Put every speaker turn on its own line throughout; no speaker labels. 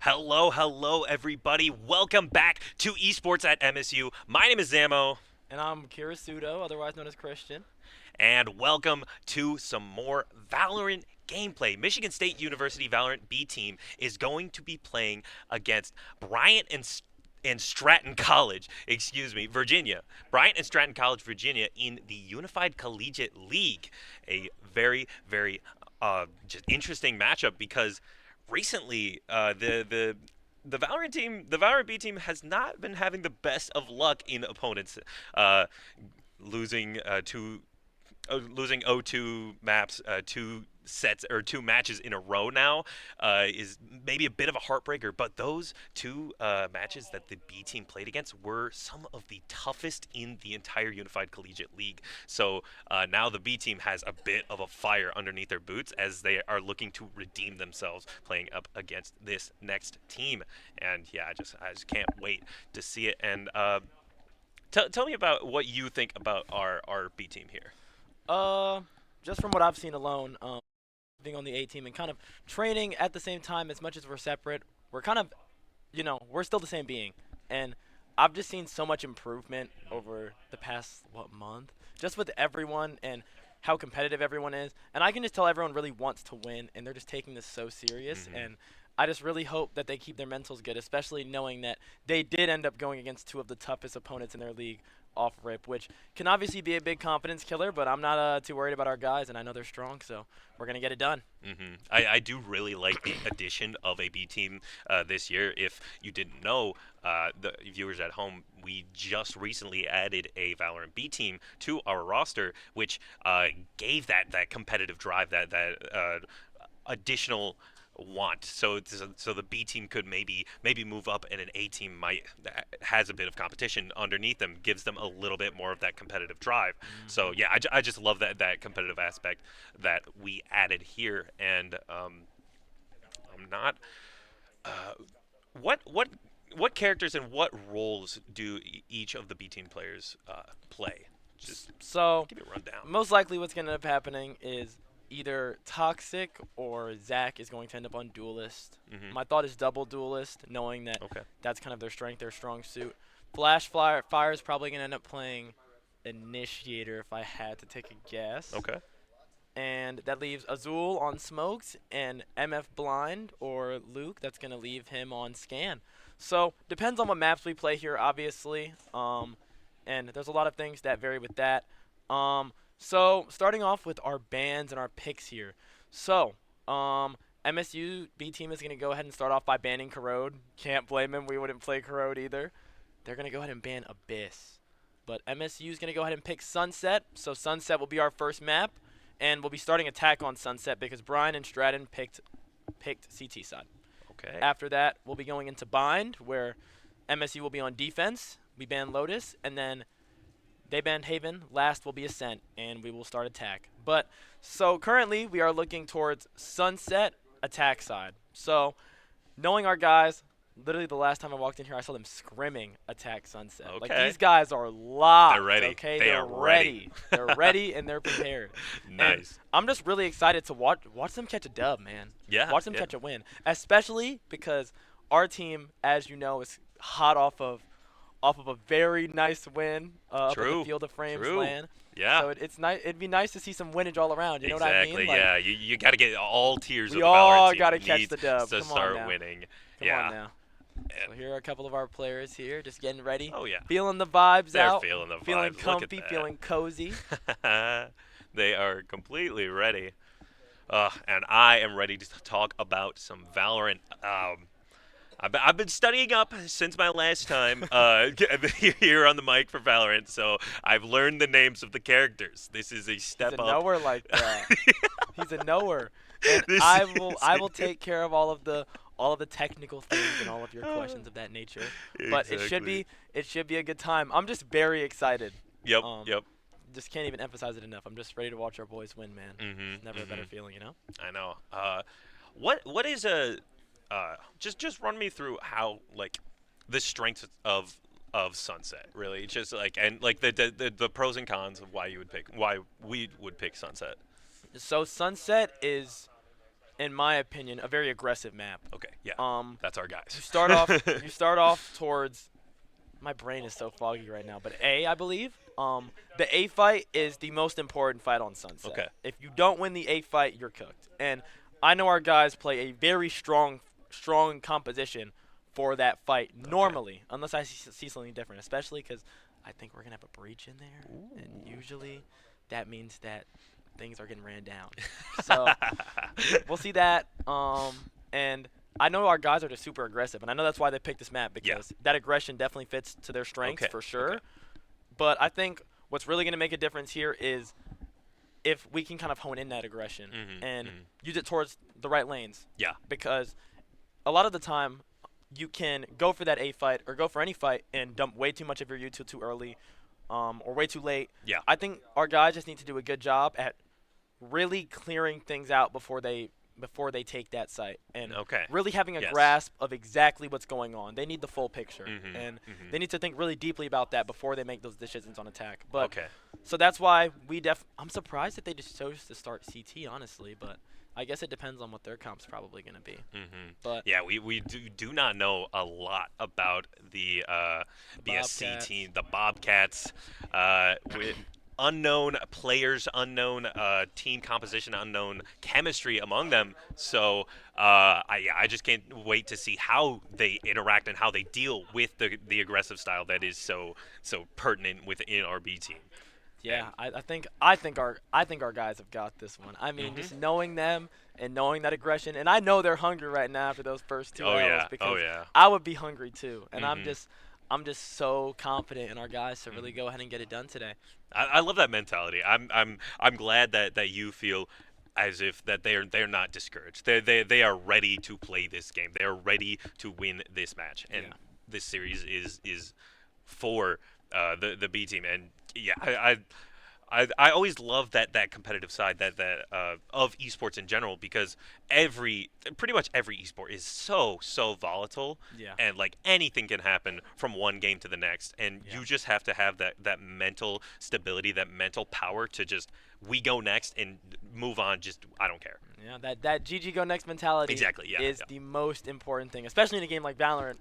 Hello, hello, everybody. Welcome back to Esports at MSU. My name is Zamo,
And I'm Kirisudo, otherwise known as Christian.
and welcome to some more Valorant gameplay. Michigan State University Valorant B team is going to be playing against Bryant and Stratton College, Virginia. Bryant and Stratton College, Virginia, in the Unified Collegiate League. A very just interesting matchup because recently the Valorant B team has not been having the best of luck in opponents, uh, losing losing O2 maps, two sets or two matches in a row now is maybe a bit of a heartbreaker. But those two matches that the B team played against were some of the toughest in the entire Unified Collegiate League. So now the B team has a bit of a fire underneath their boots as they are looking to redeem themselves playing up against this next team. And yeah, I just can't wait to see it. And tell me about what you think about our B team here.
Uh, just from what I've seen alone, being on the A team and kind of training at the same time, as much as we're separate, we're kind of, we're still the same being. And I've just seen so much improvement over the past, month? Just with everyone and how competitive everyone is. And I can just tell everyone really wants to win, and they're just taking this so serious.
Hmm.
And I just really hope that they keep their mentals good, especially knowing that they did end up going against two of the toughest opponents in their league off rip, which can obviously be a big confidence killer, but I'm not too worried about our guys, and I know they're strong, so we're going to get it done.
I do really like the addition of a B team this year. If you didn't know, the viewers at home, we just recently added a Valorant B team to our roster, which gave that competitive drive, that additional want. So the B team could maybe move up, and an A team might has a bit of competition underneath them, gives them a little bit more of that competitive drive. So
Hmm.
yeah, I just love that competitive aspect that we added here, and I'm not. Uh, what what characters and what roles do each of the B team players play? Just
So,
give me a rundown.
most likely what's going to end up happening is either Toxic or Zach is going to end up on Duelist.
Hmm.
My thought is double Duelist, knowing that
Okay.
that's kind of their strength, their strong suit. Fire is probably going to end up playing Initiator if I had to take a guess.
Okay.
And that leaves Azul on Smokes and MF Blind or Luke. That's going to leave him on Scan. So, depends on what maps we play here, obviously. And there's a lot of things that vary with that. So starting off with our bans and our picks here. So, MSU B team is gonna go ahead and start off by banning Corrode. Can't blame him. We wouldn't play Corrode either. They're gonna go ahead and ban Abyss. But MSU is gonna go ahead and pick Sunset. So Sunset will be our first map, and we'll be starting attack on Sunset because Brian and Stratton picked CT side.
Okay.
After that, we'll be going into Bind, where MSU will be on defense. We ban Lotus, and then they ban Haven. Last will be Ascent, and we will start attack. But so currently we are looking towards Sunset attack side. So knowing our guys, literally the last time I walked in here, I saw them scrimming attack Sunset. Like
Okay.
these guys are
They're
locked.
ready.
Okay,
They
they're
are ready.
ready. They're ready and they're prepared. And
Nice.
I'm just really excited to watch them catch a dub, man.
Yeah.
Watch them
Yeah.
catch a win, especially because our team, as you know, is hot off of a very nice win up at the
True.
Field of Frames
True.
LAN.
Yeah.
So it's nice. It'd be nice to see some winnage all around. You know what I mean?
Exactly.
Like
Yeah. You got to get all tiers of
we
the Valorant
all
team
gotta catch
needs
the dub.
to
Come on
start
now.
winning.
Come on
Yeah.
now. So
And,
here are a couple of our players here, just getting ready,
oh yeah.
feeling the vibes
They're
out,
feeling the
feeling
vibes. Look at
comfy, feeling cozy.
that. They are completely ready. And I am ready to talk about some Valorant. I've been studying up since my last time here on the mic for Valorant, so I've learned the names of the characters. This is a
He's
step
a
up.
knower like that. He's a knower, and
This
I will
is
take care of all of the technical things and all of your questions of that nature. But
exactly.
it should be a good time. I'm just very excited.
Yep.
Um,
Yep.
just can't even emphasize it enough. I'm just ready to watch our boys win, man.
Mhm.
Never a better
Mhm.
feeling, you know.
I know. What is a just run me through how like the strengths of Sunset really just like and like the pros and cons of why we would pick Sunset.
So Sunset is in my opinion, a very aggressive map.
Okay, yeah,
Um,
that's our
you
guys.
start off you start off towards my brain is so foggy right now, but A, I believe. The A fight is the most important fight on Sunset.
Okay,
If you don't win the A fight, you're cooked. And I know our guys play a very strong composition for that fight
okay.
normally, unless I see something different, especially because I think we're gonna have a breach in there, and
Ooh.
usually that means that things are getting ran down. So we'll see that. And I know our guys are just super aggressive, and I know that's why they picked this map
Yeah.
because that aggression definitely fits to their strengths
Okay.
for
Okay.
sure. But I think what's really going to make a difference here is if we can kind of hone in that aggression
Mhm.
and
Mhm.
use it towards the right lanes.
Yeah.
Because a lot of the time, you can go for that A fight or go for any fight and dump way too much of your util too early, or way too late.
Yeah.
I think our guys just need to do a good job at really clearing things out before they take that site and
Okay.
really having a
Yes.
grasp of exactly what's going on. They need the full picture
Mhm.
and
Mhm.
they need to think really deeply about that before they make those decisions on attack. But
Okay.
so that's why I'm surprised that they just chose to start CT honestly, but I guess it depends on what their comp's probably going to be.
Mhm.
But
Yeah, we do not know a lot about the
the
BSC
Bobcats.
team, the Bobcats, with unknown players, unknown team composition, unknown chemistry among them. So I just can't wait to see how they interact and how they deal with the aggressive style that is so pertinent within our B team.
Yeah,
And
I think our guys have got this one. I mean,
mhm.
just knowing them and knowing that aggression, and I know they're hungry right now after those first two
Oh
L's
yeah. Oh
because
yeah.
I would be hungry too. And I'm
Mhm.
just I'm just so confident in our guys to really
Mhm.
go ahead and get it done today.
I love that mentality. I'm glad that you feel as if that they're not discouraged. They are ready to play this game. They are ready to win this match. And
Yeah.
this series is for the B team. And yeah, I always love that competitive side that of esports in general because pretty much every esport is so volatile
Yeah.
and like anything can happen from one game to the next and
Yeah.
you just have to have that mental stability, that mental power to just we go next and move on. Just I don't care.
Yeah, that GG go next mentality
Exactly. Yeah.
is
Yeah.
the most important thing, especially in a game like Valorant.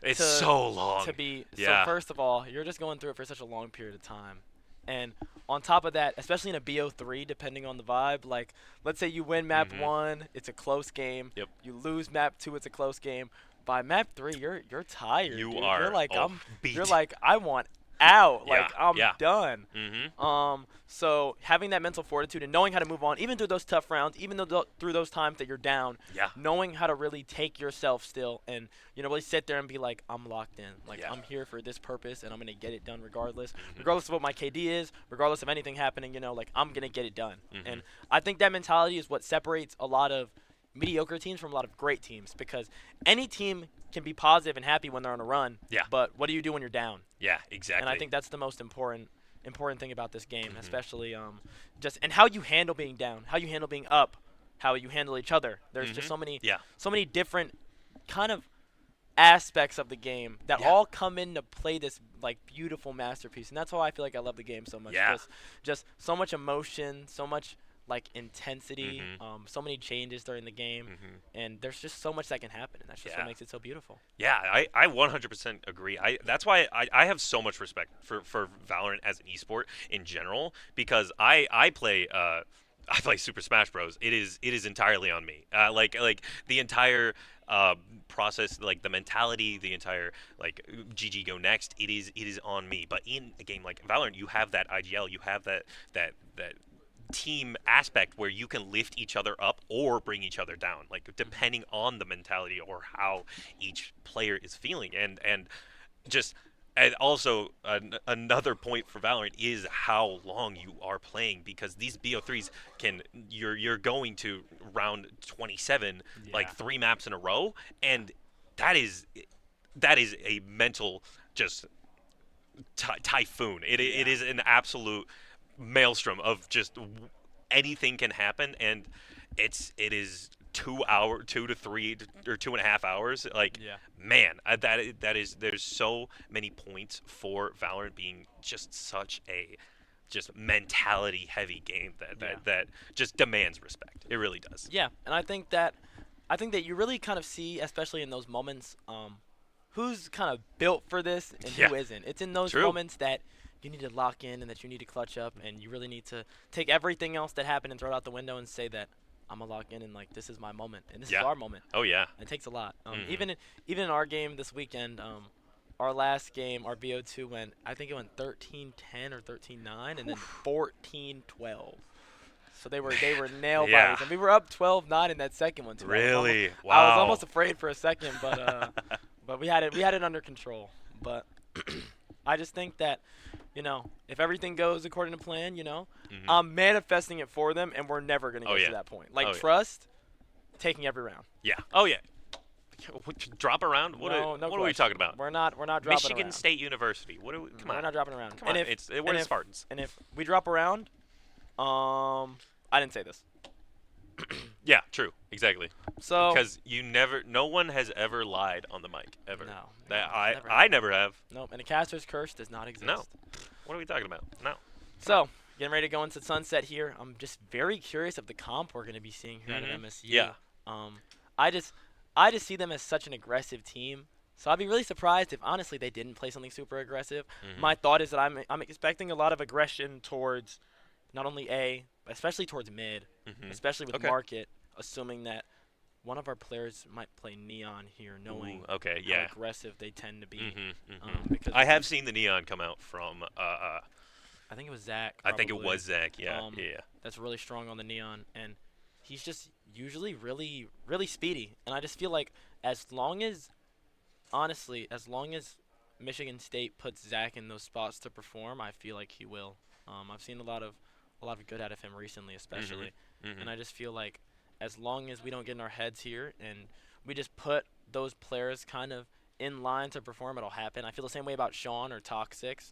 It's
To
so long.
to be so
Yeah.
first of all, you're just going through it for such a long period of time. And on top of that, especially in a BO3, depending on the vibe, like let's say you win map
Mhm.
1, it's a close game.
Yep.
You lose map 2, it's a close game. By map 3, you're tired,
You
dude. You're
are
like you're
beat.
like I want out.
Yeah.
Like I'm
Yeah.
done.
Mhm.
So having that mental fortitude and knowing how to move on, even through those tough rounds, even though through those times that you're down,
Yeah.
knowing how to really take yourself still and really sit there and be like, I'm locked in, like
Yeah.
I'm here for this purpose and I'm gonna get it done regardless,
Mhm.
regardless of what my KD is, regardless of anything happening. Like I'm gonna get it done.
Mhm.
And I think that mentality is what separates a lot of mediocre teams from a lot of great teams because any team can be positive and happy when they're on a run,
Yeah.
but what do you do when you're down?
Yeah.
And I
Exactly.
think that's the most important thing about this game,
Mhm.
especially just and how you handle being down, how you handle being up, how you handle each other. There's just
Mhm.
so
Yeah.
many different kind of aspects of the game that
Yeah.
all come into play this like beautiful masterpiece, and that's why I feel like I love the game so much.
Yeah.
Just so much emotion, so much like intensity,
Mhm.
so many changes during the game,
Mhm.
and there's just so much that can happen, and that's just what
Yeah.
makes it so beautiful.
Yeah, I 100% agree. That's why I have so much respect for Valorant as an esport in general because I play I play Super Smash Bros. It is entirely on me. Like the entire process, like the mentality, the entire like GG go next. It is on me. But in a game like Valorant, you have that IGL, you have that team aspect where you can lift each other up or bring each other down, like depending on the mentality or how each player is feeling. And just and also another point for Valorant is how long you are playing because these BO3s can you're going to round 27 like
Yeah.
3 maps in a row
Yeah.
and that is that is a mental just typhoon. It
Yeah.
is an absolute maelstrom of just anything can happen, and it is 2 hour, 2 to 3 or 2.5 hours. Like,
Yeah.
man, that is there's so many points for Valorant being just such a just mentality heavy game that
Yeah.
that just demands respect. It really does.
Yeah, and I think that you really kind of see, especially in those moments, who's kind of built for this and
Yeah,
who isn't. It's in those
true.
moments that you need to lock in and that you need to clutch up, and you really need to take everything else that happened and throw it out the window and say that I'm gonna lock in and like this is my moment and this is
Yeah.
our moment.
Oh yeah.
It takes a lot.
Mhm.
Even in our game this weekend, our last game, our BO2 went, I think it went 13-10 or 13-9, and then 14-12. So they were nail
Yeah.
biters, and we were up 12-9 in that second one too.
Really?
I was
Wow.
almost afraid for a second, but we had it under control. But I just think that, if everything goes according to plan,
Mhm.
I'm manifesting it for them, and we're never gonna
Oh,
get
yeah.
to that point. Like
Oh, yeah.
trust, taking every round.
Yeah. Oh yeah. Drop around? What
No,
are,
no
what are we
question.
talking about?
We're not dropping
Michigan
around.
State University. What are we? Come
We're
on.
not dropping around.
Come
and
on.
if
We're
and
the
if
Spartans.
and if we drop around, I didn't say this.
Yeah. True. Exactly.
So
Because no one has ever lied on the mic ever.
no,
That
never
I never have.
nope. And a caster's curse does not exist.
No. What are we talking about? No.
So getting ready to go into sunset here. I'm just very curious of the comp we're going to be seeing here out of
Mhm.
MSU.
Yeah.
I just see them as such an aggressive team. So I'd be really surprised if honestly they didn't play something super aggressive.
Mhm.
My thought is that I'm expecting a lot of aggression towards not only A, but especially towards mid,
Mhm.
especially with
Okay.
market, assuming that one of our players might play neon here, knowing
Ooh, okay.
how
Yeah.
aggressive they tend to be.
Mhm.
Because
I have seen the neon come out from.
I think it was Zach.
I think it
probably.
was Zach. Yeah.
Um,
Yeah.
That's really strong on the neon, and he's just usually really, really speedy. And I just feel like honestly, as long as Michigan State puts Zach in those spots to perform, I feel like he will. I've seen a lot of good out of him recently, especially,
Mhm.
and I just feel like as long as we don't get in our heads here and we just put those players kind of in line to perform, it'll happen. I feel the same way about Sean or Toxics.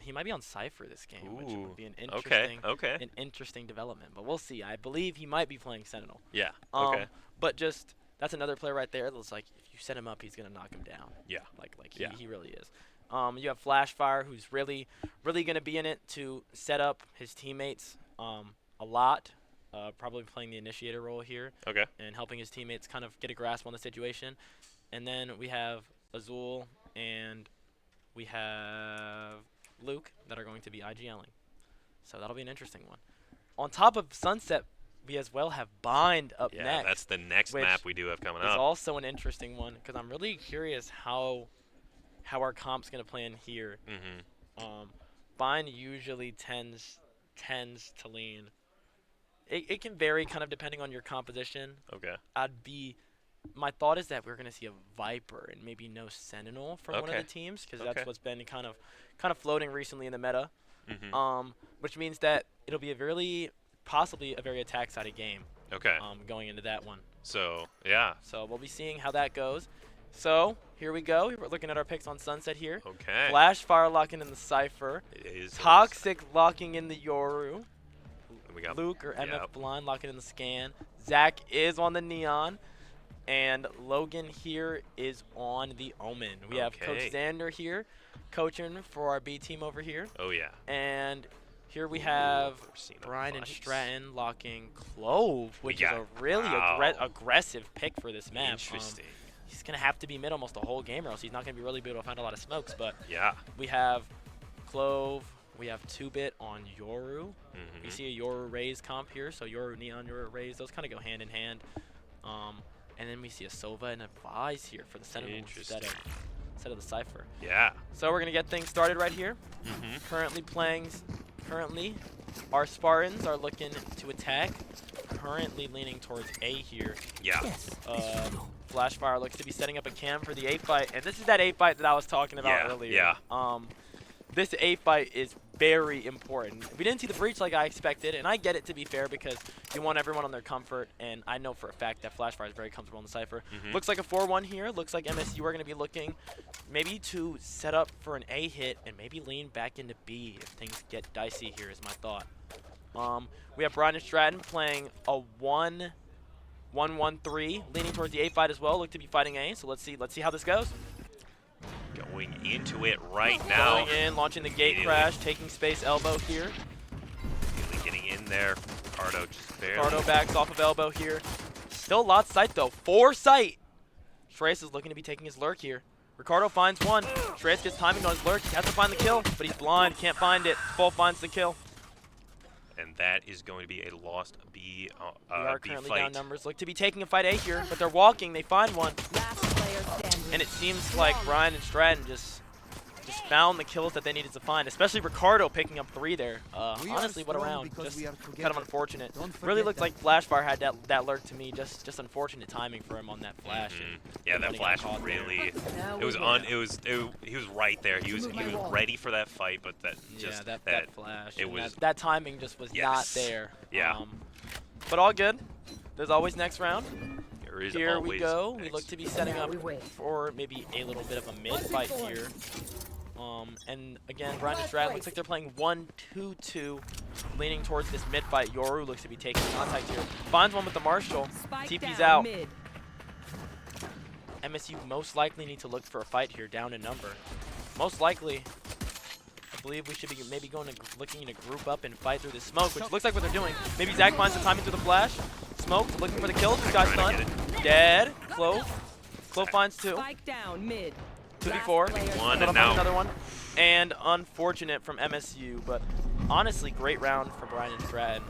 He might be on Cypher this game, which
Ooh,
would be an
Okay.
interesting
Okay.
an interesting development. But we'll see. I believe he might be playing Sentinel.
Yeah.
Um,
Okay.
But just that's another player right there that's like if you set him up, he's gonna knock him down.
Yeah.
Like
Yeah.
he really is. You have Flashfire, who's really gonna be in it to set up his teammates a lot. Probably playing the initiator role here
Okay.
and helping his teammates kind of get a grasp on the situation. And then we have Azul and we have Luke that are going to be IGLing. So that'll be an interesting one. On top of Sunset, we as well have Bind up
Yeah.
next.
That's the next
which
map we do have coming
is
up.
also an interesting one because I'm really curious how our comp's going to play in here.
Mhm.
Bind usually tends to lean. It can vary kind of depending on your composition.
Okay.
My thought is that we're going to see a Viper and maybe no Sentinel from one of
Okay.
the teams because
Okay.
that's what's been kind of floating recently in the meta.
Mhm.
Which means that it'll be possibly a very attack-sided game
Okay.
going into that one.
So yeah.
So we'll be seeing how that goes. So here we go. We're looking at our picks on Sunset here.
Okay.
Flashfire locking in the Cypher.
It is.
Toxic locking in the Yoru.
We got.
Luke or MF
Yep.
Blind locking in the Scan. Zach is on the Neon. And Logan here is on the Omen. We have Coach
Okay.
Xander here coaching for our B team over here.
Oh yeah.
And here we have
We're seeing a
Bryant and
fight.
Stratton locking Clove, which is
got-
a really
wow.
aggressive pick for this map.
Interesting.
He's going to have to be mid almost the whole game or else he's not going to be really able to find a lot of smokes. But
Yeah.
we have Clove. We have 2-bit on Yoru.
Mhm.
We see a Yoru Raze comp here. So Yoru Neon, Yoru Raze, those kind of go hand in hand. And then we see a Sova and a Vise here for the Sentinel instead of the Cypher.
Yeah.
So we're going to get things started right here.
Mhm.
Currently, our Spartans are looking to attack. Currently leaning towards A here.
Yeah.
Flashfire looks to be setting up a cam for the 8-fight, and this is that 8-fight that I was talking about
Yeah,
earlier.
yeah.
This 8-fight is very important. We didn't see the breach like I expected, and I get it to be fair because you want everyone on their comfort, and I know for a fact that Flashfire is very comfortable in the Cypher.
Mhm.
Looks like a 4-1 here. Looks like MSU are going to be looking maybe to set up for an A hit and maybe lean back into B if things get dicey here is my thought. We have Bryant and Stratton playing a 1-1-1-3, leaning towards the 8-fight as well. Look to be fighting A, so let's see how this goes.
going into it right now.
Going in, launching the gate crash, taking space elbow here.
Really getting in there. Ricardo just barely.
Ricardo backs off of elbow here. Still a lot sight though. 4 sight. Shreyas is looking to be taking his lurk here. Ricardo finds one. Shreyas gets timing on his lurk. He has to find the kill, but he's blind. Can't find it. Full finds the kill.
And that is going to be a lost B
We are
B
currently
fight.
down numbers. Look to be taking a fight A here, but they're walking. They find one. And it seems like Bryant and Stratton just found the kills that they needed to find, especially Ricardo picking up 3 there. Honestly, what a round. Just kind of unfortunate. Really looked like Flashfire had that lurk to me. Just unfortunate timing for him on that flash. And
Yeah, that flash was really. He was right there. He was ready for that fight, but that just
that flash.
It was
that timing just was not there.
Yeah.
But all good. There's always next round.
Here
we go. We look to be setting up for maybe a little bit of a mid fight here. And again, Bryant and Stratton looks like they're playing 1-2-2, leaning towards this mid fight. Yoru looks to be taking contact here. Finds one with the Marshall. TP's out. MSU most likely need to look for a fight here, down in number. Most likely, I believe we should be maybe looking to group up and fight through this smoke, which looks like what they're doing. Maybe Zach finds the timing through the flash. Smoke looking for the kill. This guy's stunned. Dead. Clove. Clove finds 2.
Spike down mid.
2v4.
One and now
another one. And unfortunate from MSU, but honestly, great round for Bryant and Stratton.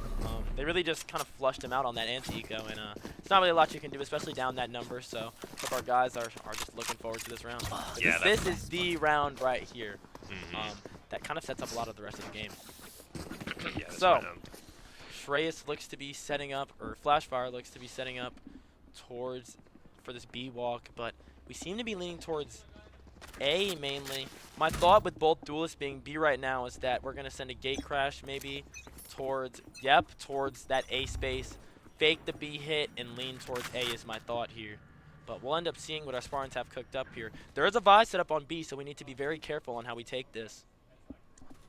They really just kind of flushed him out on that anti-eco, and it's not really a lot you can do, especially down that number. So hope our guys are just looking forward to this round.
Yeah,
this is the round right here. That kind of sets up a lot of the rest of the game.
Yeah,
So, Shreyas looks to be setting up, or Flashfire looks to be setting up for this B walk, but we seem to be leaning towards A mainly. My thought with both duelists being B right now is that we're going to send a gate crash maybe towards that A space, fake the B hit, and lean towards A is my thought here. But we'll end up seeing what our Spartans have cooked up here. There is a Vi set up on B, so we need to be very careful on how we take this.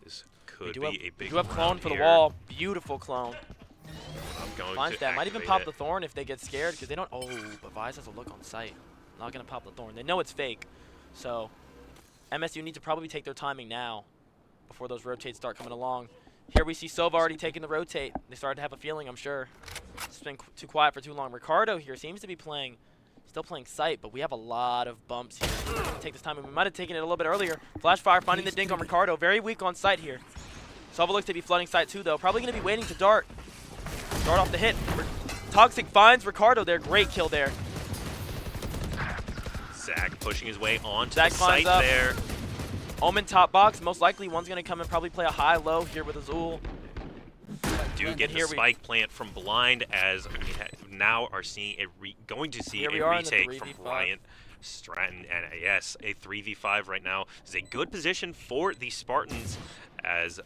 This could be a big.
We do have clone for the
here.
wall. Beautiful clone.
I'm going
Finds
to
that. Might even
activate
pop
it.
the Thorn if they get scared, because they don't. Oh, but Vice has a look on sight. Not going to pop the Thorn. They know it's fake. So MSU needs to probably take their timing now before those rotates start coming along. Here we see Sova already taking the rotate. They started to have a feeling, I'm sure. It's been too quiet for too long. Ricardo here seems to be still playing sight, but we have a lot of bumps here. We're going to take this time, and we might have taken it a little bit earlier. Flashfire finding the dink on Ricardo. Very weak on sight here. Sova looks to be flooding sight too, though. Probably going to be waiting to dart. Dart off the hit. Toxic finds Ricardo there. Great kill there.
Zach pushing his way onto
Zach
the site
up.
there.
Omen top box. Most likely one's going to come and probably play a high-low here with Azul.
Do get the spike plant from Blind, as we now are seeing going to see a retake from Bryant, Stratton, and yes, a 3v5 right now. This is a good position for the Spartans, as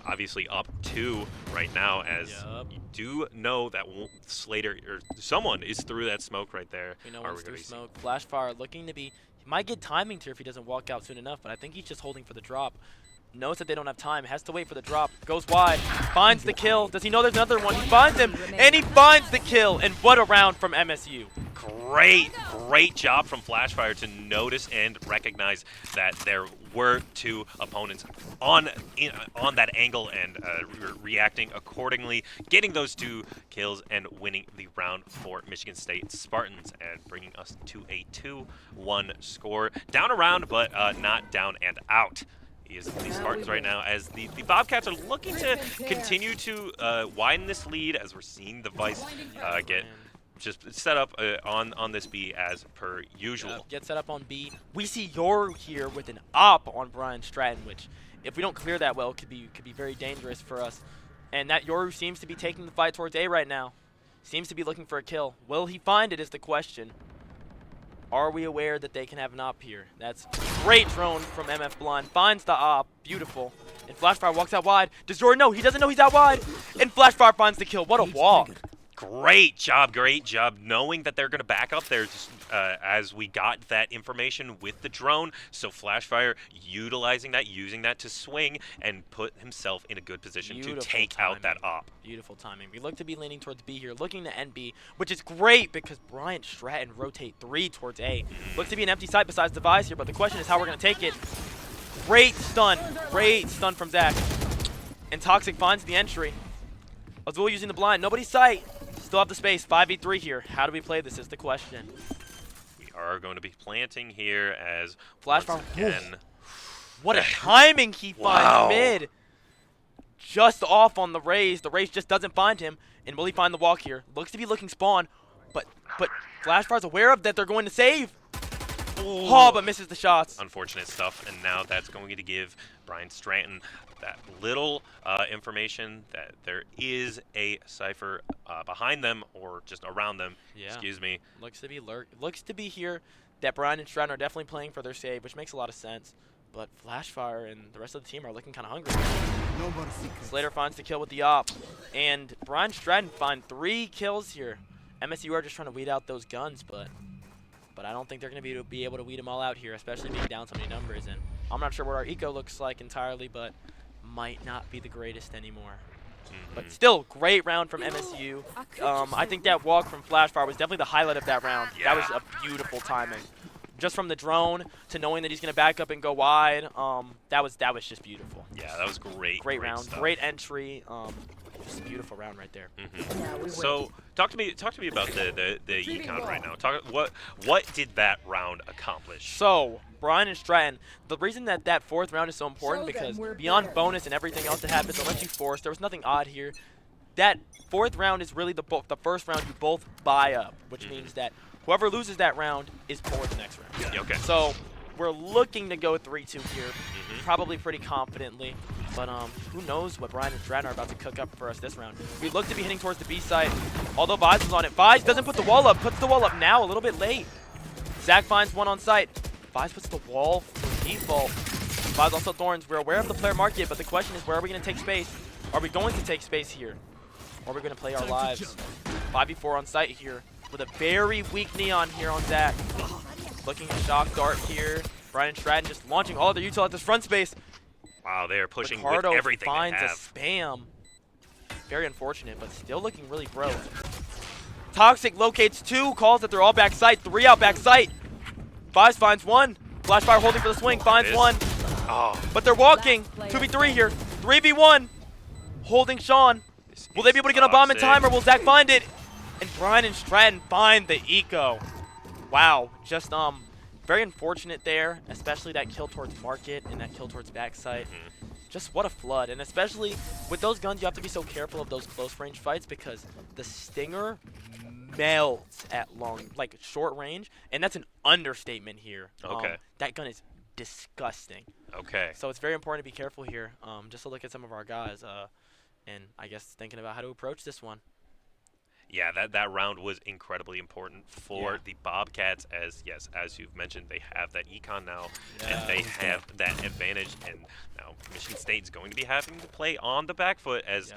obviously up 2 right now, as you do know that Slater or someone is through that smoke right there.
We know one's through smoke. Flashfire looking to be. He might get timing here if he doesn't walk out soon enough, but I think he's just holding for the drop. Knows that they don't have time, has to wait for the drop, goes wide, finds the kill. Does he know there's another one? He finds him, and he finds the kill, and what a round from MSU.
Great job from Flashfire to notice and recognize that there were 2 opponents on that angle and reacting accordingly, getting those 2 kills and winning the round for Michigan State Spartans and bringing us to a 2-1 score. Down a round, but not down and out. Is the Spartans right now, as the Bobcats are looking to continue to widen this lead, as we're seeing the Vice get just set up on this B as per usual.
Get set up on B. We see Yoru here with an op on Brian Stratton, which if we don't clear that well could be very dangerous for us. And that Yoru seems to be taking the fight towards A right now. Seems to be looking for a kill. Will he find it is the question. Are we aware that they can have an op here? That's great drone from MF Blind. Finds the op. Beautiful. And Flashfire walks out wide. Does Yoru know? He doesn't know he's out wide. And Flashfire finds the kill. What a walk.
Great job, great job. Knowing that they're going to back up there just, as we got that information with the drone. So Flashfire utilizing that, using that to swing and put himself in a good position to
Beautiful
take out that
timing.
op.
Beautiful timing. We look to be leaning towards B here, looking to end B, which is great because Bryant, Stratton rotate 3 towards A. Looks to be an empty site besides Device here, but the question is how we're going to take it. Great stun from Zach. And Toxic finds the entry. Azul using the blind, nobody's sight. Still have the space, 5v3 here. How do we play this is the question.
We are going to be planting here as
Flash
once
bomb.
again.
What a timing he finds
Wow.
mid. Just off on the Raze. The Raze just doesn't find him. And will he find the walk here? Looks to be looking spawn. But Flashfire's aware of that they're going to save. Oh, but misses the shots.
Unfortunate stuff, and now that's going to give Brian Stratton that little information that there is a cipher behind them or just around them.
Yeah.
Excuse me.
Looks to be here that Brian and Stratton are definitely playing for their save, which makes a lot of sense. But Flashfire and the rest of the team are looking kind of hungry. Slater finds the kill with the op. And Brian Stratton find 3 kills here. MSU are just trying to weed out those guns, but I don't think they're going to be able to weed them all out here, especially being down so many numbers. And I'm not sure what our eco looks like entirely, but might not be the greatest anymore. But still, great round from MSU. I think that walk from Flashfire was definitely the highlight of that round.
Yeah.
That was a beautiful timing. Just from the drone to knowing that he's going to back up and go wide, that was just beautiful.
Yeah, that was great.
Great round,
stuff.
great entry. Just a beautiful round right there.
So talk to me about the econ right now. What did that round accomplish?
So, Brian and Stratton, the reason that 4th round is so important because beyond bonus and everything else that happens, unless you force, there was nothing odd here. That 4th round is really the first round you both buy up, which means that whoever loses that round is for the next round.
Yeah, okay.
So, we're looking to go 3-2 here, probably pretty confidently. But who knows what Brian and Stratton are about to cook up for us this round. We look to be hitting towards the B side, although Vise was on it. Vise doesn't put the wall up, puts the wall up now, a little bit late. Zach finds one on site. Vise puts the wall for default. Vise also Thorns. We're aware of the player market, but the question is where are we going to take space? Are we going to take space here? Or are we going to play our lives? 5v4 on site here with a very weak Neon here on Zach. Looking to shock dart here. Brian and Stratton just launching all their util at this front space.
Wow, they are pushing
Ricardo
with everything they
finds a
have.
spam. Very unfortunate, but still looking really broke. Toxic locates 2, calls that they're all backside, 3 out backside. Vise finds 1. Flashfire holding for the swing, finds 1.
Oh,
But they're walking. 2v3 here. 3v1. Holding Sean. Will they be able to get a bomb in time, or will Zach find it? And Brian and Stratton find the eco. Wow, just very unfortunate there, especially that kill towards market and that kill towards backside. Just what a flood, and especially with those guns, you have to be so careful of those close range fights because the Stinger melts at short range, and that's an understatement here.
Okay.
That gun is disgusting.
okay.
So it's very important to be careful here. Just to look at some of our guys, and I guess thinking about how to approach this one.
Yeah, that round was incredibly important for the Bobcats as, yes, as you've mentioned, they have that econ now, and they have that advantage, and now Michigan State's going to be having to play on the back foot as,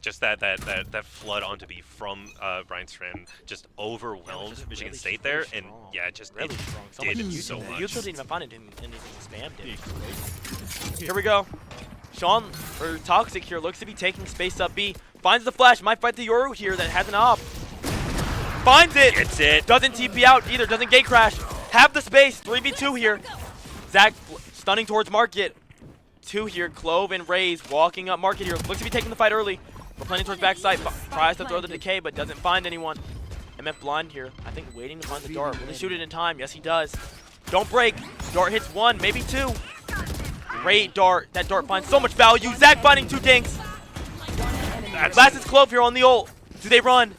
just that flood onto B from Brian Stratton just overwhelmed Michigan
really,
State
really
there, and
strong.
yeah, it just
Really
it
strong. So
did
much
so much.
You didn't even find it in anything spammed it. Here we go. Sean, or Toxic here, looks to be taking space up B. Finds the flash, might fight the Yoru here that has an op. Finds it!
Gets it.
Doesn't TP out either, doesn't gate crash. Have the space, 3v2 here. Zach stunning towards market. 2 here, Clove and Raze walking up market here. Looks to be taking the fight early. We're planning towards backside, tries to throw the decay, but doesn't find anyone. MF blind here, I think waiting to find the dart. Will he shoot it in time? Yes, he does. Don't break. Dart hits 1, maybe 2. Great dart. That dart finds so much value. Zach finding 2 dinks. Last is Clove here on the ult. Do they run?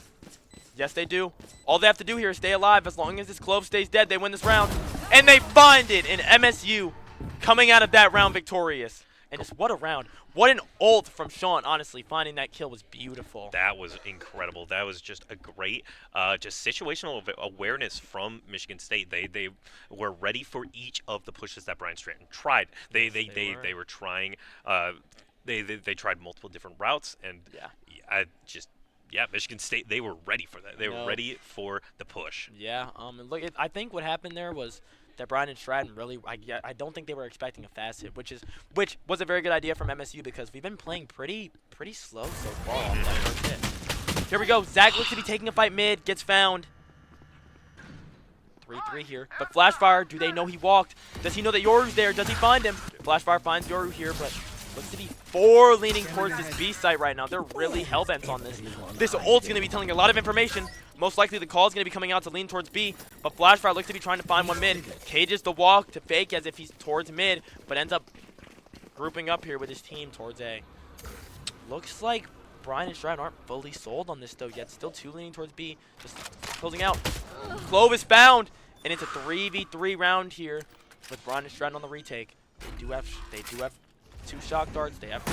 Yes, they do. All they have to do here is stay alive. As long as this Clove stays dead, they win this round. And they find it in MSU coming out of that round victorious. And just what a round. What an ult from Sean, honestly. Finding that kill was beautiful.
That was incredible. That was just a great just situational awareness from Michigan State. They were ready for each of the pushes that Brian Stratton tried. They were trying they tried multiple different routes, and
Yeah.
I just Yeah, Michigan State, they were ready for that. They were ready for the push.
Yeah. And look, I think what happened there was that Bryant and Stratton really, I don't think they were expecting a fast hit, which was a very good idea from MSU because we've been playing pretty slow so far off that first hit. Here we go. Zach looks to be taking a fight mid, gets found. 3-3 here, but Flashfire, do they know he walked? Does he know that Yoru's there? Does he find him? Flashfire finds Yoru here, but looks to be 4 leaning towards this B site right now. They're really hellbent on this. This ult's going to be telling a lot of information. Most likely the call is going to be coming out to lean towards B, but Flashfire looks to be trying to find one mid. Cages the walk to fake as if he's towards mid, but ends up grouping up here with his team towards A. Looks like Bryant and Stratton aren't fully sold on this though yet. Still 2 leaning towards B, just closing out. Clovis found, and it's a 3v3 round here with Bryant and Stratton on the retake. They do have 2 shock darts. They have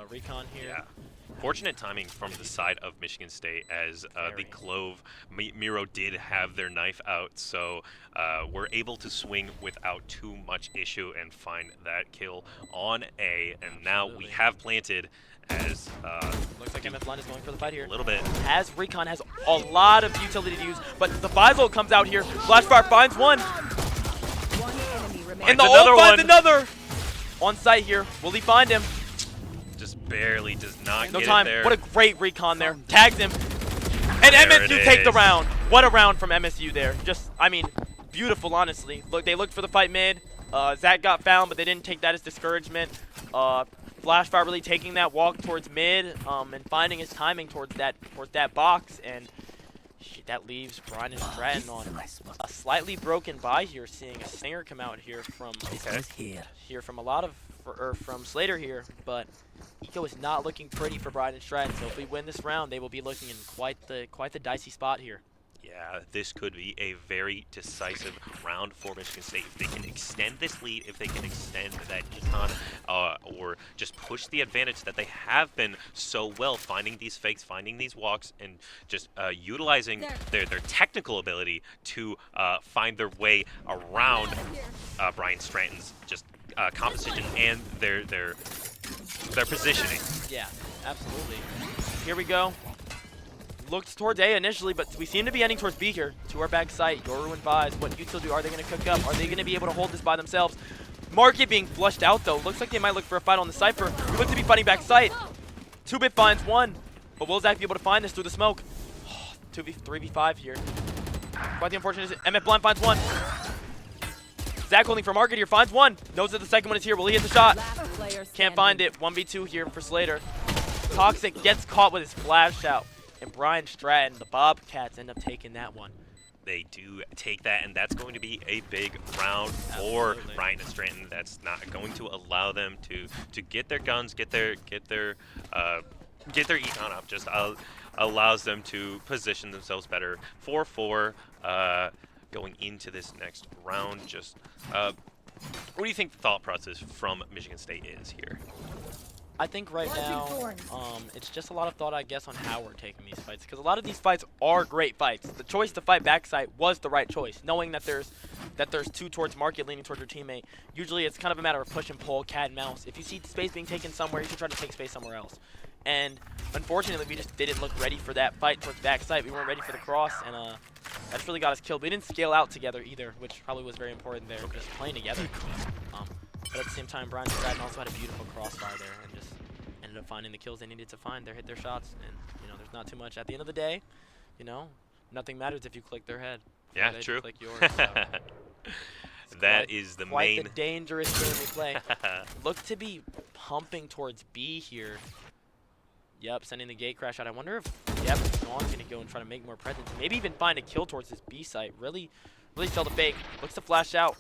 recon here.
Yeah. Fortunate timing from the side of Michigan State as the Clove Miro did have their knife out, so we're able to swing without too much issue and find that kill on A. And now we have planted as
looks like MF Blind is going for the fight here.
A little bit.
Recon has a lot of utility to use, but the Faisal comes out here. Flashfire finds one. And the ult finds another. On site here. Will he find him?
Just barely does not get
time.
it there.
What a great recon there. Tags him. And
there
MSU take the round. What a round from MSU there. Just, I mean, beautiful, honestly. Look, they looked for the fight mid. Zach got found, but they didn't take that as discouragement. Flashfire really taking that walk towards mid and finding his timing towards that box, and that leaves Bryant and Stratton on a slightly broken buy here, seeing a stinger come out here from from Slater here, but Eco is not looking pretty for Bryant and Stratton. So if we win this round, they will be looking in quite the dicey spot here.
Yeah, this could be a very decisive round for Michigan State. If they can extend this lead, if they can extend that econ, or just push the advantage that they have been so well, finding these fakes, finding these walks, and just utilizing their technical ability to find their way around Bryant Stratton's just composition and their positioning.
Yeah, absolutely. Here we go. Looked towards A initially, but we seem to be heading towards B here. To our back site, Yoru and Vise. What util do? Are they going to cook up? Are they going to be able to hold this by themselves? Market being flushed out, though. Looks like they might look for a fight on the Cypher. We look to be fighting back site. 2-bit finds one, but will Zach be able to find this through the smoke? 3v5 here. Quite the unfortunate. MF Blind finds one. Zach holding for Market here, finds one. Knows that the second one is here. Will he hit the shot? Can't find it. 1v2 here for Slater. Toxic gets caught with his flash out. And Bryant Stratton, the Bobcats, end up taking that one.
They do take that, and that's going to be a big round for Bryant and Stratton. That's not going to allow them to get their guns, get their econ up. Just allows them to position themselves better. 4-4 going into this next round. Just what do you think the thought process from Michigan State is here?
I think right now, it's just a lot of thought, I guess, on how we're taking these fights. Because a lot of these fights are great fights. The choice to fight backside was the right choice, knowing that there's 2 towards Market leaning towards your teammate. Usually it's kind of a matter of push and pull, cat and mouse. If you see space being taken somewhere, you should try to take space somewhere else. And unfortunately, we just didn't look ready for that fight towards backside. We weren't ready for the cross, and that's really got us killed. We didn't scale out together either, which probably was very important there, just playing together. But at the same time, Bryant Stratton also had a beautiful crossfire there and just ended up finding the kills they needed to find. They hit their shots, and there's not too much. At the end of the day, nothing matters if you click their head.
Yeah, true.
Click yours, so.
That is the
quite
main.
the dangerous game we play. Look to be pumping towards B here. Yep, sending the gate crash out. I wonder if Dawn's going to go and try to make more presence. Maybe even find a kill towards this B site. Really sell the fake. Looks to flash out.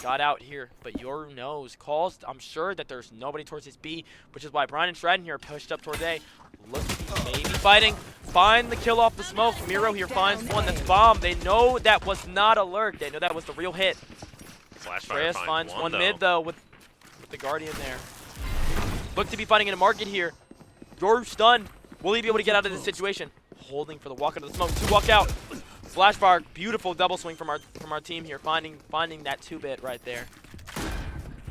Got out here, but Yoru knows. Calls, I'm sure that there's nobody towards his B, which is why Bryant and Stratton here are pushed up towards A. Look to be maybe fighting. Find the kill off the smoke. Miro here finds one that's bomb. They know that was not a lurk. They know that was the real hit.
Flashfire
finds one
though.
mid, though, with the Guardian there. Look to be fighting in a Market here. Yoru stunned. Will he be able to get out of this situation? Holding for the walk out of the smoke. 2 walk out. Flashfire, beautiful double swing from our team here, finding that 2-bit right there.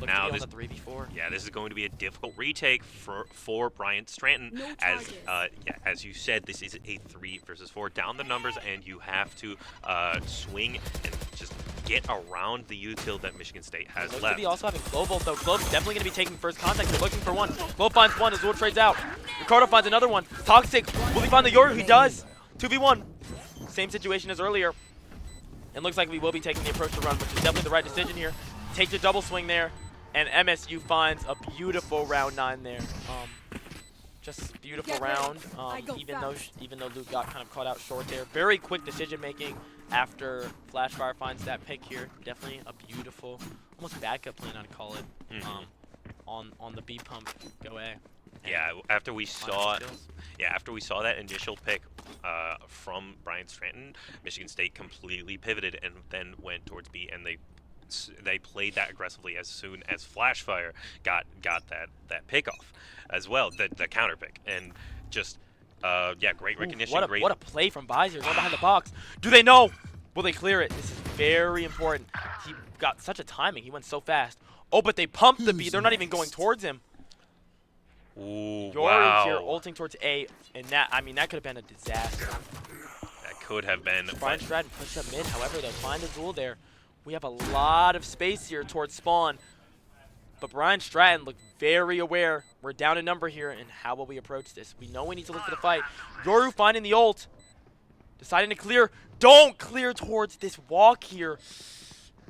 Look
Now
to be
this,
on the 3v4.
yeah, this is going to be a difficult retake for Bryant Stratton.
No
As
targets.
yeah, as you said, this is a 3 versus 4 down the numbers, and you have to swing and just get around the util that Michigan State has
Looks to
left.
be also having Global, though. Globe's definitely going to be taking first contact. They're looking for one. Globe finds one. Azul trades out. Ricardo finds another one. Toxic. Will he find the Yoru? He does. 2v1. Same situation as earlier. It looks like we will be taking the approach to run, which is definitely the right decision here. Take the double swing there, and MSU finds a beautiful round 9 there. Just beautiful round. Even though Luke got kind of caught out short there. Very quick decision making after Flashfire finds that pick here. Definitely a beautiful, almost backup plan I'd call it. On the B pump, go A.
Yeah, after we saw
Skills.
after we saw that initial pick from Bryant Stratton, Michigan State completely pivoted and then went towards B, and they played that aggressively as soon as Flashfire got that pick off as well, the counter pick, and just yeah, great recognition.
Ooh, what a play from Bizer going behind the box. Do they know? Will they clear it? This is very important. He got such a timing. He went so fast. Oh, but they pumped the B. They're not even going towards him.
Ooh,
Yoru
wow.
here ulting towards A, and that could have been a disaster.
That could have been.
Bryant Stratton pushed up mid, however, they'll find a duel there. We have a lot of space here towards spawn, but Bryant Stratton looked very aware. We're down a number here, and how will we approach this? We know we need to look for the fight. Yoru finding the ult, deciding to clear. Don't clear towards this walk here,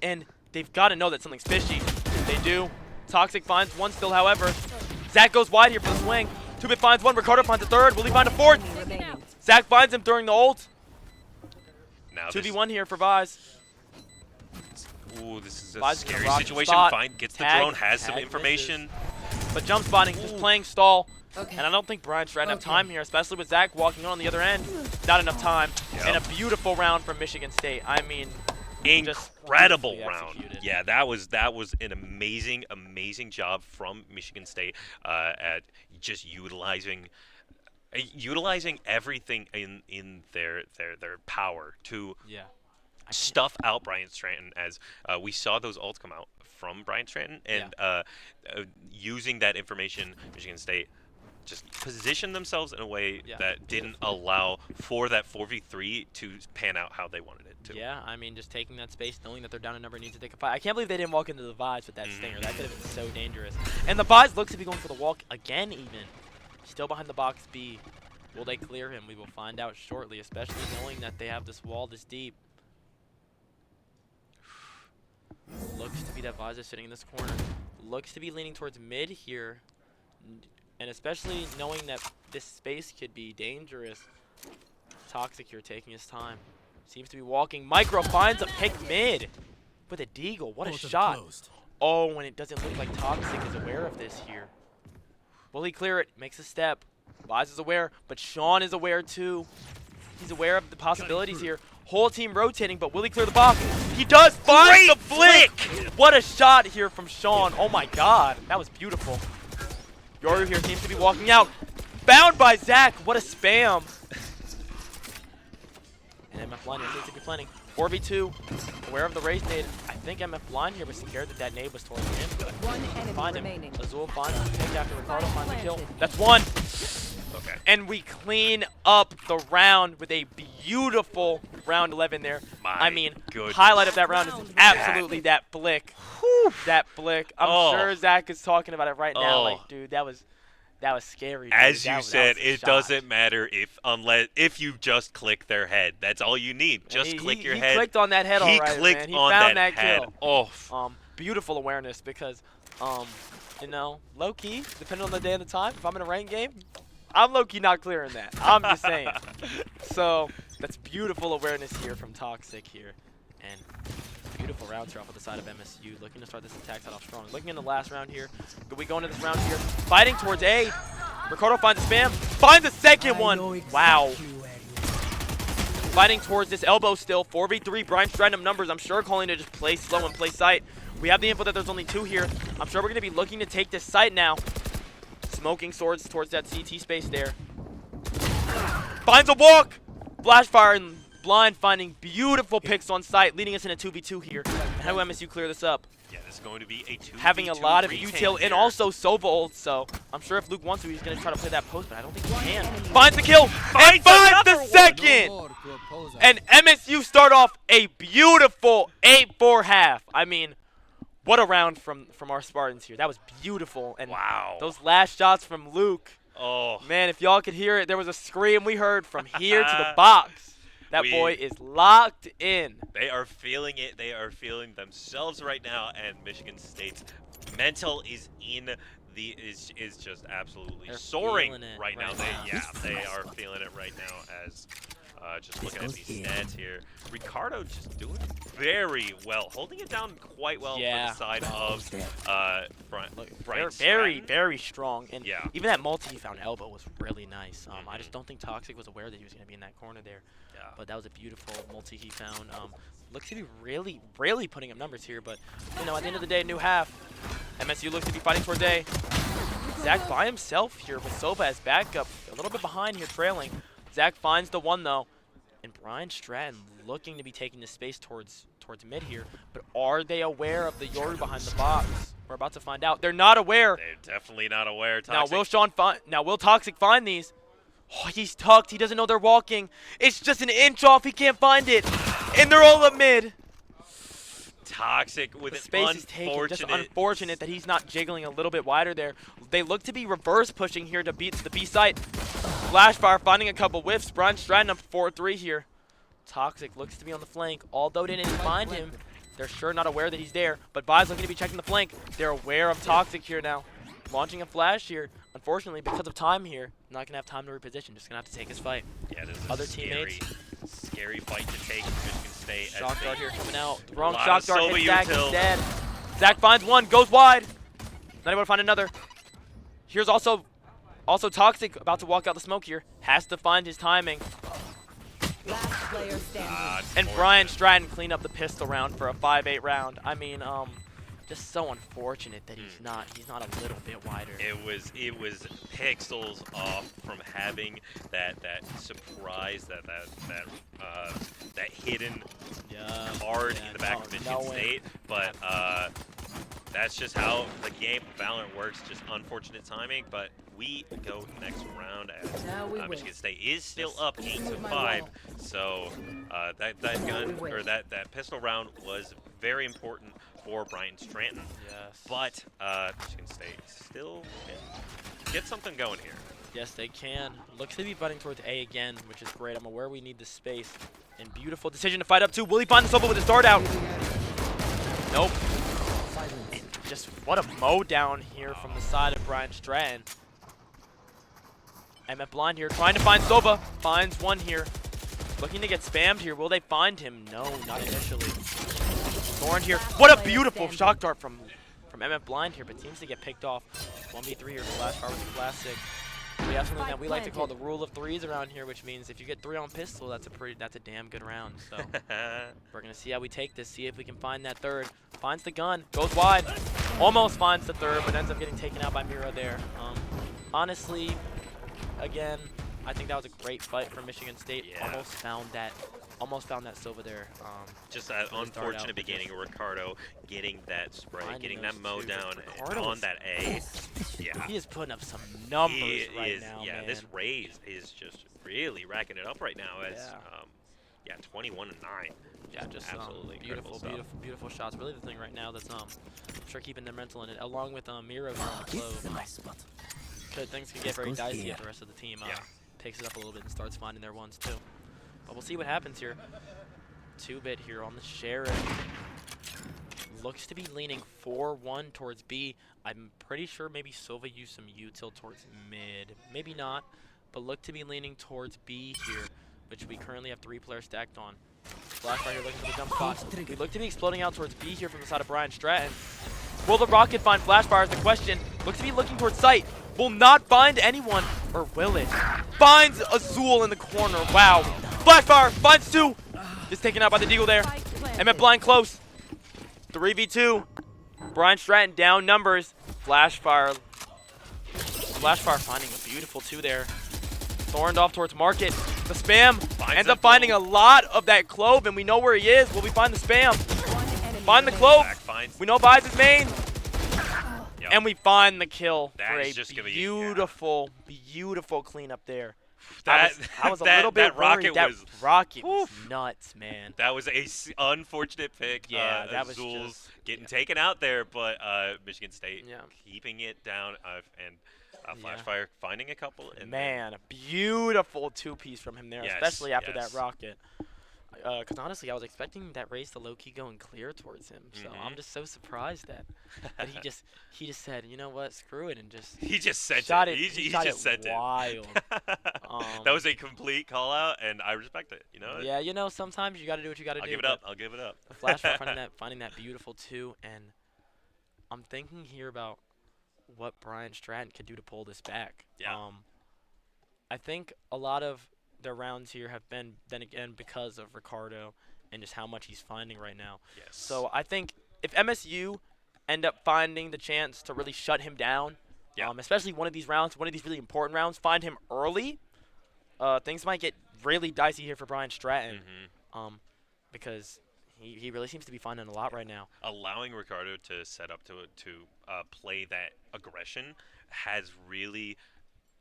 and they've got to know that something's fishy. They do. Toxic finds one still, however. Zach goes wide here for the swing. 2-bit finds one. Ricardo finds a third. Will he find a fourth? Zach finds him during the ult.
Now
2v1 here for Vaz.
Ooh, this is a
Vaz
scary
gonna rock
situation.
spot.
Gets the
Tag-
drone, has some
tag
information.
But jump spotting, just playing stall.
Okay.
And I don't think Bryant Stratton have time here, especially with Zach walking on the other end. Not enough time.
Yep.
And a beautiful round from Michigan State. I mean, just
Incredible
beautifully
round.
executed.
Yeah, that was an amazing job from Michigan State at just utilizing everything in their power to
yeah.
stuff out Bryant Stratton, as we saw those ults come out from Bryant Stratton, and using that information, Michigan State just positioned themselves in a way that didn't allow for that 4v3 to pan out how they wanted it to.
Yeah, I mean, just taking that space, knowing that they're down a number, needs to take a fight. I can't believe they didn't walk into the Vibes with that stinger. That could have been so dangerous. And the Vibes looks to be going for the walk again, even. Still behind the box B. Will they clear him? We will find out shortly, especially knowing that they have this wall this deep. Looks to be that Vaz is sitting in this corner. Looks to be leaning towards mid here. And especially knowing that this space could be dangerous. Toxic here taking his time. Seems to be walking. Micro finds a pick mid with a deagle. What a shot. Oh, and it doesn't look like Toxic is aware of this here. Will he clear it? Makes a step. Vaz is aware, but Sean is aware too. He's aware of the possibilities here. Whole team rotating, but will he clear the box? He does find the flick! What a shot here from Sean. Oh my god, that was beautiful. Yoru here seems to be walking out. Bound by Zach. What a spam. And MF Blind here seems to be planning. 4v2. Aware of the raise nade. I think MF Blind here was scared that that nade was towards him.
One enemy
Find him.
remaining.
Azul finds the pick after Ricardo finds the kill. That's one.
Okay.
And we clean up the round with a beautiful round 11 there. I mean,
goodness.
highlight of that round is absolutely that flick. That flick. I'm sure Zach is talking about it right now. Like, dude, that was scary. Dude.
As
That
you
was
said,
a
it
shot.
doesn't matter if you just click their head. That's all you need.
And
Just click your
he
head.
clicked on that head
He
all right,
clicked
man. He
on
found
that
that
head.
kill.
Oh.
Beautiful awareness because, you know, low-key, depending on the day and the time, if I'm in a ranked game, I'm low-key not clearing that. I'm just saying. So, that's beautiful awareness here from Toxic here. And beautiful rounds here off of the side of MSU. Looking to start this attack side off strong. Looking in the last round here. But we go into this round here. Fighting towards A. Ricardo finds a spam. Finds a second one. Wow. Fighting towards this elbow still. 4v3. Bryant Stratton numbers. I'm sure calling to just play slow and play sight. We have the info that there's only 2 here. I'm sure we're going to be looking to take this site now. Smoking swords towards that CT space there. Finds a walk! Flashfire and Blind finding beautiful picks on site, leading us into 2v2 here. And how do MSU clear this up?
Yeah, this is going to be a 2v2
having a lot of
retake
util and
here.
also Sova ult, so I'm sure if Luke wants to, he's going to try to play that post, but I don't think he can. Finds the kill, and
Finds
finds the
another one.
second! And MSU start off a beautiful 8-4 half. I mean, what a round from our Spartans here. That was beautiful. And
Wow.
those last shots from Luke,
Oh.
man, if y'all could hear it, there was a scream we heard from here to the box. That boy is locked in.
They are feeling it. They are feeling themselves right now, and Michigan State's mental is is just absolutely
They're
soaring
feeling it
right now.
right
They
now.
they are feeling it right now as just looking at these stats here. Ricardo just doing very well, holding it down quite well for the side of Bryant.
Very strong. And
Yeah.
even that multi he found elbow was really nice. I just don't think Toxic was aware that he was going to be in that corner there.
Yeah.
But that was a beautiful multi he found. Looks to be really putting up numbers here. But, you know, at the end of the day, new half. MSU looks to be fighting towards A. Zach by himself here with Sova as backup. A little bit behind here, trailing. Zach finds the one, though. And Bryant Stratton looking to be taking the space towards mid here. But are they aware of the Yoru behind the box? We're about to find out. They're not aware.
They're definitely not aware.
Now
Toxic.
will Toxic find these? Oh, he's tucked. He doesn't know they're walking. It's just an inch off. He can't find it. And they're all up mid.
Toxic with
The
an
space is taken. Just unfortunate that he's not jiggling a little bit wider there. They look to be reverse pushing here to beat the B site. Flashfire finding a couple whiffs. Bryant Stratton up 4-3 here. Toxic looks to be on the flank. Although they didn't find him, they're sure not aware that he's there. But Vi's looking to be checking the flank. They're aware of Toxic here now. Launching a flash here. Unfortunately, because of time here, not going to have time to reposition. Just going to have to take his fight.
Yeah, this is
Other
a scary fight to take for Michigan State.
Shock dart here coming out. The wrong
lot
shock
of
dart
Sova
hits Zach
util.
instead. Zach finds one, goes wide. Not able to find another. Here's also Toxic about to walk out the smoke here. Has to find his timing.
Last player standing.
And Bryant Stratton cleaned up the pistol round for a 5-8 round. I mean, just so unfortunate that he's not a little bit wider.
It was pixels off from having that surprise, that hidden card in the back of Michigan State. But that's just how the game of Valorant works. Just unfortunate timing. But we go next round as Michigan State is still up 8-5. So that gun or that pistol round was very important for Bryant Stratton.
Yes.
But Michigan State still can get something going here.
Yes, they can. Looks to be fighting towards A again, which is great. I'm aware we need the space. And beautiful decision to fight up too. Will he find the Sova with his dart out? Nope. And just what a mow down here from the side of Bryant Stratton. MF Blind here, trying to find Sova. Finds one here. Looking to get spammed here. Will they find him? No, not initially. Thorn here. What a beautiful shock dart from MF Blind here, but seems to get picked off. 1v3 here for Flashfire with the classic. We have something that we like to call the rule of threes around here, which means if you get 3 on pistol, that's a damn good round. So we're gonna see how we take this, see if we can find that third. Finds the gun, goes wide, almost finds the third, but ends up getting taken out by Mira there. Honestly, again, I think that was a great fight for Michigan State.
Yeah.
Almost found that Sova there.
Just that unfortunate beginning of Ricardo getting that spray, getting that mow down on that A. Yeah.
He is putting up some numbers right now,
yeah,
man.
this Raze is just really racking it up right now as, 21-9.
Yeah, just
absolutely
beautiful shots. Really the thing right now that's sure keeping their mental in it, along with Miro here on the flow. Things can get very dicey if the rest of the team takes it up a little bit and starts finding their ones too. But we'll see what happens here. 2-bit here on the Sheriff. Looks to be leaning 4-1 towards B. I'm pretty sure maybe Sova used some util towards mid. Maybe not, but look to be leaning towards B here, which we currently have 3 players stacked on. Flash right here looking for the jump spot. We look to be exploding out towards B here from the side of Bryant Stratton. Will the Rocket find Flashfire is the question. Looks to be looking towards sight. Will not find anyone, or will it? Finds Azul in the corner. Wow. Flashfire finds 2. Is taken out by the Deagle there. MF Blind close. 3v2. Bryant Stratton down numbers. Flashfire finding a beautiful 2 there. Thorned off towards Market. The spam ends up finding a lot of that Clove, and we know where he is. Will we find the spam? Find the cloak.
Zach finds.
We know buys his main.
Yep.
And we find the kill
That
for
is
a
just gonna be-
beautiful, beautiful cleanup there.
That
I was a
that-
little bit
that rocket
worried. That
was
rocket was
Oof.
nuts, man.
That was a unfortunate pick.
Yeah, that was
Azul's
just
getting taken out there, but Michigan State
Yeah.
keeping it down and
Yeah.
Flashfire finding a couple. And
Man, a beautiful two-piece from him there,
Yes,
especially after
yes.
that rocket. Because honestly, I was expecting that race to low-key go and clear towards him. So I'm
Mhm.
just so surprised that he just said, you know what, screw it, and just
He just sent
shot
it.
it.
He
shot
just
it
sent it.
wild.
That was a complete call out, and I respect it. You know.
Yeah, you know, sometimes you got to do what you got to
I'll
do.
give it
but
up. I'll give it up.
The Flashfire finding that beautiful too, and I'm thinking here about what Bryant Stratton could do to pull this back.
Yeah.
I think a lot of their rounds here have been then again because of Ricardo and just how much he's finding right now.
Yes.
So I think if MSU end up finding the chance to really shut him down,
Yeah.
especially one of these rounds, one of these really important rounds, find him early, things might get really dicey here for Bryant Stratton.
Mhm.
Because he really seems to be finding a lot right now.
Allowing Ricardo to set up to play that aggression has really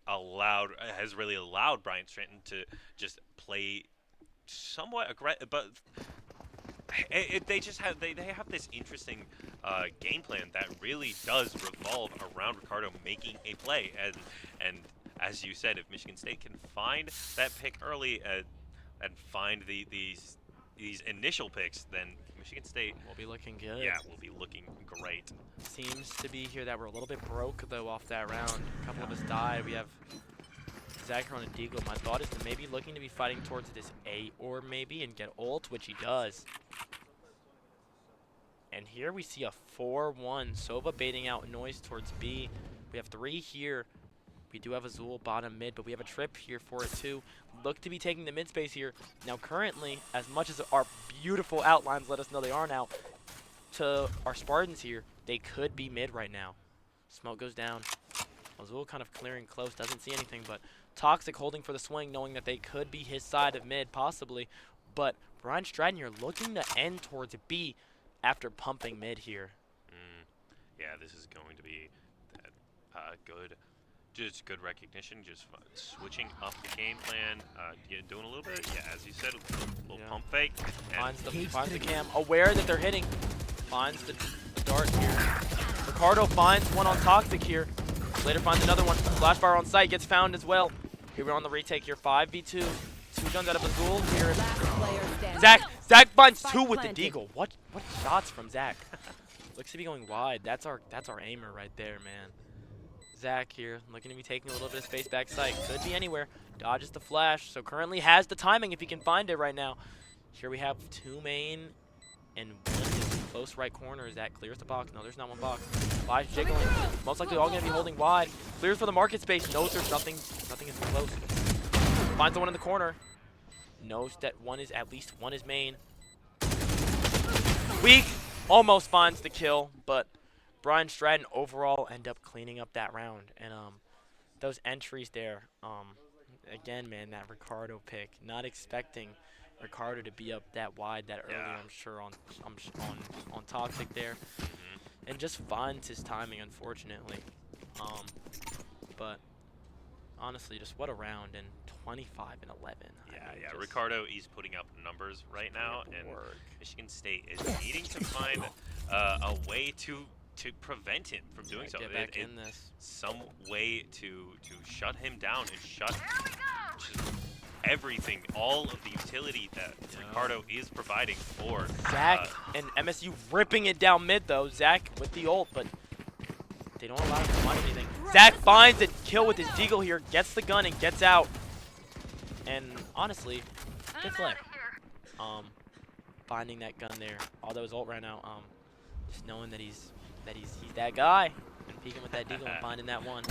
allowed Bryant Stratton to just play somewhat aggressive, but they have this interesting game plan that really does revolve around Ricardo making a play, and as you said, if Michigan State can find that pick early and find these initial picks, then Michigan State,
We'll be looking good.
yeah, will be looking great.
Seems to be here that we're a little bit broke, though, off that round. A couple of us died. We have Zach on a Deagle. My thought is to maybe looking to be fighting towards this A or maybe and get ult, which he does. And here we see a 4-1. Sova baiting out Noise towards B. We have 3 here. We do have Azul bottom mid, but we have a trip here for it too. Look to be taking the mid space here. Now currently, as much as our beautiful outlines let us know they are now, to our Spartans here, they could be mid right now. Smoke goes down. Azul kind of clearing close, doesn't see anything, but Toxic holding for the swing, knowing that they could be his side of mid, possibly. But Bryant Stratton here looking to end towards B after pumping mid here.
Yeah, this is going to be good. Just good recognition, just switching up the game plan, doing a little bit, yeah, as you said, a little pump fake. And
Finds the cam, aware that they're hitting. Finds the dart here. Ricardo finds one on Toxic here. Later finds another one. Flashfire on site, gets found as well. Here we're on the retake here, 5v2. 2 guns out of Azul here.
Last player standing.
Zach finds
Spike
2 with the
planted.
deagle. What shots from Zach? Looks to be going wide. That's our aimer right there, man. Zach here, looking to be taking a little bit of space back sight. Could be anywhere. Dodges the flash, so currently has the timing if he can find it right now. Here we have 2 main, and 1 is close right corner. Zach clears the box. No, there's not 1 box. Flash jiggling. Most likely all going to be holding wide. Clears for the market space. Knows there's nothing is close. Finds the one in the corner. Knows that at least one is main. Weak. Almost finds the kill, but Bryant Stratton overall end up cleaning up that round. And those entries there, again, man, that Ricardo pick. Not expecting Ricardo to be up that wide that early.
Yeah.
I'm sure on Toxic there, and just finds his timing, unfortunately. But honestly, just what a round, and 25 and 11.
yeah, Ricardo is putting up numbers right now, and Michigan State is needing to find a way to prevent him from doing so.
Get back in this.
Some way to shut him down and shut just everything, all of the utility that Ricardo is providing for
Zach and MSU ripping it down mid though. Zach with the ult, but they don't allow him to find anything. Zach finds a kill with his deagle here, gets the gun and gets out. And honestly, good play. Finding that gun there, although his ult ran out. Just knowing that he's that guy and peeking with that deagle and finding that one.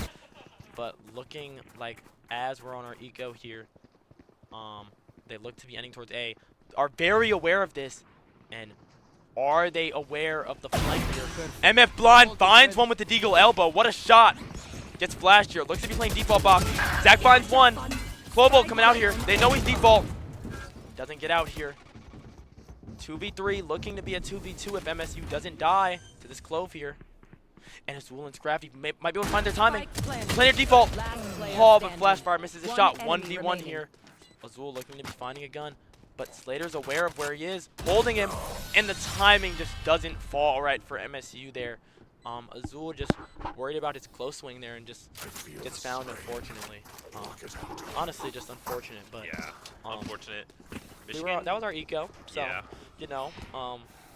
But looking like as we're on our eco here, they look to be ending towards A. Are very aware of this, and are they aware of the flank here? MF Blind finds one with the deagle elbow. What a shot! Gets flashed here. Looks to be playing default box. Zach finds one. Global coming out here. They know he's default. Doesn't get out here. 2v3, looking to be a 2v2 if MSU doesn't die to this Clove here. And Azul and Scrafty might be able to find their timing. Player default. Oh, but Flashfire misses a shot. 1v1 here. Azul looking to be finding a gun. But Slater's aware of where he is, holding him, and the timing just doesn't fall right for MSU there. Azul just worried about his close swing there and just gets found, unfortunately. Honestly, just unfortunate. But
Yeah, unfortunate.
that was our eco. So,
Yeah.
you know,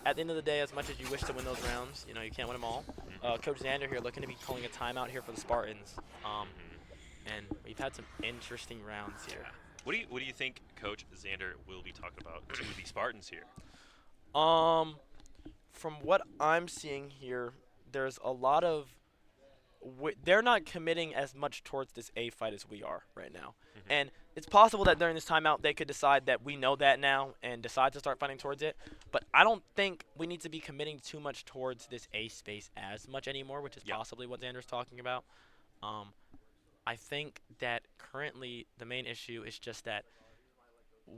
at the end of the day, as much as you wish to win those rounds, you know, you can't win them all. Coach Xander here looking to be calling a timeout here for the Spartans. And we've had some interesting rounds here.
What do you think Coach Xander will be talking about to the Spartans here?
From what I'm seeing here, there's a lot of they're not committing as much towards this A fight as we are right now. And it's possible that during this timeout they could decide that we know that now and decide to start fighting towards it. But I don't think we need to be committing too much towards this A space as much anymore, which is possibly what Xander's talking about. I think that currently the main issue is just that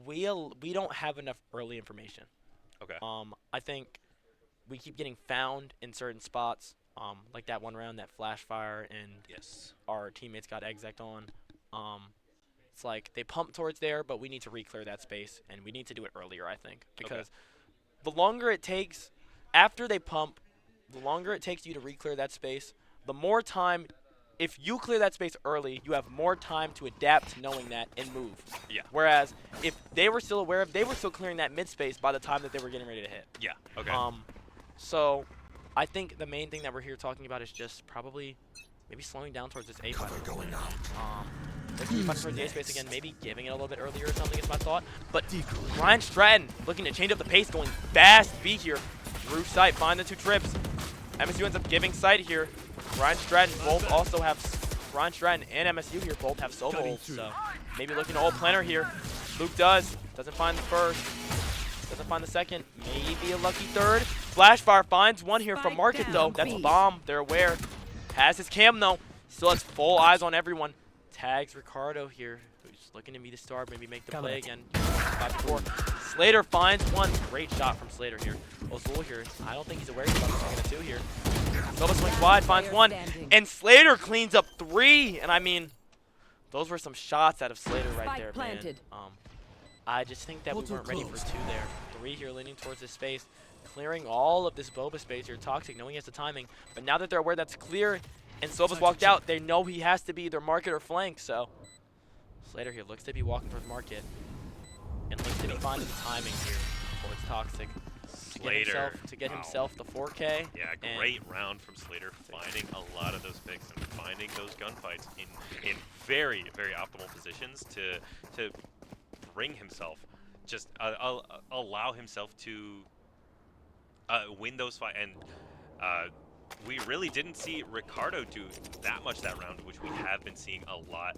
we don't have enough early information.
Okay.
I think we keep getting found in certain spots, like that one round that flash fire and our teammates got exec on. It's like they pump towards there, but we need to re-clear that space, and we need to do it earlier, I think, because the longer it takes after they pump, the longer it takes you to re-clear that space, the more time. If you clear that space early, you have more time to adapt to knowing that and move.
Yeah.
Whereas if they were still aware of, they were still clearing that mid space by the time that they were getting ready to hit.
Yeah. Okay.
So I think the main thing that we're here talking about is just probably maybe slowing down towards this A fight. Looking towards the A space again, maybe giving it a little bit earlier or something is my thought. But Bryant Stratton looking to change up the pace, going fast B here. Through sight, find the 2 trips. MSU ends up giving sight here. Bryant Stratton both also have Bryant Stratton and MSU here both have solo ults, so maybe looking to ult planner here. Luke doesn't find the first, doesn't find the second, maybe a lucky third. Flashfire finds one here from Market though. That's a bomb. They're aware. Has his cam though. Still has full eyes on everyone. Tags Ricardo here, who's looking to be the star, maybe make the play again. 5-4. Slater finds one. Great shot from Slater here. Azul here. I don't think he's aware of what he's going to do here. Nova swings wide, finds one, and Slater cleans up 3. And I mean, those were some shots out of Slater right there, man. I just think that we weren't ready for 2 there. 3 here leaning towards this space, clearing all of this Boba space here. Toxic, knowing he has the timing. But now that they're aware that's clear, and Soba's walked out, they know he has to be either market or flank. So Slater here looks to be walking towards market, and looks to be finding the timing here towards Toxic. To get himself the 4K.
Yeah, great round from Slater, finding a lot of those picks and finding those gunfights in very, very optimal positions to bring himself, just allow himself to win those fights. And we really didn't see Ricardo do that much that round, which we have been seeing a lot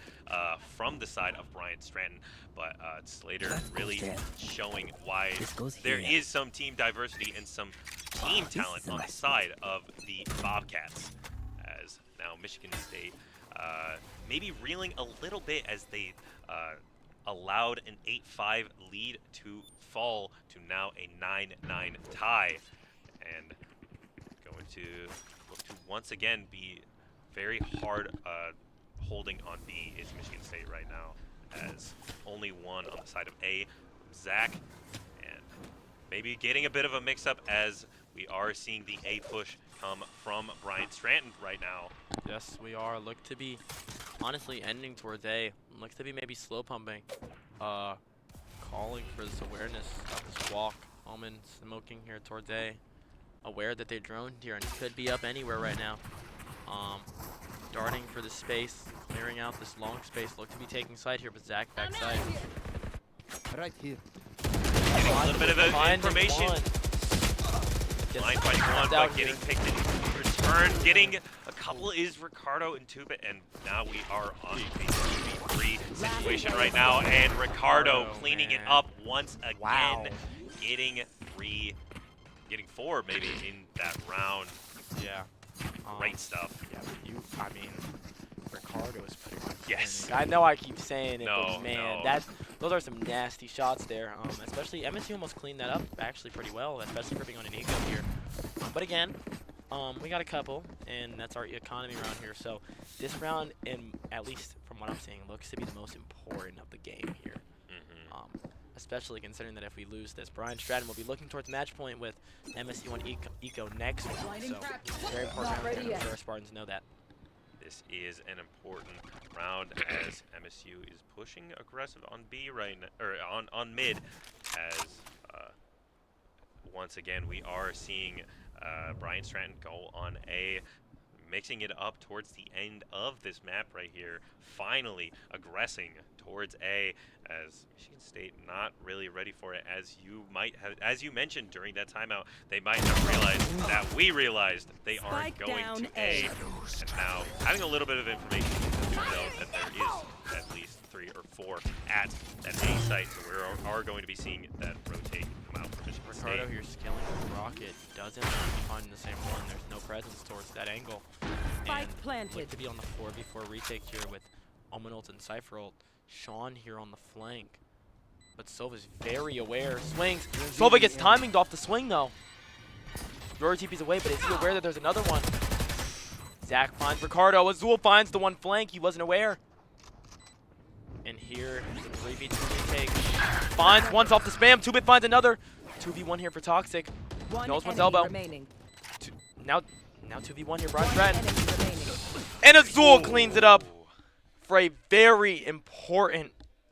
from the side of Bryant Stratton. But Slater really showing why there is some team diversity and some team talent on the side of the Bobcats. As now Michigan State maybe reeling a little bit as they allowed an 8-5 lead to fall to now a 9-9 tie. And going to look to once again be very hard holding on B is Michigan State right now, as only one on the side of A, Zach, and maybe getting a bit of a mix-up as we are seeing the A push come from Bryant Stratton right now.
Yes, we are. Look to be honestly ending towards A. Looks to be maybe slow pumping. Calling for this awareness of this walk. Omen smoking here towards A. Aware that they droned here and could be up anywhere right now. Darting for the space, clearing out this long space. Look to be taking side here, but Zach backside.
Right here.
Getting a little bit of information. Blind fight one, but getting picked in return. Getting a couple is Ricardo and Tuba, and now we are on a 2v3 situation right now, and Ricardo cleaning it up once again, getting 4 maybe in that round.
Yeah.
Great stuff.
Yeah, I mean, Ricardo is pretty much.
Yes.
I know I keep saying it,
No,
but man,
no.
that those are some nasty shots there. Especially MSU almost cleaned that up actually pretty well, especially for being on an eco here. But again, we got a couple, and that's our economy round here. So this round, at least from what I'm seeing, looks to be the most important of the game here. Especially considering that if we lose this, Bryant Stratton will be looking towards match point with MSU on eco next round. So very important round here. I'm sure our Spartans know that.
This is an important round as MSU is pushing aggressive on B right now, or on mid, as once again we are seeing Bryant Stratton go on A, mixing it up towards the end of this map right here, finally aggressing towards A, as Michigan State not really ready for it, as you mentioned during that timeout, they might have realized that we realized they aren't
Spike
going
down
to A. And now, having a little bit of information, we do know that there is at least 3 or 4 at that A site, so we are going to be seeing that rotate come out from Michigan State.
Ricardo here skilling with Rocket doesn't find the same one. There's no presence towards that angle.
Spike
And
planted.
look to be on the 4v4 retake here with Omen ult and Cypher ult. Sean here on the flank. But Sova's very aware. Swings. Sova gets timinged off the swing though. Rory TP's away, but is he aware that there's another one? Zach finds Ricardo. Azul finds the one flank. He wasn't aware. And here is a 3v2 retake. Finds once off the spam. 2-bit finds another. 2v1 here for Toxic.
One
Knows one's
enemy
elbow.
remaining.
Now 2v1 here, Bryant Stratton.
Enemy remaining.
And Azul cleans it up for a very important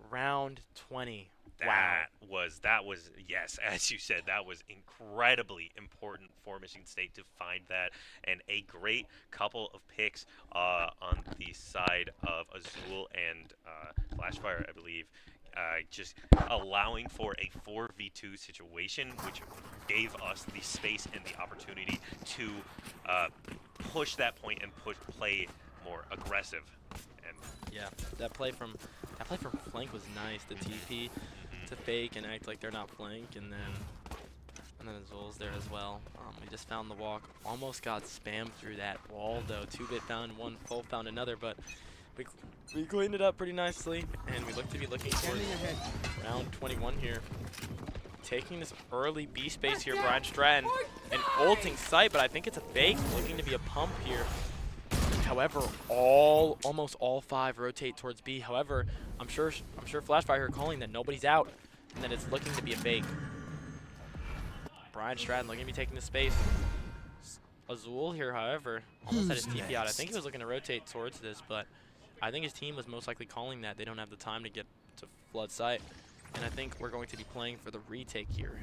round 20.
That was yes, as you said, that was incredibly important for Michigan State to find that, and a great couple of picks on the side of Azul and Flashfire, I believe, just allowing for a 4v2 situation, which gave us the space and the opportunity to push that point and play more aggressive. And
Yeah, that play from flank was nice. The TP to fake and act like they're not flank, and then Azul's there as well. We just found the walk. Almost got spammed through that wall though. 2-bit found one, Full found another, but we cleaned it up pretty nicely, and we look to be looking towards round 21 here. Taking this early B space here, Bryant Stratton, and ulting sight, but I think it's a fake, looking to be a pump here. However, almost all 5 rotate towards B. However, I'm sure Flashfire here calling that nobody's out, and that it's looking to be a fake. Bryant Stratton looking to be taking the space. Azul here, however, almost had his TP out. I think he was looking to rotate towards this, but I think his team was most likely calling that. They don't have the time to get to flood sight, and I think we're going to be playing for the retake here.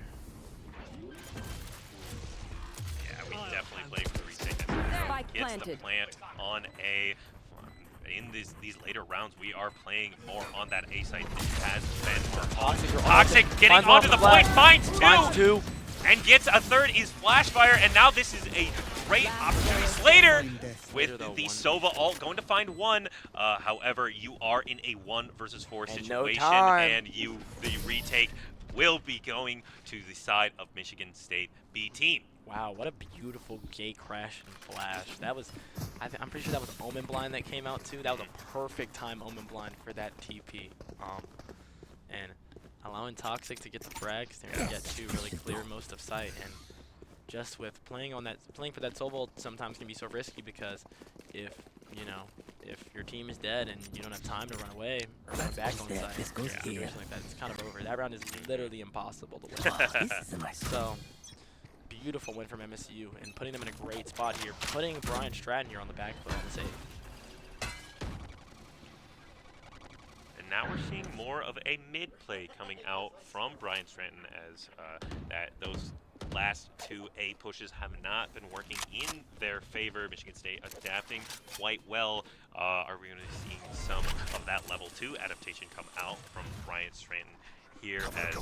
yeah, we definitely played for the retake.
Spike
Gets the
planted.
plant on A. In these later rounds, we are playing more on that A site. It has been for Toxic getting
Finds
onto the
one
point, finds
Finds two.
and gets a third. Is Flashfire, and now this is a great opportunity. Slater with
Slater, though,
the
one.
Sova ult going to find one. However, you are in a 1 versus 4
And no
situation,
time.
and the retake will be going to the side of Michigan State B team.
Wow, what a beautiful gate crash and flash. That was, I'm pretty sure that was Omen blind that came out too. That was a perfect time Omen blind for that TP. And allowing Toxic to get the frags there and get to really clear most of sight. And just with playing for that Sova ult sometimes can be so risky, because if your team is dead and you don't have time to run away or run back on site, a situation like that, it's kind of over. That round is literally impossible to win. So, beautiful win from MSU and putting them in a great spot here. Putting Bryant Stratton here on the back foot to save.
And now we're seeing more of a mid play coming out from Bryant Stratton, as those last 2 A pushes have not been working in their favor. Michigan State adapting quite well. Are we going to see some of that level 2 adaptation come out from Bryant Stratton here, as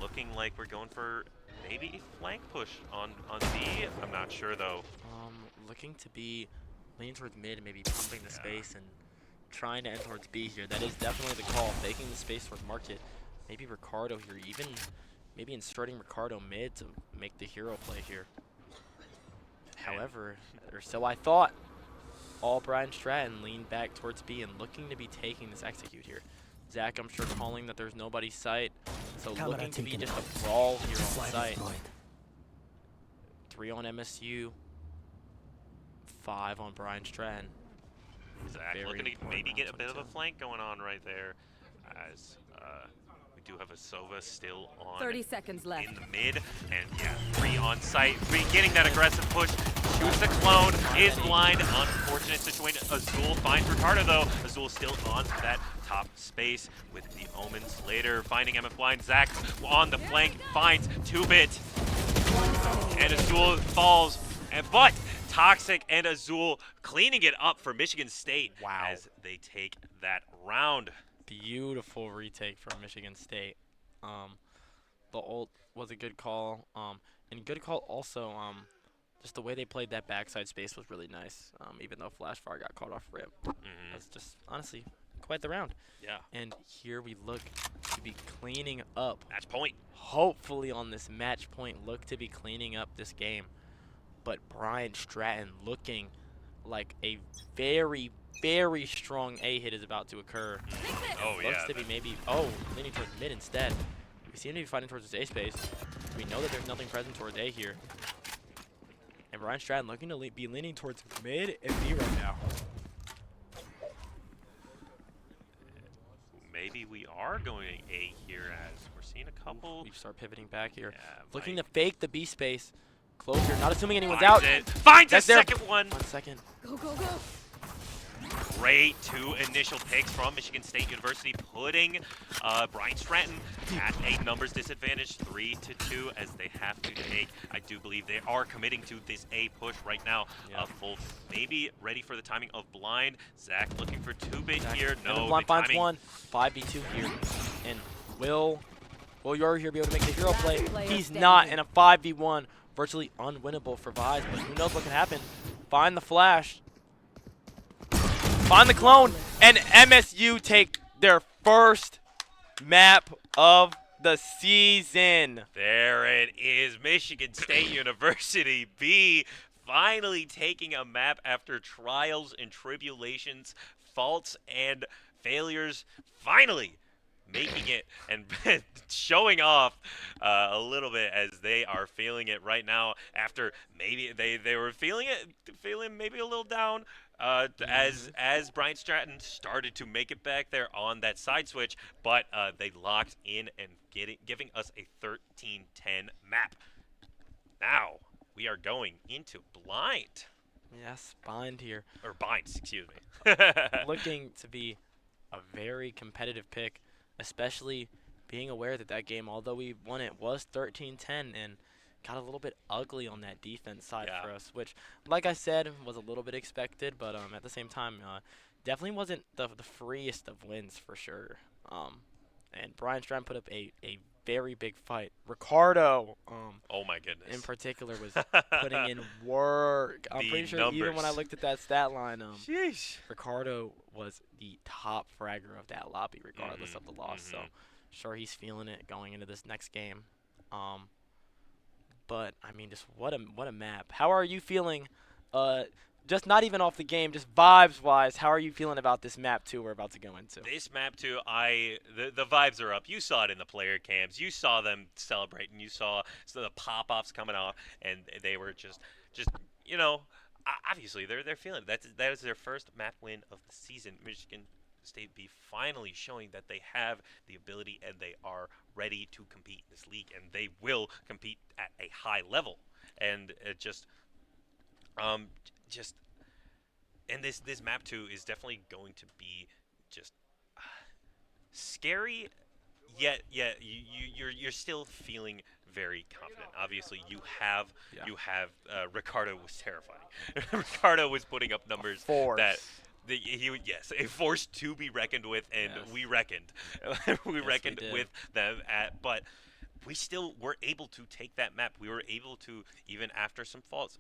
looking like we're going for maybe a flank push on B? I'm not sure though.
Looking to be leaning towards mid and maybe pumping the space and trying to end towards B here. That is definitely the call. Faking the space towards market. Maybe Ricardo here, even maybe inserting Ricardo mid to make the hero play here. However, or so I thought. All Bryant Stratton leaned back towards B and looking to be taking this execute here. Zach, I'm sure, calling that there's nobody's sight. So
Camera
looking to be
taken
just
out.
a brawl here on
Slide
site.
deployed.
3 on MSU. 5 on Brian Stratton.
Zach
Very
looking to
important
maybe
round
get a bit of a
22.
flank going on right there, as we do have a Sova still on
30 seconds left.
in the mid, and yeah, 3 on site, 3 getting that aggressive push, shoots the clone, is blind, unfortunate situation. Azul finds Ricardo though. Azul still on that top space with the Omens later, finding MF Blind. Zach on the flank, finds 2-bit, and Azul falls, but Toxic and Azul cleaning it up for Michigan State
Wow.
as they take that round.
Beautiful retake from Michigan State. The ult was a good call. And good call also. Just the way they played that backside space was really nice. Even though Flashfire got caught off rip, that's just honestly quite the round.
Yeah,
And here we look to be cleaning up.
match point.
Hopefully on this match point, look to be cleaning up this game. But Brian Stratton looking like a very, very strong A hit is about to occur.
Oh
Looks
yeah,
to be maybe, oh, leaning towards mid instead. We seem to be fighting towards this A space. We know that there's nothing present towards A here. And Brian Stratton looking to be leaning towards mid and B right now.
maybe we are going A here as we're seeing a couple.
We start pivoting back here.
Yeah,
Looking
Mike
to fake the B space. Closer, not assuming anyone's
finds
out.
it. Finds a
That's their-
second one.
1 second.
Go, go, go.
Great 2 initial picks from Michigan State University, putting Bryant Stratton at a numbers disadvantage, 3-2, as they have to take. I do believe they are committing to this A push right now.
Yeah.
Full, maybe ready for the timing of blind. Zach looking for 2-bit
Zach,
here.
and
No,
then Blind
the
finds
timing.
1. 5v2 here. And will Yoro here be able to make the hero play?
Player
He's
standing.
not in a 5v1. Virtually unwinnable for Vibes, but who knows what can happen. Find the flash. Find the clone. And MSU take their first map of the season.
There it is, Michigan State University B finally taking a map after trials and tribulations, faults and failures, finally making it and showing off a little bit as they are feeling it right now after maybe they were feeling maybe a little down as Bryant Stratton started to make it back there on that side switch, but they locked in and giving us a 13-10 map. Now we are going into blind,
Yes, Bind here.
or binds, excuse me.
Looking to be a very competitive pick, especially being aware that that game, although we won it, was 13-10 and got a little bit ugly on that defense side
Yeah.
for us, which, like I said, was a little bit expected, but at the same time, definitely wasn't the freest of wins for sure. And Brian Stratton put up a very big fight. Ricardo,
Oh my goodness.
in particular, was putting in work. I'm
The
pretty sure even when I
numbers.
looked at that stat line,
Sheesh.
Ricardo was the top fragger of that lobby, regardless
Mhm,
of the loss. So,
mhm.
sure he's feeling it going into this next game. But I mean, just what a map. How are you feeling? Just not even off the game, just vibes wise. How are you feeling about this map too? We're about to go into.
This map too, the vibes are up. You saw it in the player cams. You saw them celebrating. You saw the pop-offs coming off, and they were just you know, obviously they're feeling it. That is their first map win of the season. Michigan State B finally showing that they have the ability and they are ready to compete in this league, and they will compete at a high level. And it just and this map too is definitely going to be just scary, yet you're still feeling very confident. Obviously, you have Ricardo was terrifying. Ricardo was putting up numbers
Force.
that yes, a force to be reckoned with, and
Yes.
we reckoned. we
Yes,
reckoned
we did.
with them but we still were able to take that map. We were able to, even after some faults,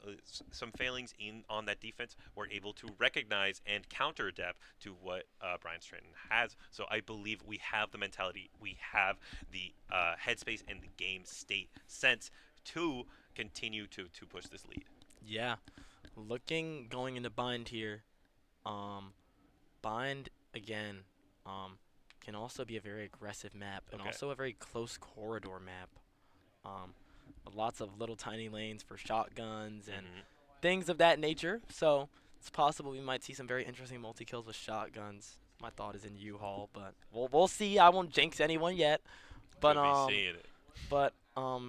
some failings on that defense, we're able to recognize and counter adapt to what Brian Stratton has. So I believe we have the mentality, we have the headspace and the game state sense to continue to push this lead.
Yeah, going into bind here. Bind again. can also be a very aggressive map and
Okay.
also a very close corridor map. With lots of little tiny lanes for shotguns and
Mhm.
things of that nature. So it's possible we might see some very interesting multi kills with shotguns. My thought is in U-Haul, but we'll see. I won't jinx anyone yet. But
Could be seeing it.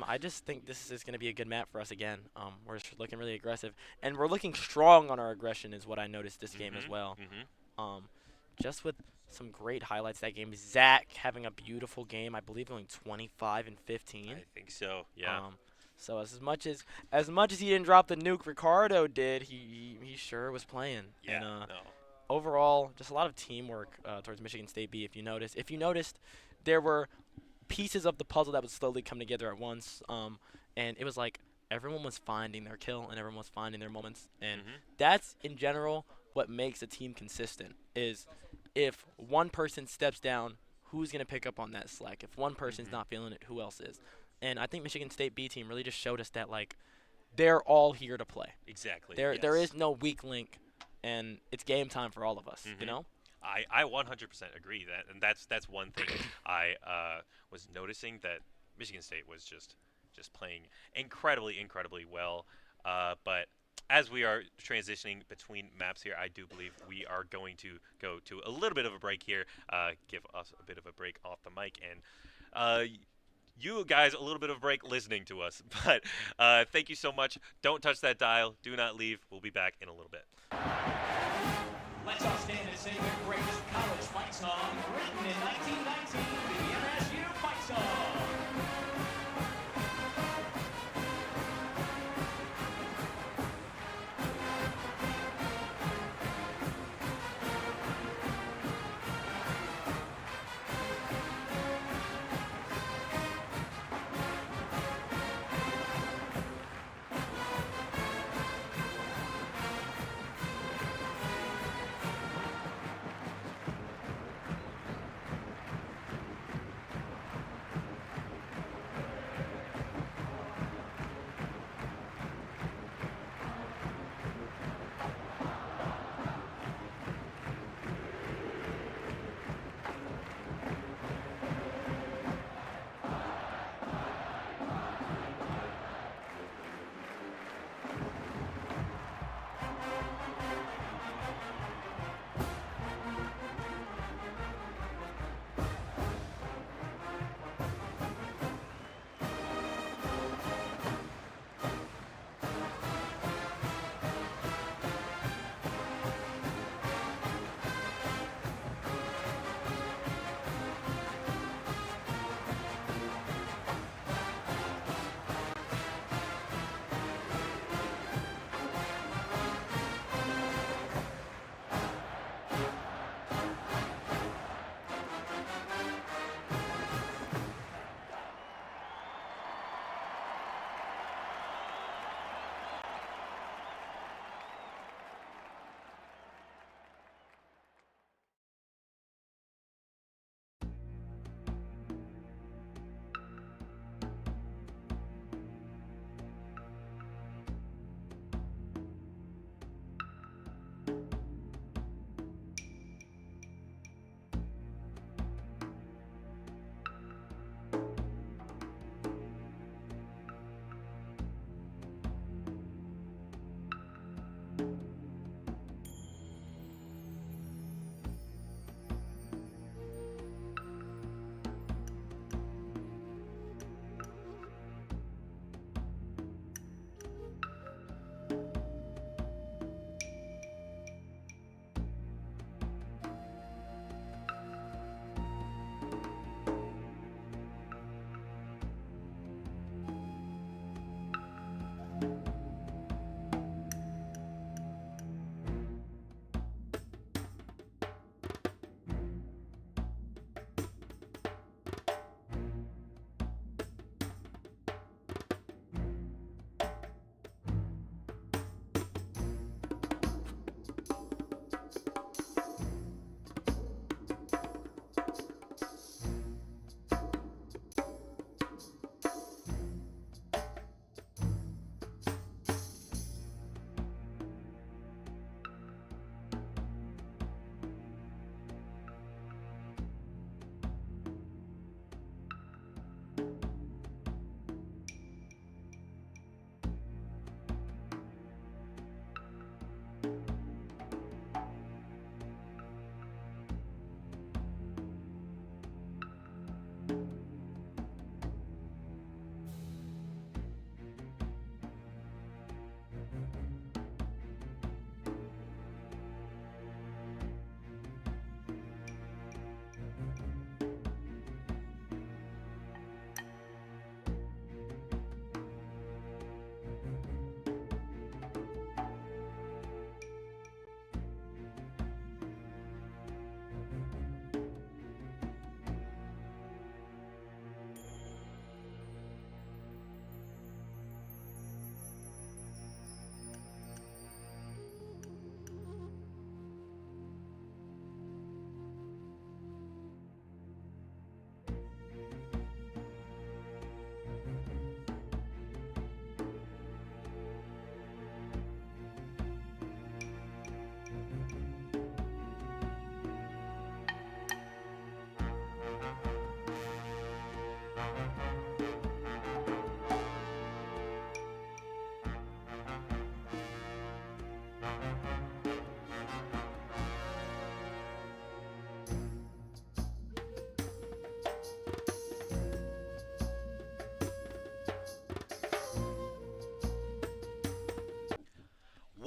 I just think this is going to be a good map for us again. We're just looking really aggressive, and we're looking strong on our aggression, is what I noticed this game as
Mhm.
well.
Mhm.
Um, just with some great highlights that game. Zach having a beautiful game. I believe going 25 and 15.
I think so. Yeah.
Um, so as much as he didn't drop the nuke Ricardo did, he sure was playing.
Yeah.
And
No.
overall, just a lot of teamwork towards Michigan State B. If you noticed, there were pieces of the puzzle that would slowly come together at once. And it was like everyone was finding their kill and everyone was finding their moments. And
Mhm.
that's in general what makes a team consistent. Is if one person steps down, who's gonna pick up on that slack? If one person's
Mhm.
not feeling it, who else is? And I think Michigan State B team really just showed us that like they're all here to play.
Exactly.
There
Yes.
is no weak link, and it's game time for all of us. You
Mhm.
know.
I 100% agree that, and that's one thing I was noticing, that Michigan State was just playing incredibly well. But as we are transitioning between maps here, I do believe we are going to go to a little bit of a break here. Give us a bit of a break off the mic, and uh, you guys a little bit of a break listening to us. But thank you so much. Don't touch that dial. Do not leave. We'll be back in a little bit.
Let's all stand and sing the greatest college fight song written in 1919, the MSU fight song.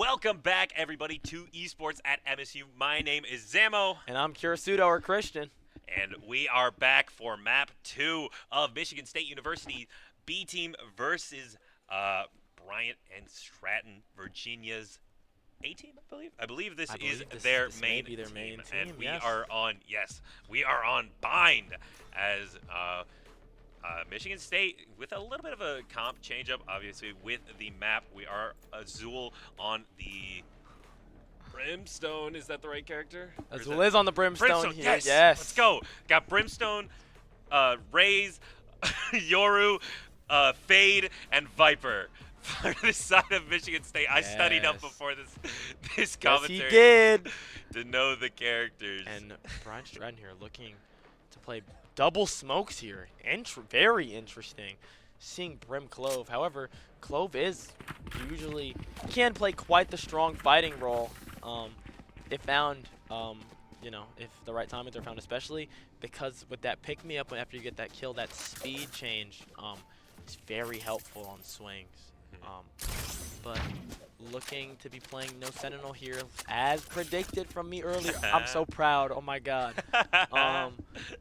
Welcome back, everybody, to Esports at MSU. My name is Zamo,
And I'm Kurasudo or Christian.
and we are back for Map 2 of Michigan State University B team versus Bryant and Stratton, Virginia's A team, I believe. I believe this is their
this
main
may be their main
and
team,
we
yes.
are on. Yes, we are on Bind as Michigan State with a little bit of a comp change up, obviously with the map. We are Azul on the Brimstone. Is that the right character? Or is
Azul
that-
is on the Brimstone here.
Yes.
Yes.
Let's go. Got Brimstone, Raze, Yoru, Fade, and Viper for the side of Michigan State. I studied up
Yes.
before this
Yes,
commentary
he did.
to know the characters.
And Brian Stratton here looking to play double smokes here. Very interesting. Seeing Brim Clove. However, Clove is usually can play quite the strong fighting role. If found, if the right timings are found, especially because with that pick me up after you get that kill, that speed change is very helpful on swings. But looking to be playing no Sentinel here, as predicted from me earlier. I'm so proud. Oh my God.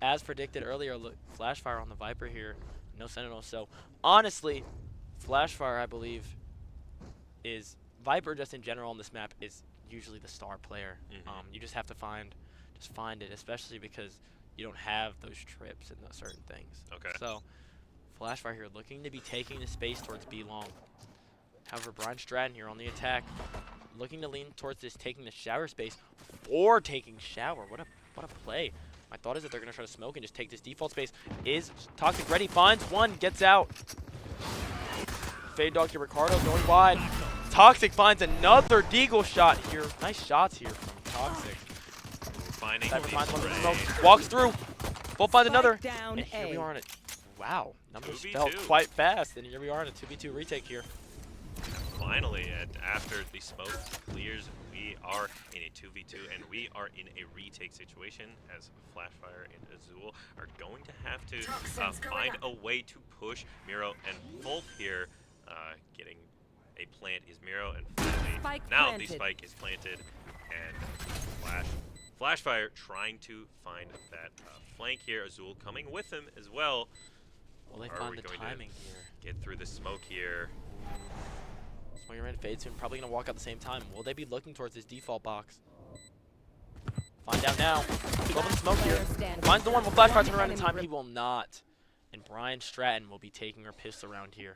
As predicted earlier, look, Flashfire on the Viper here, no Sentinel. So honestly, Flashfire, I believe, is Viper just in general on this map is usually the star player. You just have to find it, especially because you don't have those trips and those certain things.
Okay.
So Flashfire here looking to be taking the space towards B long. However, Brian Stratton here on the attack, looking to lean towards this taking the shower space or taking shower. What a play. My thought is that they're going to try to smoke and just take this default space. Is Toxic ready? Finds one, gets out. Fade dog to Ricardo going wide. Toxic finds another deagle shot here. Nice shots here from Toxic.
Finding
Cypher finds one with the
Ray.
smoke. Walks through. Full finds another.
Down
And here we
A.
are on it. Wow. Numbers
2v2.
fell quite fast. And here we are on a 2v2 retake here.
Finally, and after the smoke clears, we are in a 2v2, and we are in a retake situation as Flashfire and Azul are going to have to find a way to push Miro and Wolf here. Getting a plant is Miro, and finally,
Spike
now
planted.
the spike is planted, and Flashfire trying to find that flank here. Azul coming with him as well.
Well, they
Are
found
we
the
going to
timing here.
Get through the smoke here.
Swing around fade soon, probably gonna walk out the same time. Will they be looking towards this default box? Find out now. Loving the smoke here.
Player standing.
Finds the one. Will Flashfire turn
One
around in
enemy
time?
rem-
He will not. And Brian Stratton will be taking her pistol around here.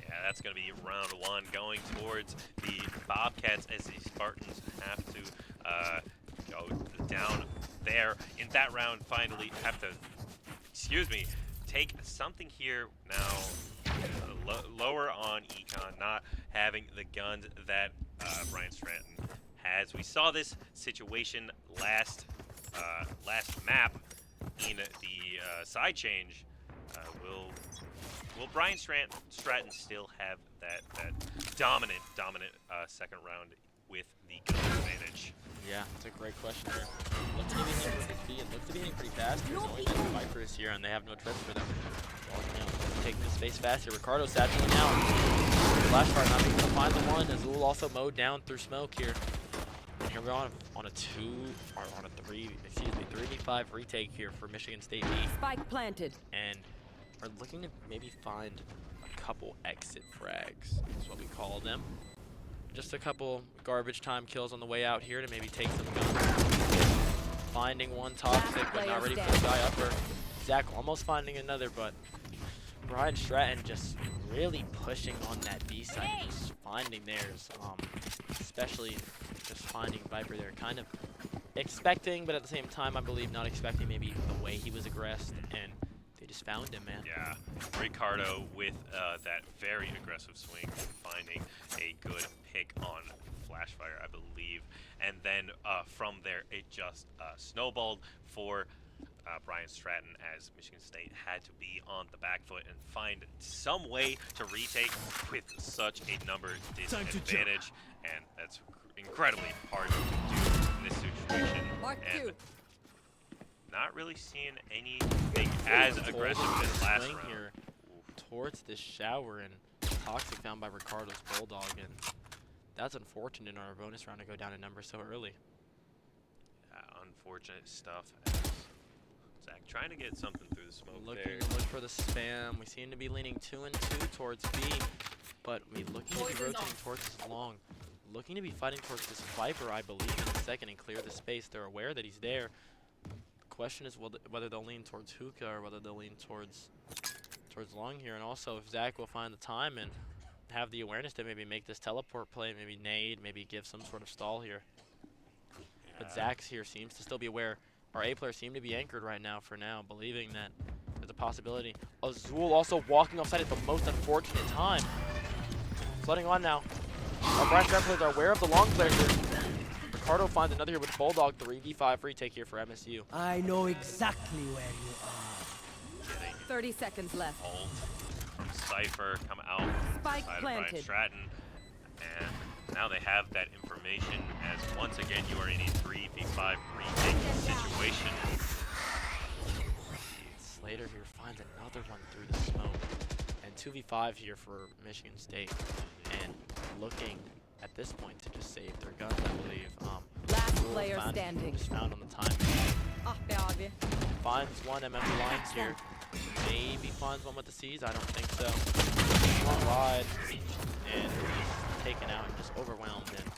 Yeah, that's going to be round one going towards the Bobcats as the Spartans have to go down there. In that round, finally have to, take something here now. Lower on Econ, not having the guns that Brian Stratton has. We saw this situation last map in the side change. Will Brian Stratton still have that dominant second round with the gun advantage?
Yeah, that's a great question here. Looks to be hitting with his feet. It looks to be hitting pretty fast here. It's only been the Vipers here, and they have no trips for them. Walking out, taking the space fast here. Ricardo satchling out. Flashfire not being able to find the one. Azul also mowed down through smoke here. And here we're on a 3v5 retake here for Michigan State B.
Spike planted.
And we're looking to maybe find a couple exit frags. That's what we call them. Just a couple garbage time kills on the way out here to maybe take some guns. Finding one Toxic, but not ready for the guy upper. Zach almost finding another, but Brian Stratton just really pushing on that B side, just finding theirs. Especially just finding Viper there, kind of expecting, but at the same time, I believe not expecting maybe the way he was aggressed, and they just found him, man.
Yeah, Ricardo with that very aggressive swing, finding a good pick on Flashfire, I believe. And then from there, it just snowballed for Brian Stratton as Michigan State had to be on the back foot and find some way to retake with such a number disadvantage. And that's incredibly hard to do in this situation.
Mark
And
two.
not really seeing anything as aggressive as last
Swing
round.
here towards this shower, and Toxic found by Ricardo's Bulldog, and That's unfortunate in our bonus round to go down in numbers so early.
Unfortunate stuff. Zach trying to get something through the smoke
Looking
there.
to look for the spam. We seem to be leaning 2 and 2 towards B, but we looking to be rotating towards this long. Looking to be fighting towards this Viper, I believe, in a second and clear the space. They're aware that he's there. The question is whether they'll lean towards hookah or whether they'll lean towards long here, and also if Zach will find the time and have the awareness to maybe make this teleport play, maybe nade, maybe give some sort of stall here. But Zach's here seems to still be aware. Our A players seem to be anchored right now for now, believing that there's a possibility. Azul also walking offside at the most unfortunate time. Flooding on now. Our Bryant players are aware of the long player here. Ricardo finds another here with Bulldog. 3v5 retake here for MSU.
I know exactly where you are.
Getting
30 seconds left.
ult from Cypher come out
Spike
side of Bryant
planted.
Stratton. And now they have that information as once again you are in a 3v5 retake situation.
Slater here finds another one through the smoke. And 2v5 here for Michigan State. And looking at this point to just save their guns, I believe.
Last
Rule
player
found-
standing.
Just found on the time.
Ah be abi.
Finds one MF lines here. Maybe finds one with the C's. I don't think so. One wide. And he's taken out and just overwhelmed. And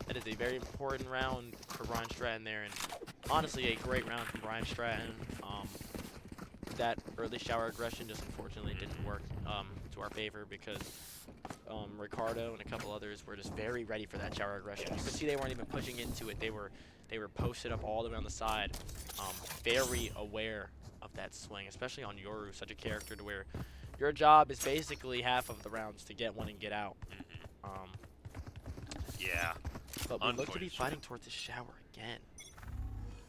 that is a very important round for Brian Stratton there. And honestly, a great round from Brian Stratton. That early shower aggression just unfortunately didn't work to our favor because Ricardo and a couple others were just very ready for that shower aggression. You could see they weren't even pushing into it. They were posted up all the way on the side, very aware of that swing, especially on Yoru, such a character to where your job is basically half of the rounds to get one and get out.
Yeah.
But we look to be
Unfortunate.
fighting towards the shower again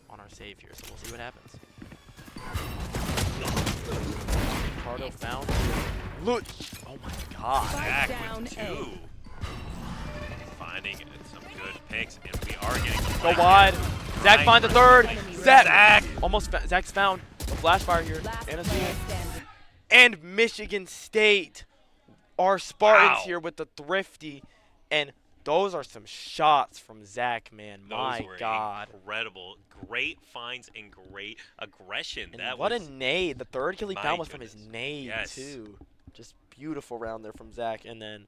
on our save here, so we'll see what happens. Ricardo found. Look! Oh my god.
Spike
Zach
down
with
A.
2. Finding some good picks, and we are getting the
Go
flag
wide.
here.
Zach
Right.
finds a third. Zach!
Zach!
Almost Zach's found. A flash fire here.
Last
And a
player
Azul.
standing.
And Michigan State. Our Spartans
Wow.
here with the thrifty. And those are some shots from Zach, man.
Those
My
were
god.
incredible. Great finds and great aggression.
And
that
what
was
a nade. The third kill he
My
found was from his
goodness.
nade,
Yes.
too. Just beautiful round there from Zach. And then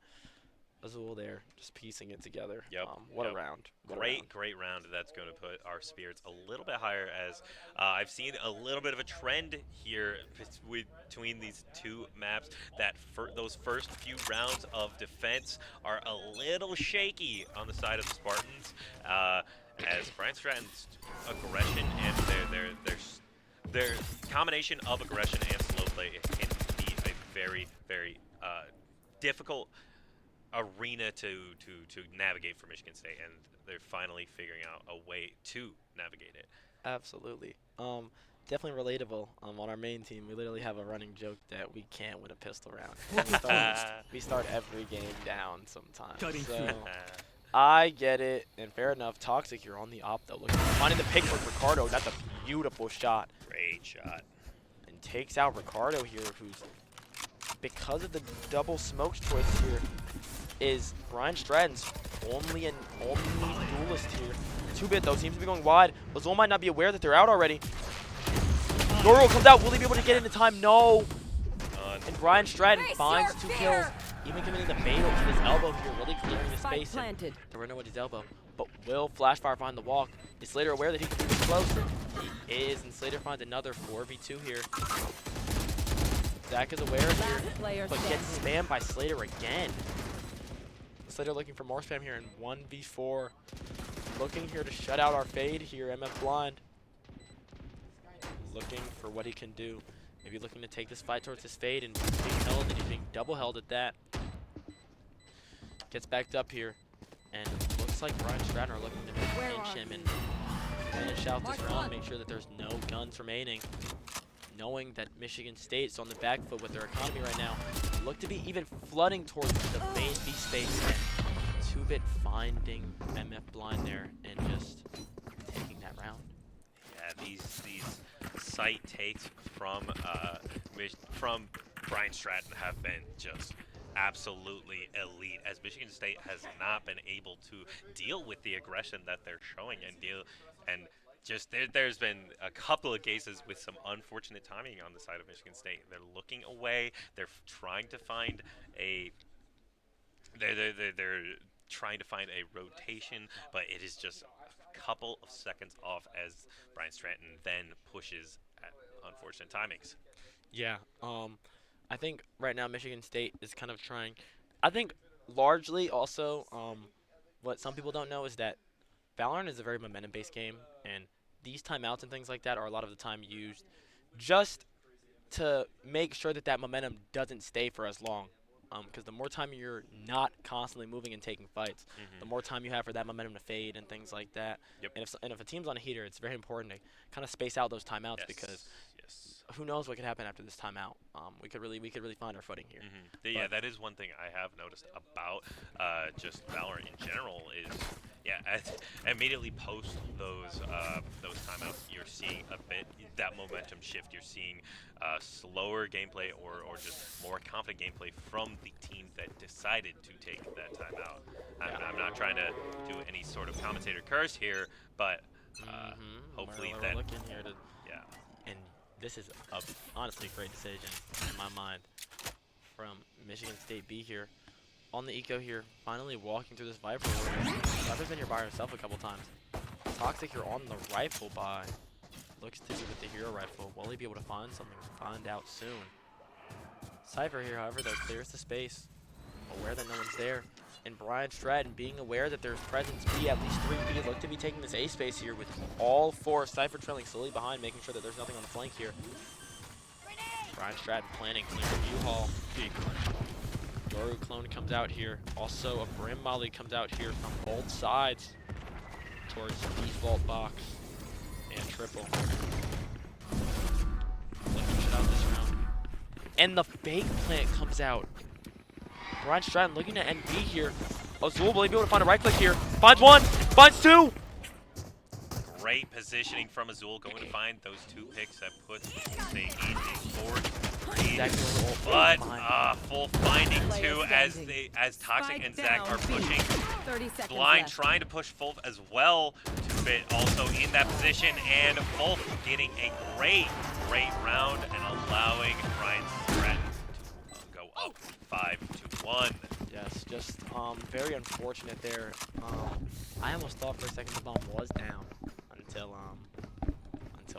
Azul there, just piecing it together.
Yep,
What
yep.
a round. What a
great,
round.
great round. That's going to put our spirits a little bit higher as I've seen a little bit of a trend here between these two maps that those first few rounds of defense are a little shaky on the side of the Spartans as Bryant Stratton's aggression and their combination of aggression and slow play can be a very, very difficult arena to navigate for Michigan State, and they're finally figuring out a way to navigate it.
Absolutely. Definitely relatable. On our main team, we literally have a running joke that we can't win a pistol round. We start every game down sometimes. So I get it, and fair enough. Toxic, you're on the op though. Look, finding the pick for Ricardo. That's a beautiful shot.
Great shot.
And takes out Ricardo here, who's because of the double smokes choice here, is Brian Stratton's only duelist here. 2-bit though seems to be going wide. Azul might not be aware that they're out already. Yoru comes out. Will he be able to get into time? No. And Brian Stratton
Face
finds
your
2
fear.
kills. Even committing the bait to his elbow here, really clearing the
Spike
space. And
planted.
there were no at his elbow. But will Flashfire find the walk? Is Slater aware that he can be this close? He is, and Slater finds another 4v2 here. Zach is aware here,
Last player
but gets
standing.
spammed by Slater again. Slater looking for more spam here in 1v4. Looking here to shut out our fade here, MF Blind. Looking for what he can do. Maybe looking to take this fight towards his fade and being held, and he's being double held at that. Gets backed up here. And looks like Brian Stratton are looking to
Where
pinch
are
him and
you?
finish out this
Mark
round,
one.
make sure that there's no guns remaining. Knowing that Michigan State's on the back foot with their economy right now, look to be even flooding towards the main B space, and 2-bit finding MF Blind there and just taking that round.
Yeah, these site takes from Brian Stratton have been just absolutely elite, as Michigan State has not been able to deal with the aggression that they're showing and just there's been a couple of cases with some unfortunate timing on the side of Michigan State. They're looking away. They're trying to find a they're trying to find a rotation, but it is just a couple of seconds off as Brian Stratton then pushes at unfortunate timings.
Yeah. I think right now Michigan State is kind of trying. I think largely also what some people don't know is that Valorant is a very momentum-based game, and these timeouts and things like that are a lot of the time used just to make sure that that momentum doesn't stay for as long. Because the more time you're not constantly moving and taking fights, the more time you have for that momentum to fade and things like that.
Yep.
And if a team's on a heater, it's very important to kind of space out those timeouts
Yes.
because
Yes.
who knows what could happen after this timeout. We could really find our footing here.
Yeah,
But-
that is one thing I have noticed about just Valorant in general is, yeah, immediately post those timeouts, you're seeing a bit that momentum shift. You're seeing slower gameplay or just more confident gameplay from the teams that decided to take that timeout. I'm not trying to do any sort of commentator curse here, but hopefully
we're
that,
looking here to,
yeah.
and this is honestly a great decision in my mind from Michigan State B here on the eco here, finally walking through this Viper. Viper's been here by herself a couple times. Toxic here on the rifle buy. Looks to be with the hero rifle. Will he be able to find something? We'll find out soon. Cypher here, however, though, clears the space. Aware that no one's there. And Bryant Stratton being aware that there's presence B, at least 3B, look to be taking this A space here with all four. Cypher trailing slowly behind, making sure that there's nothing on the flank here. Bryant Stratton planning, clearing U-Haul. Yoru clone comes out here. Also, a Brim Molly comes out here from both sides towards default box and triple. Looking shit out this round. And the fake plant comes out. Bryant Stratton looking at NB here. Azul will he be able to find a right click here. Finds one, finds two.
Great positioning from Azul, going to find those two picks that put State in a 4-3. But full finding too as Toxic and Zach are pushing.
30 seconds
Blind
left.
trying to push Fulf as well. To fit also in that position, and Fulf getting a great round and allowing Brian Stratton to go up 5-1.
Yes, just very unfortunate there. I almost thought for a second the bomb was down until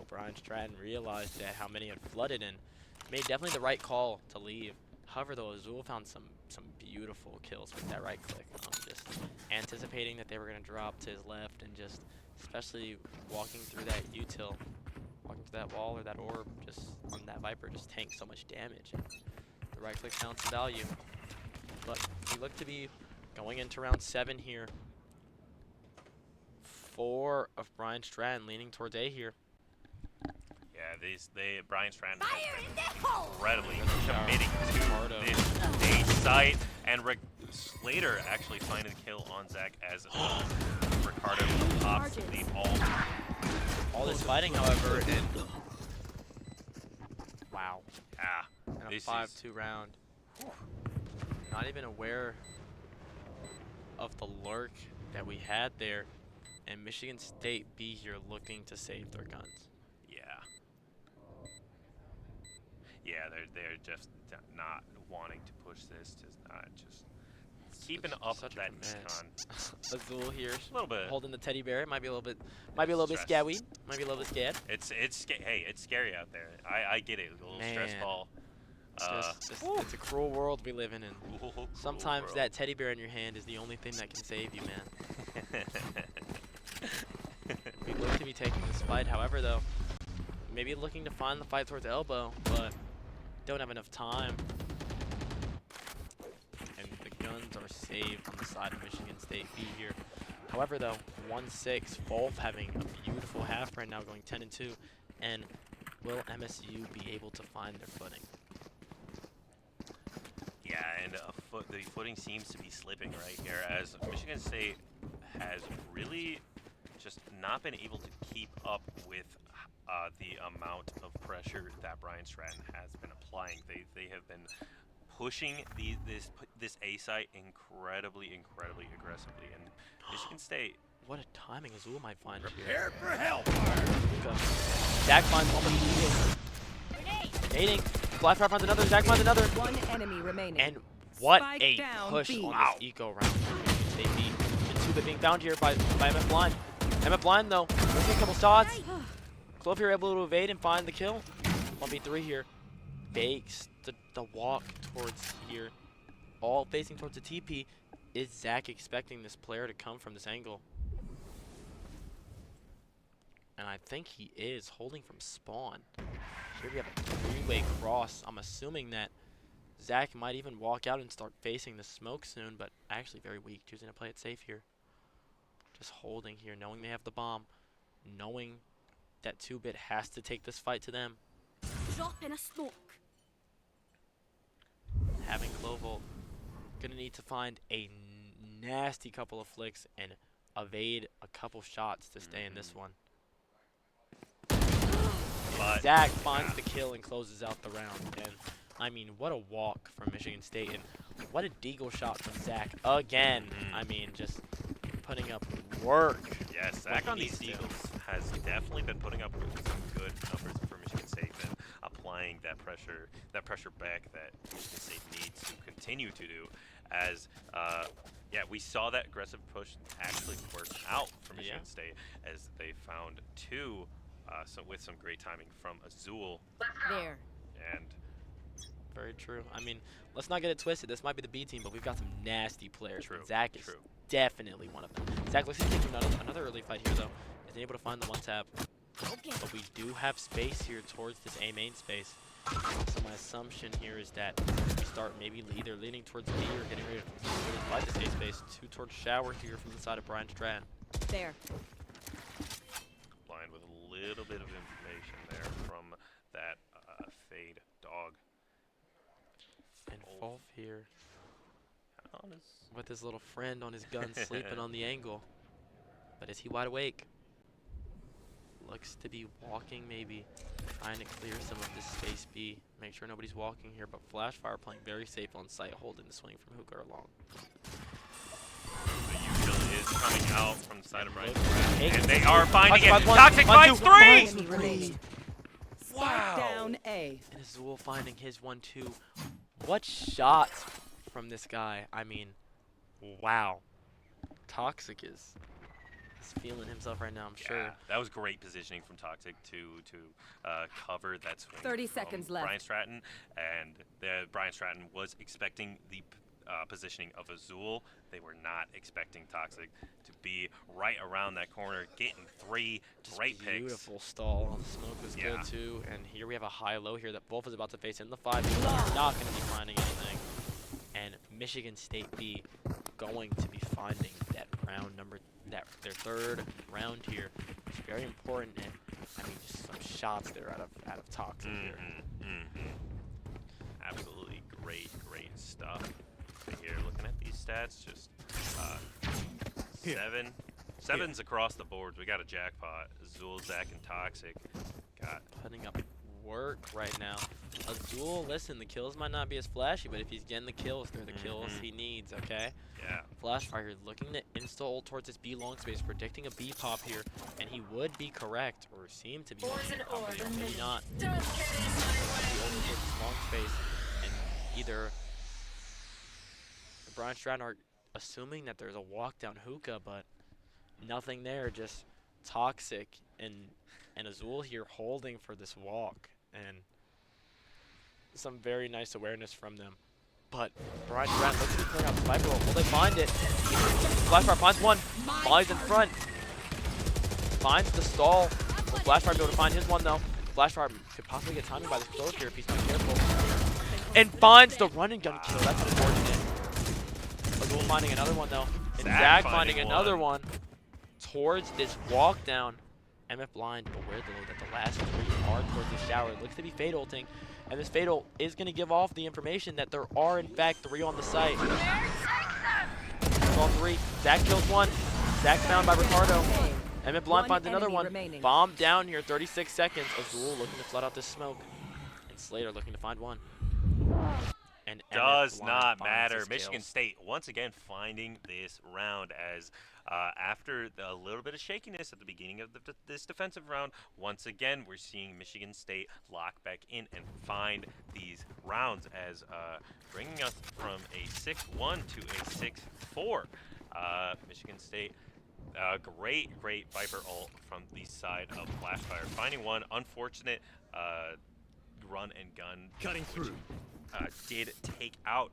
Brian Stratton realized that how many had flooded and made definitely the right call to leave. However, though, Azul found some beautiful kills with that right click. Just anticipating that they were going to drop to his left and just especially walking through that util, walking through that wall or that orb just on that Viper just tanked so much damage. And the right click found some value. But we look to be going into round 7 here. 4 of Brian Stratton leaning towards A here.
Yeah, Brian Stratton has been incredibly committing
Ricardo.
to this A site, and Slater actually finding the kill on Zach as Ricardo pops the ult.
All this fighting, however, and wow, and a
This
5-2 round. Not even aware of the lurk that we had there, and Michigan State B here looking to save their guns.
Yeah, they're just not wanting to push this, just not just keeping up
Such a
that
command.
econ.
Azul here,
A little bit.
holding the teddy bear. Might be a little bit
Stress.
scary. Might be a little bit scared.
Hey, it's scary out there. I get it. A little stress
Man.
ball.
It's a cruel world we live in, and
Cool
sometimes
world.
that teddy bear in your hand is the only thing that can save you, man. We look to be taking this fight, however, though, maybe looking to find the fight towards elbow, but don't have enough time. And the guns are saved on the side of Michigan State B here. However, though, 1-6, both having a beautiful half right now, going 10-2, and will MSU be able to find their footing?
Yeah, and the footing seems to be slipping right here as Michigan State has really just not been able to keep up with the amount of pressure that Brian Stratton has been applying. They have been pushing this A site incredibly aggressively, and Michigan State.
What a timing Azul might find
Prepare
here.
for hellfire.
Zach finds one with Nading. Flashfire finds another. Zach finds another.
One enemy remaining.
And what
Spike
a
down
push
B.
on
Wow.
this eco round. They beat the 2-bit being found here by MF Blind. MF Blind though, looking a couple shots. Clove here able to evade and find the kill. 1v3 here. Fakes the walk towards here. All facing towards the TP. Is Zach expecting this player to come from this angle? And I think he is, holding from spawn. Here we have a three-way cross. I'm assuming that Zach might even walk out and start facing the smoke soon, but actually very weak, choosing to play it safe here. Just holding here, knowing they have the bomb, knowing that 2-bit has to take this fight to them.
Drop in a smoke.
Having Clovolt, gonna need to find a nasty couple of flicks and evade a couple shots to stay in this one.
But
Zach finds the kill and closes out the round. And I mean, what a walk from Michigan State, and what a deagle shot from Zach again. I mean, just putting up work.
yes,
What
Zach
he
on these
needs to.
Eagles has definitely been putting up some good numbers for Michigan State and applying that pressure back that Michigan State needs to continue to do. As yeah, we saw that aggressive push actually work out for Michigan State as they found two. With some great timing from Azul,
There.
and
Very true. I mean, let's not get it twisted. This might be the B team, but we've got some nasty players.
True,
and Zach is
true.
definitely one of them. Zach looks like he's taking another early fight here, though. Isn't able to find the one tap. But we do have space here towards this A main space. So my assumption here is that we start maybe either leaning towards B or getting ready to fight this A space. Two towards shower here from the side of Bryant Stratton.
There.
line with a little bit of information there from that fade dog.
And Fulf here
On his
with his little friend on his gun sleeping on the angle. But is he wide awake? Looks to be walking, maybe trying to clear some of this space B. Make sure nobody's walking here, but Flashfire playing very safe on site, holding the swing from hookah along.
the usual is coming out from the side of Bryant.
Hey,
And they are finding it.
Toxic one,
Toxic
one,
finds
two,
three!
Enemy remaining. Spike
Wow.
down A.
And Azul finding his 1-2. What shots from this guy? I mean, wow. Toxic is feeling himself right now, I'm sure.
Yeah, that was great positioning from Toxic to cover that swing.
30
from
seconds left.
Bryant Stratton, and Bryant Stratton was expecting the positioning of Azul. They were not expecting Toxic to be right around that corner, getting three
Just
great picks.
beautiful stall. The smoke was
Yeah.
good too. And here we have a high-low here that Wolf is about to face in the 5v. They're not going to be finding anything. And Michigan State B going to be finding that round number, their third round here. It's very important. And I mean, just some shots there out of Toxic here.
Absolutely great stuff. Right here, looking at these stats, just sevens across the boards. We got a jackpot. Azul, Zach, and Toxic got
Putting up work right now. Azul, listen, the kills might not be as flashy, but if he's getting the kills, they're the kills he needs, okay?
yeah.
Flashfire looking to insta-ult towards this B long space, predicting a B pop here, and he would be correct, or seem to be maybe not. The ult towards this long space, and either Bryant Stratton are assuming that there's a walk down hookah, but nothing there, just Toxic and Azul here holding for this walk, and some very nice awareness from them. But Bryant Stratton looks to be clearing out the sniper roll. Will they find it? Flashfire finds one. Molly's in front. Finds the stall. Will Flashfire be able to find his one though? Flashfire could possibly get timing by this close here if he's not careful. And finds the run and gun kill. That's unfortunate. Azul finding another one though. And Zach finding another one towards this walk down. MF Blind aware though that the last three are towards the shower. It looks to be fade ulting. And this Fatal is going to give off the information that there are, in fact, three on the site. All three. Zach kills one. Zach found by Ricardo. Emmett Blind finds another one. Bomb down here, 36 seconds. Azul looking to flood out this smoke. And Slater looking to find one. And
Does
MF Blind
not
finds
matter.
his
Michigan
kills.
State once again finding this round as after a little bit of shakiness at the beginning of this defensive round, once again we're seeing Michigan State lock back in and find these rounds as bringing us from a 6-1 to a 6-4. Michigan State, great Viper ult from the side of Flashfire, finding one unfortunate run and gun,
Cutting
which
through.
did take out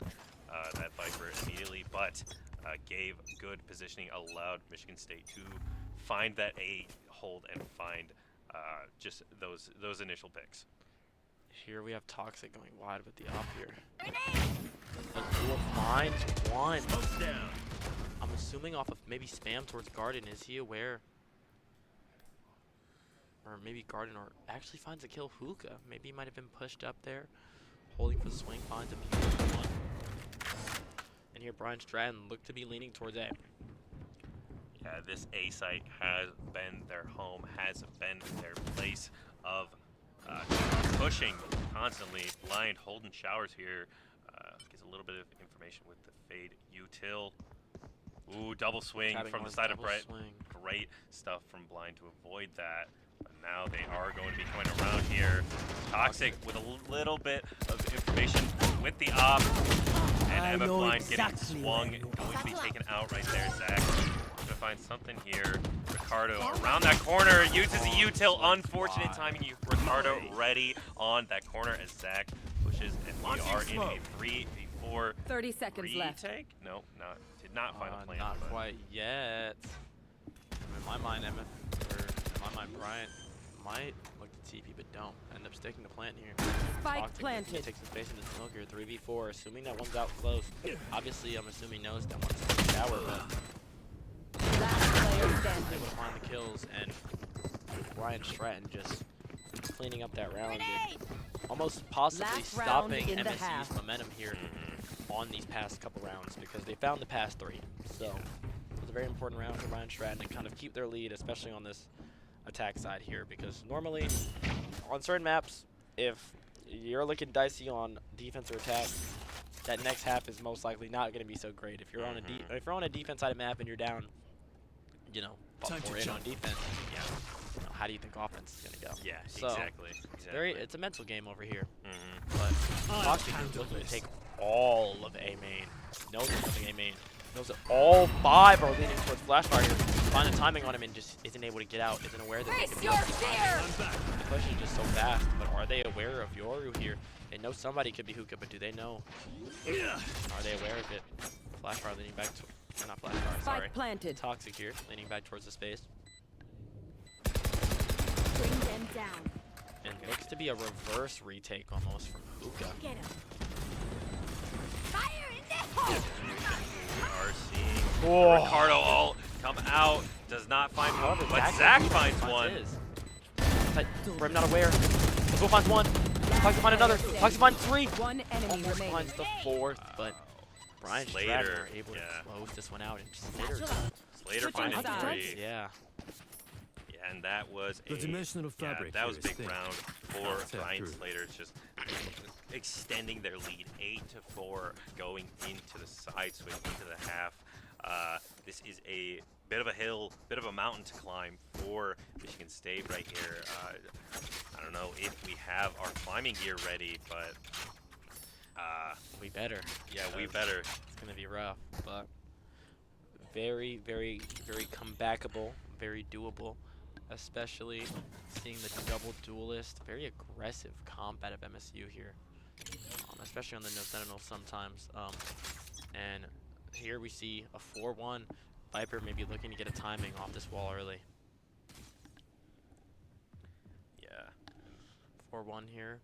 that Viper immediately, but gave good positioning, allowed Michigan State to find that A hold and find just those initial picks.
Here we have Toxic going wide with the op here. Azul finds one.
Smoke's down.
I'm assuming off of maybe spam towards Garden. Is he aware? Or maybe Garden or actually finds a kill Hookah. Maybe he might have been pushed up there. Holding for the swing, finds a beautiful one. And here Bryant Stratton look to be leaning towards A.
Yeah, this A site has been their home, has been their place of pushing constantly. Blind holding showers here. Gets a little bit of information with the fade util. Ooh, double swing
Tapping
from the
on
side of
double
Bryant.
swing.
Great stuff from Blind to avoid that. But now they are going to be coming around here. Toxic with a little bit of information with the op.
I
And MF
know
Blind getting
exactly
swung.
where you
Going to be
are.
taken out right there, Zach. Gonna find something here. Ricardo around that corner. Uses the util. Unfortunate timing. Ricardo ready on that corner as Zach pushes. And we are in a 3v4
30 seconds left.
retake. No, did not find a plan.
Not
but
quite yet. In my mind, MF, or in my mind, Bryant might look to TP, but don't. End up sticking the plant here.
Spike
Toxic
planted.
takes some space in the smoke here. 3v4, assuming that one's out close. Obviously, I'm assuming knows that one's in the shower, but
Last player
able
standing.
to find the kills, and Bryant Stratton just cleaning up that round and almost possibly
Last round
stopping
in the
MSU's
half.
momentum here on these past couple rounds because they found the past three. So it was a very important round for Bryant Stratton to kind of keep their lead, especially on this attack side here, because normally on certain maps, if you're looking dicey on defense or attack, that next half is most likely not going to be so great. If you're on a defense side of map and you're down, you know,
Time to
4-8 on
jump.
defense, you know, how do you think offense is going to go?
yeah,
So,
exactly.
It's a mental game over here.
Mhm.
But
I'll
Toxic
handle
is looking to
this.
take all of A main. Knows there's nothing A main. Knows that all 5 are leaning towards Flashfire here. Find the timing on him and just isn't able to get out. Isn't aware that they could be
your
up in time.
I'm back.
The push is just so fast. But are they aware of Yoru here? They know somebody could be Hookah, but do they know?
Yeah.
Are they aware of it? Flashfire leaning back to, or not Flashfire, sorry.
Spike planted.
Toxic here, leaning back towards the space.
Bring them down.
And looks to be a reverse retake almost from Hookah.
Get him. Fire in the hole.
We are seeing
Oh.
Ricardo all come out. Does not find one,
However,
but Zach finds
finds
one.
his. But Brim not aware. Azul finds one. Toxic finds another. Toxic finds 3.
One enemy
Almost
remaining.
finds the 4th, but Bryant
Slater,
Stratton are able
yeah.
to close this one out. And Slater,
Slater
Switching
finding
sides.
3.
yeah.
Yeah, and that was
The dimensional fabric
that was a
here is
big
thin.
round
I'll
for
tell
Bryant
truth.
Slater. It's just extending their lead 8-4, going into the side switch into the half. This is a bit of a hill, bit of a mountain to climb for Michigan State right here. I don't know if we have our climbing gear ready, but
We better.
yeah, we
because
better.
It's going to be rough, but very, very, very comebackable, very doable, especially seeing the double duelist. Very aggressive comp out of MSU here, especially on the No Sentinel sometimes. And here we see a 4-1. Viper maybe looking to get a timing off this wall early.
Yeah.
4-1 here.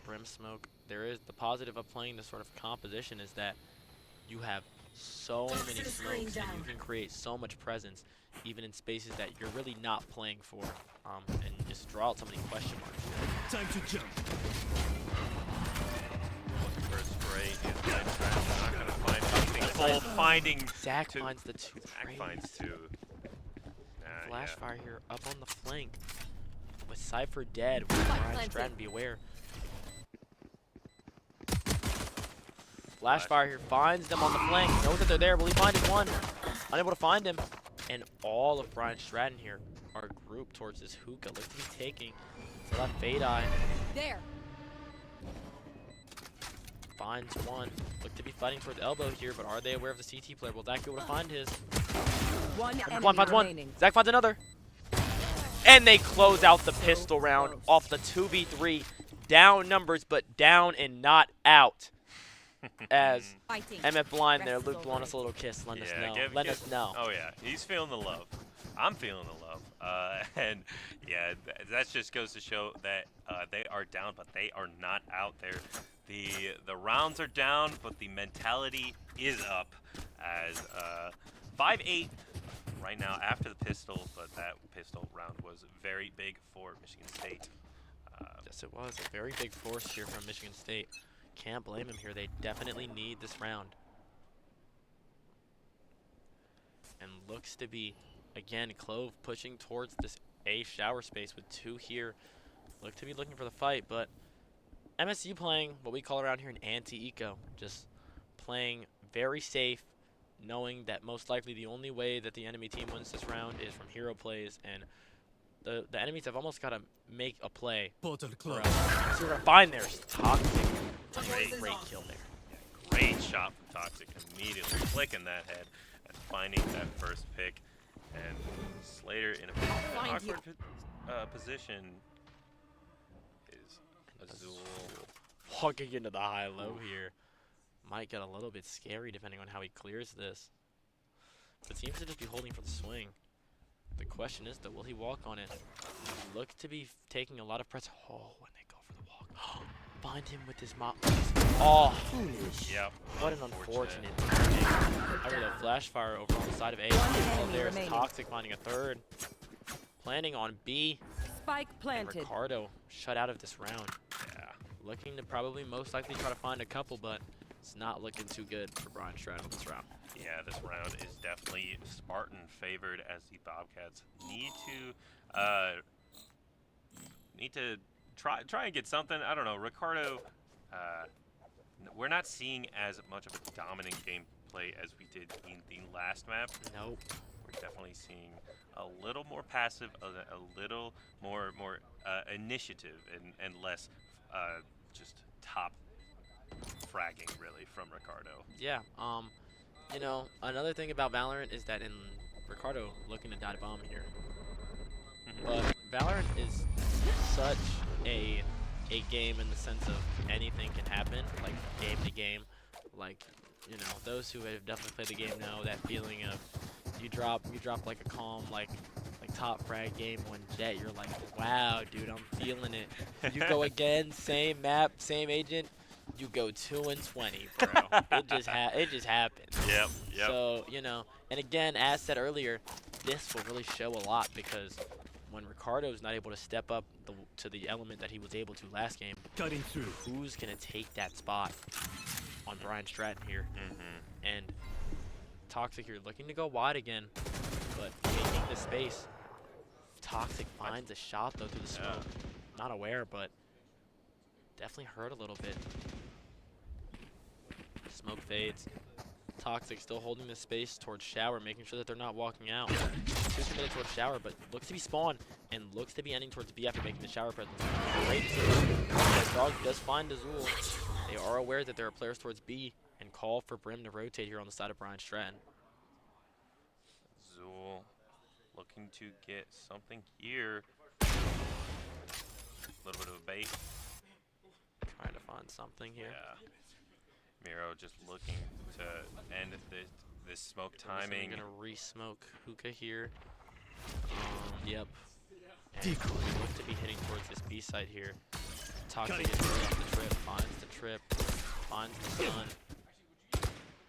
Brim smoke. There is the positive of playing this sort of composition is that you have so many smokes and you can create so much presence even in spaces that you're really not playing for, and just draw out so many question marks.
Time to jump.
Looking for a spray. Is Blind Stratton not going to find something? Full finding.
Zach
two.
finds the 2
Zach finds 2.
Flash fire here up on the flank with Cypher dead. With Bryant
planted.
Stratton be aware. Flash fire here finds them on the flank. Knows that they're there. Will he find his one? Unable to find him. And all of Bryant Stratton here are grouped towards this hookah. Looks to be taking to that Fade Eye.
There.
Finds one. Look to be fighting towards elbow here, but are they aware of the CT player? Will Zach be able to find his?
One enemy
One finds one.
remaining.
Zach finds another. And they close out the pistol round off the 2v3. Down numbers, but down and not out. As
Fighting.
MF Blind there,
Rest is
Luke
over.
blowing us a little kiss. Let us know.
give-
Let
give-
us know.
Oh yeah, he's feeling the love. I'm feeling the love. And yeah, that just goes to show that they are down, but they are not out there. The rounds are down, but the mentality is up. As 5-8 right now after the pistol, but that pistol round was very big for Michigan State.
Yes, it was a very big force here from Michigan State. Can't blame him here. They definitely need this round. And looks to be, again, Clove pushing towards this A shower space with 2 here. Look to be looking for the fight, but MSU playing what we call around here an anti-eco. Just playing very safe, knowing that most likely the only way that the enemy team wins this round is from hero plays, and the enemies have almost got to make a play.
Portal
for
closed.
us. So we're gonna find there's Toxic. Great kill there.
Great shot from Toxic, immediately flicking that head and finding that first pick. And Slater in a bit of an
Find
awkward position is Azul.
Walking into the high-low here. Might get a little bit scary depending on how he clears this. But seems to just be holding for the swing. The question is, though, will he walk on it? Look to be taking a lot of press. Oh, when they go for the walk. Find him with his mop. Oh,
Yep.
what an unfortunate timing. However, the flash fire over on the side of A. Oh,
enemy
there's
remaining.
Toxic finding a third. Planning on B.
Spike
And
planted.
Ricardo shut out of this round.
Yeah.
Looking to probably most likely try to find a couple, but it's not looking too good for Bryant Stratton this round.
Yeah, this round is definitely Spartan favored as the Bobcats need to try and get something. I don't know, Ricardo. We're not seeing as much of a dominant gameplay as we did in the last map.
Nope.
We're definitely seeing a little more passive, a little more initiative, and less just top fragging really from Ricardo.
Yeah. You know, another thing about Valorant is that in Ricardo looking to dot a bomb here. But Valorant is such a game in the sense of anything can happen, like game to game. Like, you know, those who have definitely played the game know that feeling of you drop like a calm, like top frag game 1 Jet. You're like, wow, dude, I'm feeling it. You go again, same map, same agent. You go 2 and 20, bro. it just happens.
Yep.
So, you know, and again, as said earlier, this will really show a lot because when Ricardo's not able to step up to the element that he was able to last game,
Cutting through.
who's going to take that spot on Bryant Stratton here? And Toxic here looking to go wide again, but taking the space. Toxic finds a shot, though, through the smoke. Not aware, but definitely hurt a little bit. Smoke fades. Toxic still holding the space towards shower, making sure that they're not walking out. 2 committed towards shower, but looks to be spawn and looks to be ending towards B after making the shower presence. Great decision. As Dog does find Azul. They are aware that there are players towards B and call for Brim to rotate here on the side of Bryant Stratton.
Azul looking to get something here. A little bit of a bait.
Trying to find something here.
Yeah. Miro just looking to end this smoke timing.
Gonna re-smoke hookah here. Yep. And
Decoy.
look to be hitting towards this B side here. Toxic is right off the trip, finds the trip, finds the sun.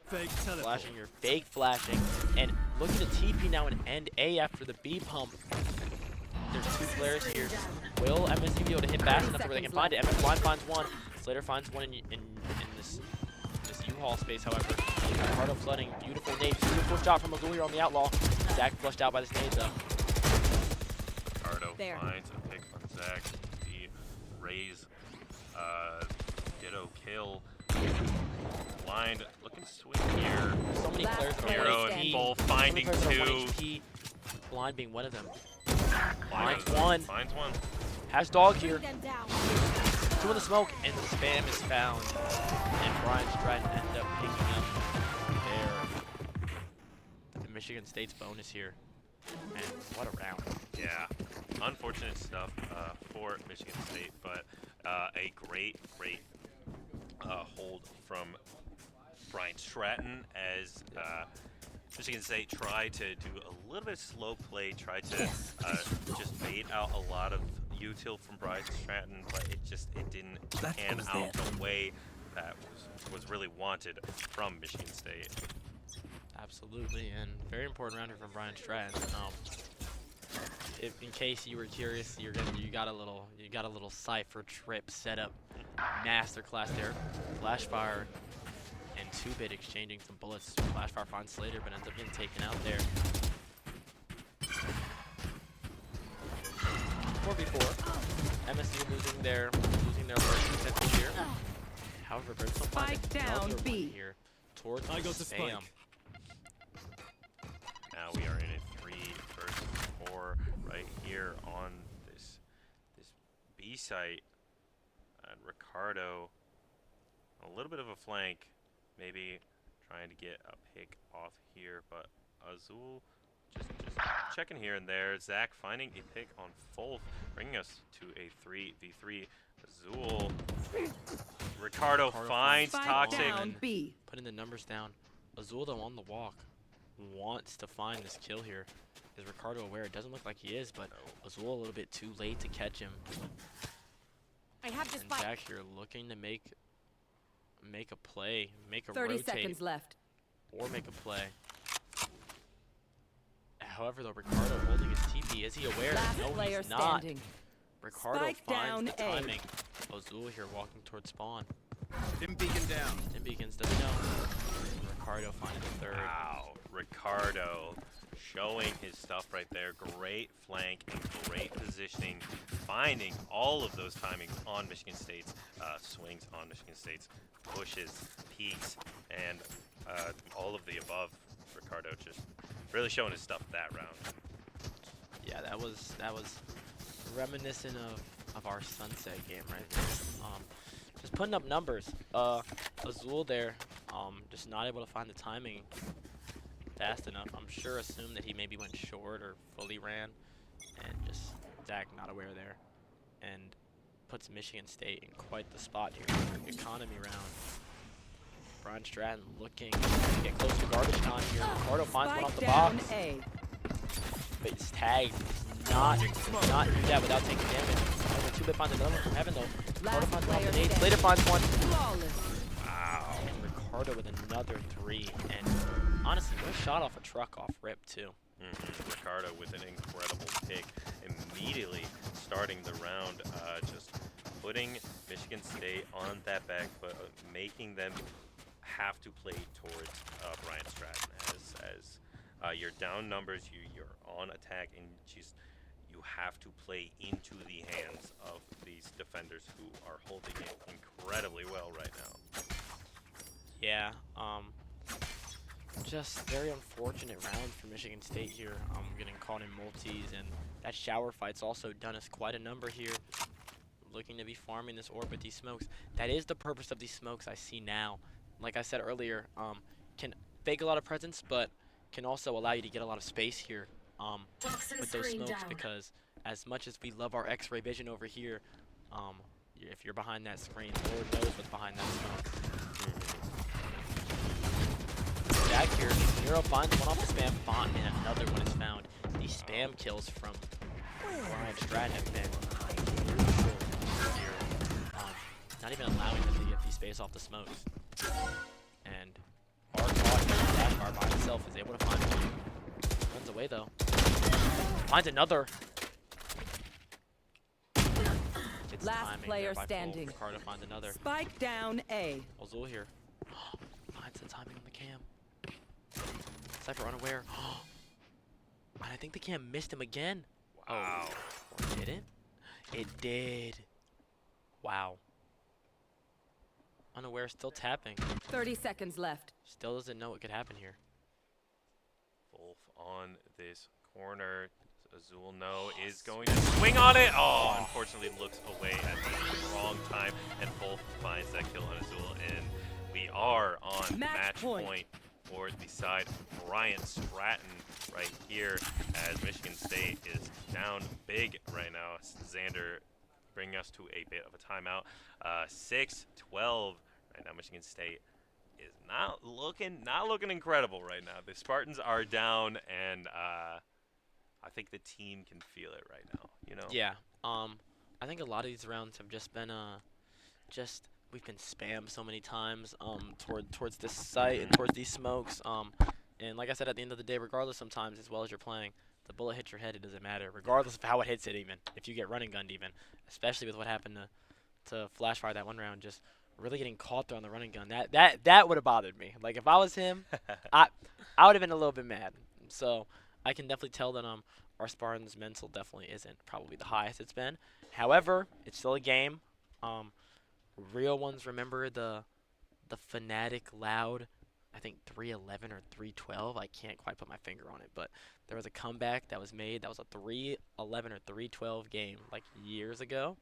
Fake teleport.
Flashing your fake flashing, and looking to TP now and end A after the B pump. There's 2 players here. Will MSU be able to hit fast enough to where they can find it? MS Blind finds one. Slater finds one in this U-Haul space, however. Ricardo flooding, beautiful nade, beautiful shot from Azul here on the outlaw. Zach flushed out by this nade though.
Ricardo
There.
finds a pick on Zach. The Rays ditto kill. Blind looking sweet here.
So many
Last
players that are
Hero
1
and
standing.
full
So many
finding
players that are 1
two.
HP. Blind being one of them.
Blind
Finds one.
Finds one.
Has dog here.
Bring them down.
2 in the smoke, and the spam is found. And Bryant Stratton ended up picking up the Michigan State's bonus here. And what a round.
Yeah, unfortunate stuff for Michigan State, but a great hold from Bryant Stratton as Michigan State tried to do a little bit of slow play, tried to just bait out a lot of util from Bryant Stratton, but it didn't
That
pan
goes
out
there.
the way that was really wanted from Michigan State.
Absolutely, and very important round here from Bryant Stratton. If in case you were curious, you got a little cipher trip set up, masterclass there, Flashfire and 2-bit exchanging some bullets. Flashfire finds Slater, but ends up getting taken out there. 4v4. MSU losing their first defensive here. However, Brimstone finds
Spike down,
another one
B.
here towards
I
the
got the
spam.
spike.
Now we are in a 3 versus 4 right here on this B site. And Ricardo, a little bit of a flank, maybe trying to get a pick off here, but Azul just checking here and there. Zach finding a pick on Fulf, bringing us to a 3v3. Azul, Ricardo finds
Spike
Toxic.
down B.
Putting the numbers down. Azul, though, on the walk, wants to find this kill here. Is Ricardo aware? It doesn't look like he is, but Azul a little bit too late to catch him.
I have this
And
fight.
Zach here looking to make a play, make a
30
rotate,
seconds left.
or make a play. However, though, Ricardo holding his TP, is he aware?
Last
No,
player
he's not.
standing.
Ricardo
Spike down
finds the
A.
timing. Azul here walking towards spawn.
Dim beacon down.
Tim Beacons doesn't know. Ricardo finding the third.
Wow, Ricardo showing his stuff right there. Great flank and great positioning, finding all of those timings on Michigan State's swings, on Michigan State's pushes, peaks, and all of the above. Ricardo just really showing his stuff that round.
Yeah, that was reminiscent of our Sunset game right there. Just putting up numbers. Azul there, just not able to find the timing fast enough. I'm sure assumed that he maybe went short or fully ran, and just Zach not aware there, and puts Michigan State in quite the spot here. Economy round. Bryant Stratton looking to get close to garbage time here. Ricardo finds one off
Spike
the
down
box,
A.
but he's tagged. Not do that without taking damage. However, 2-bit finds another one from Heaven though. Ricardo
Last
finds one off
player
the nade.
standing.
Slater finds one.
Flawless.
Wow.
And Ricardo with another 3. And honestly, no shot off a truck off rip too.
Ricardo with an incredible pick, immediately starting the round, just putting Michigan State on that back foot, making them have to play towards Bryant Stratton as your down numbers, you're on attack, and you have to play into the hands of these defenders who are holding it incredibly well right now.
Yeah, just very unfortunate round for Michigan State here. Getting caught in multis, and that shower fight's also done us quite a number here. Looking to be farming this orb with these smokes. That is the purpose of these smokes I see now. Like I said earlier, can fake a lot of presence, but can also allow you to get a lot of space here with those smokes, because as much as we love our X-ray vision over here, if you're behind that screen, Lord knows what's behind that smoke. Back here, Nero finds one off the spam bot, and another one is found. These spam kills from Bryant Stratton have been crucial here. Not even allowing them to get the space off the smokes. And our Flashfire by himself is able to find one. Runs away though. Finds another. Gets
Last
timing
player
there by
standing.
Fulf. Ricardo finds another.
Spike down A.
Azul here. Finds the timing on the cam. Cypher unaware. And I think the cam missed him again.
Wow.
Oh, or did it? It did. Wow. Unaware, still tapping.
30 seconds left.
Still doesn't know what could happen here.
Wolf on this corner. Azul no is going to swing on it. Oh, unfortunately looks away at the wrong time, and Wolf finds that kill on Azul, and we are on
Match point.
point for the side of Bryant. Stratton right here, as Michigan State is down big right now. Xander bringing us to a bit of a timeout. 6-12 right now. Michigan State is not looking incredible right now. The Spartans are down, and I think the team can feel it right now. You know.
Yeah. I think a lot of these rounds have just been we've been spammed so many times towards this site and towards these smokes. And like I said, at the end of the day, regardless, sometimes as well as you're playing, the bullet hits your head. It doesn't matter, regardless of how it hits it. Even if you get running gunned, even especially with what happened to Flashfire that one round, just really getting caught there on the running gun. That would have bothered me. Like if I was him, I would have been a little bit mad. So I can definitely tell that our Spartans' mental definitely isn't probably the highest it's been. However, it's still a game. Real ones remember the Fnatic Loud, I think 311 or 312. I can't quite put my finger on it, but there was a comeback that was made. That was a 311 or 312 game like years ago.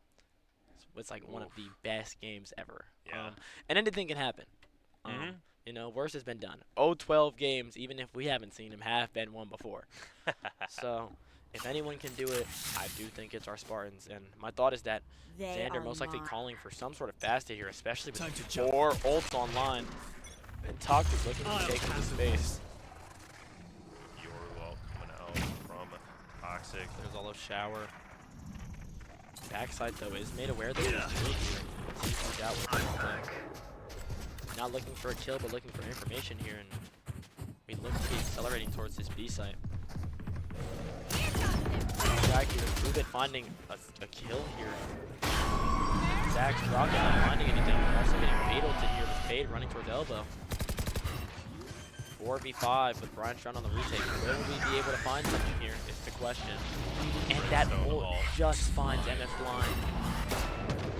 It's like one of the best games ever.
Yeah.
And anything can happen. You know, worse has been done. 0-12 games, even if we haven't seen them, have been won before. So, if anyone can do it, I do think it's our Spartans. And my thought is that Xander most likely calling for some sort of fast hit here, especially with 4 ults online. And Toxic looking to take into space.
Yorwell coming out from Toxic.
There's all those shower. Backside, though, is made aware that he's doing here. He's out with everything. Not looking for a kill, but looking for information here, and we look to be accelerating towards this B site. Zach here, Rubit finding a kill here. Zach's rocket not finding anything, also getting fatal to here with Fade running towards elbow. 4v5 with Bryant Stratton on the retake. Will we be able to find something here is the question. And that ult just finds MF Blind.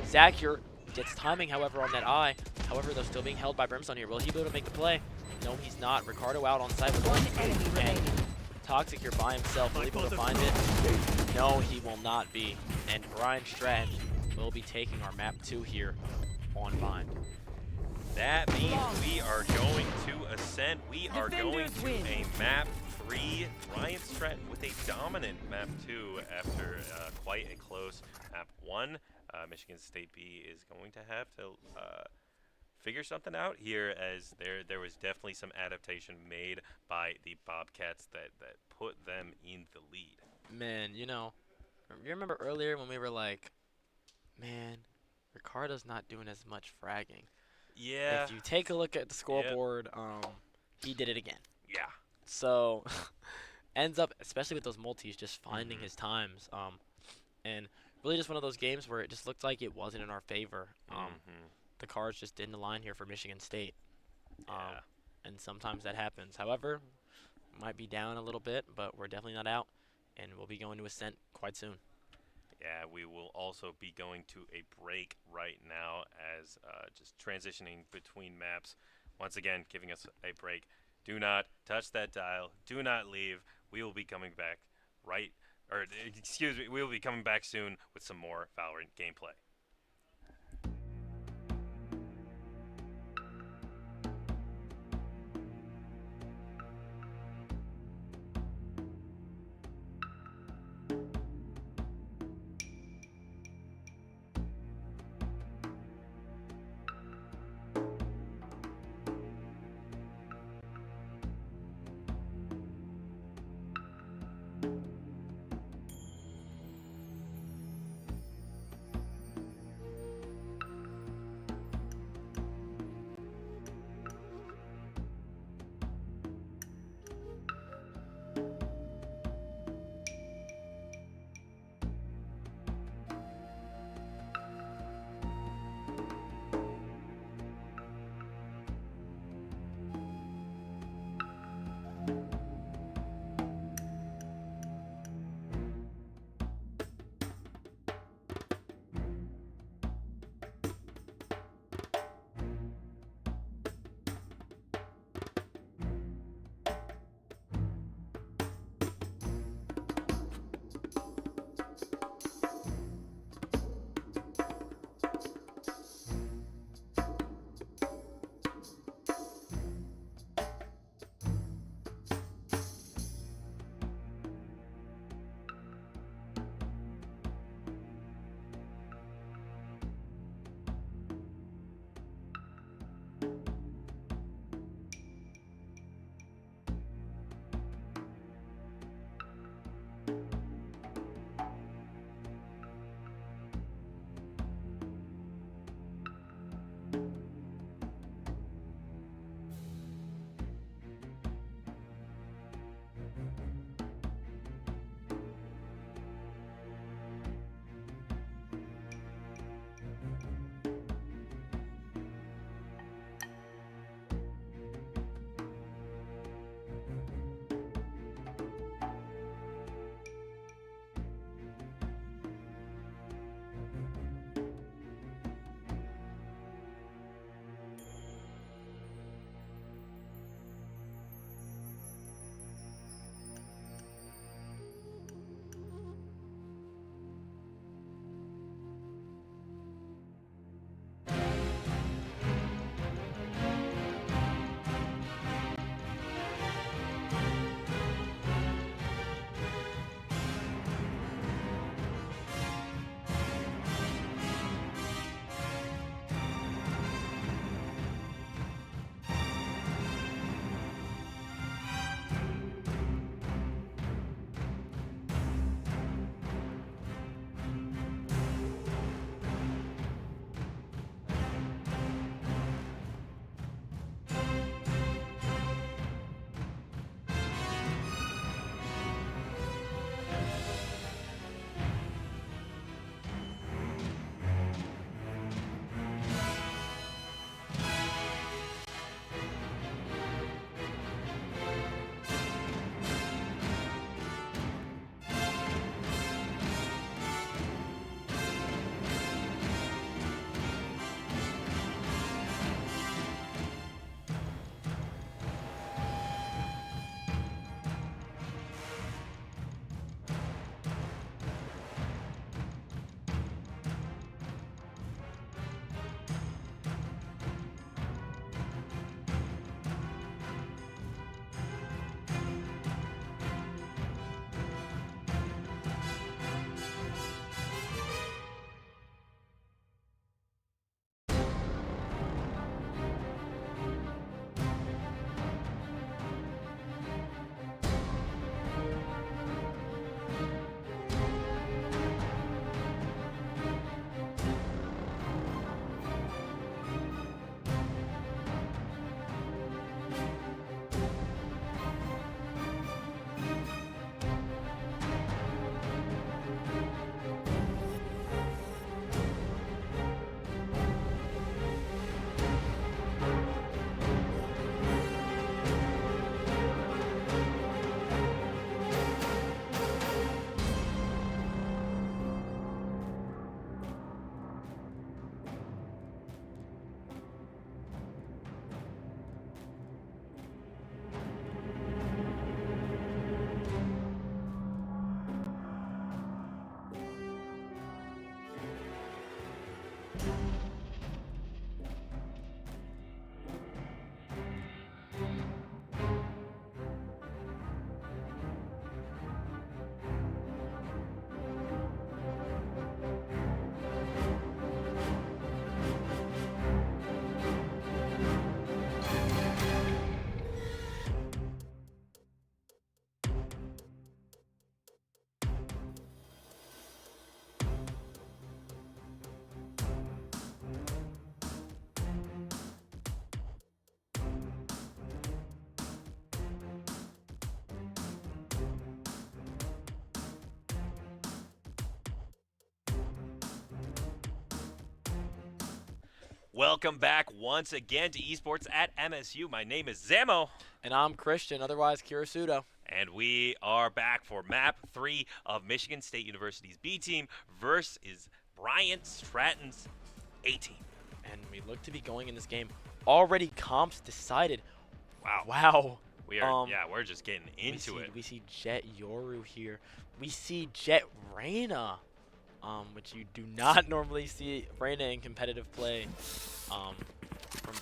Zach here gets timing, however, on that eye. However, though, still being held by Brimstone here. Will he be able to make the play? No, he's not. Ricardo out on site with ult. And Toxic here by himself. Will he be able to find it? No, he will not be. And Bryant Stratton will be taking our map 2 here on Bind.
That means we are going to Ascent. We are going to a map 3. Bryant Stratton with a dominant map 2 after quite a close map 1. Michigan State B is going to have to figure something out here, as there was definitely some adaptation made by the Bobcats that put them in the lead.
Man, you know, you remember earlier when we were like, man, Ricardo's not doing as much fragging.
Yeah.
If you take a look at the scoreboard, he did it again.
Yeah.
So, ends up, especially with those multis, just finding his times. And really just one of those games where it just looked like it wasn't in our favor. The cards just didn't align here for Michigan State. And sometimes that happens. However, might be down a little bit, but we're definitely not out. And we'll be going to Ascent quite soon.
Yeah, we will also be going to a break right now, as just transitioning between maps. Once again, giving us a break. Do not touch that dial. Do not leave. We will be coming back we will be coming back soon with some more Valorant gameplay. Welcome back once again to Esports at MSU. My name is Zamo,
And I'm Christian, otherwise Kirisudo.
and we are back for Map 3 of Michigan State University's B team versus Bryant Stratton's A team.
And we look to be going in this game. Already comps decided.
Wow.
Wow.
We're just getting into it.
We see Jet Yoru here. We see Jet Reyna, which you do not normally see Reyna in competitive play from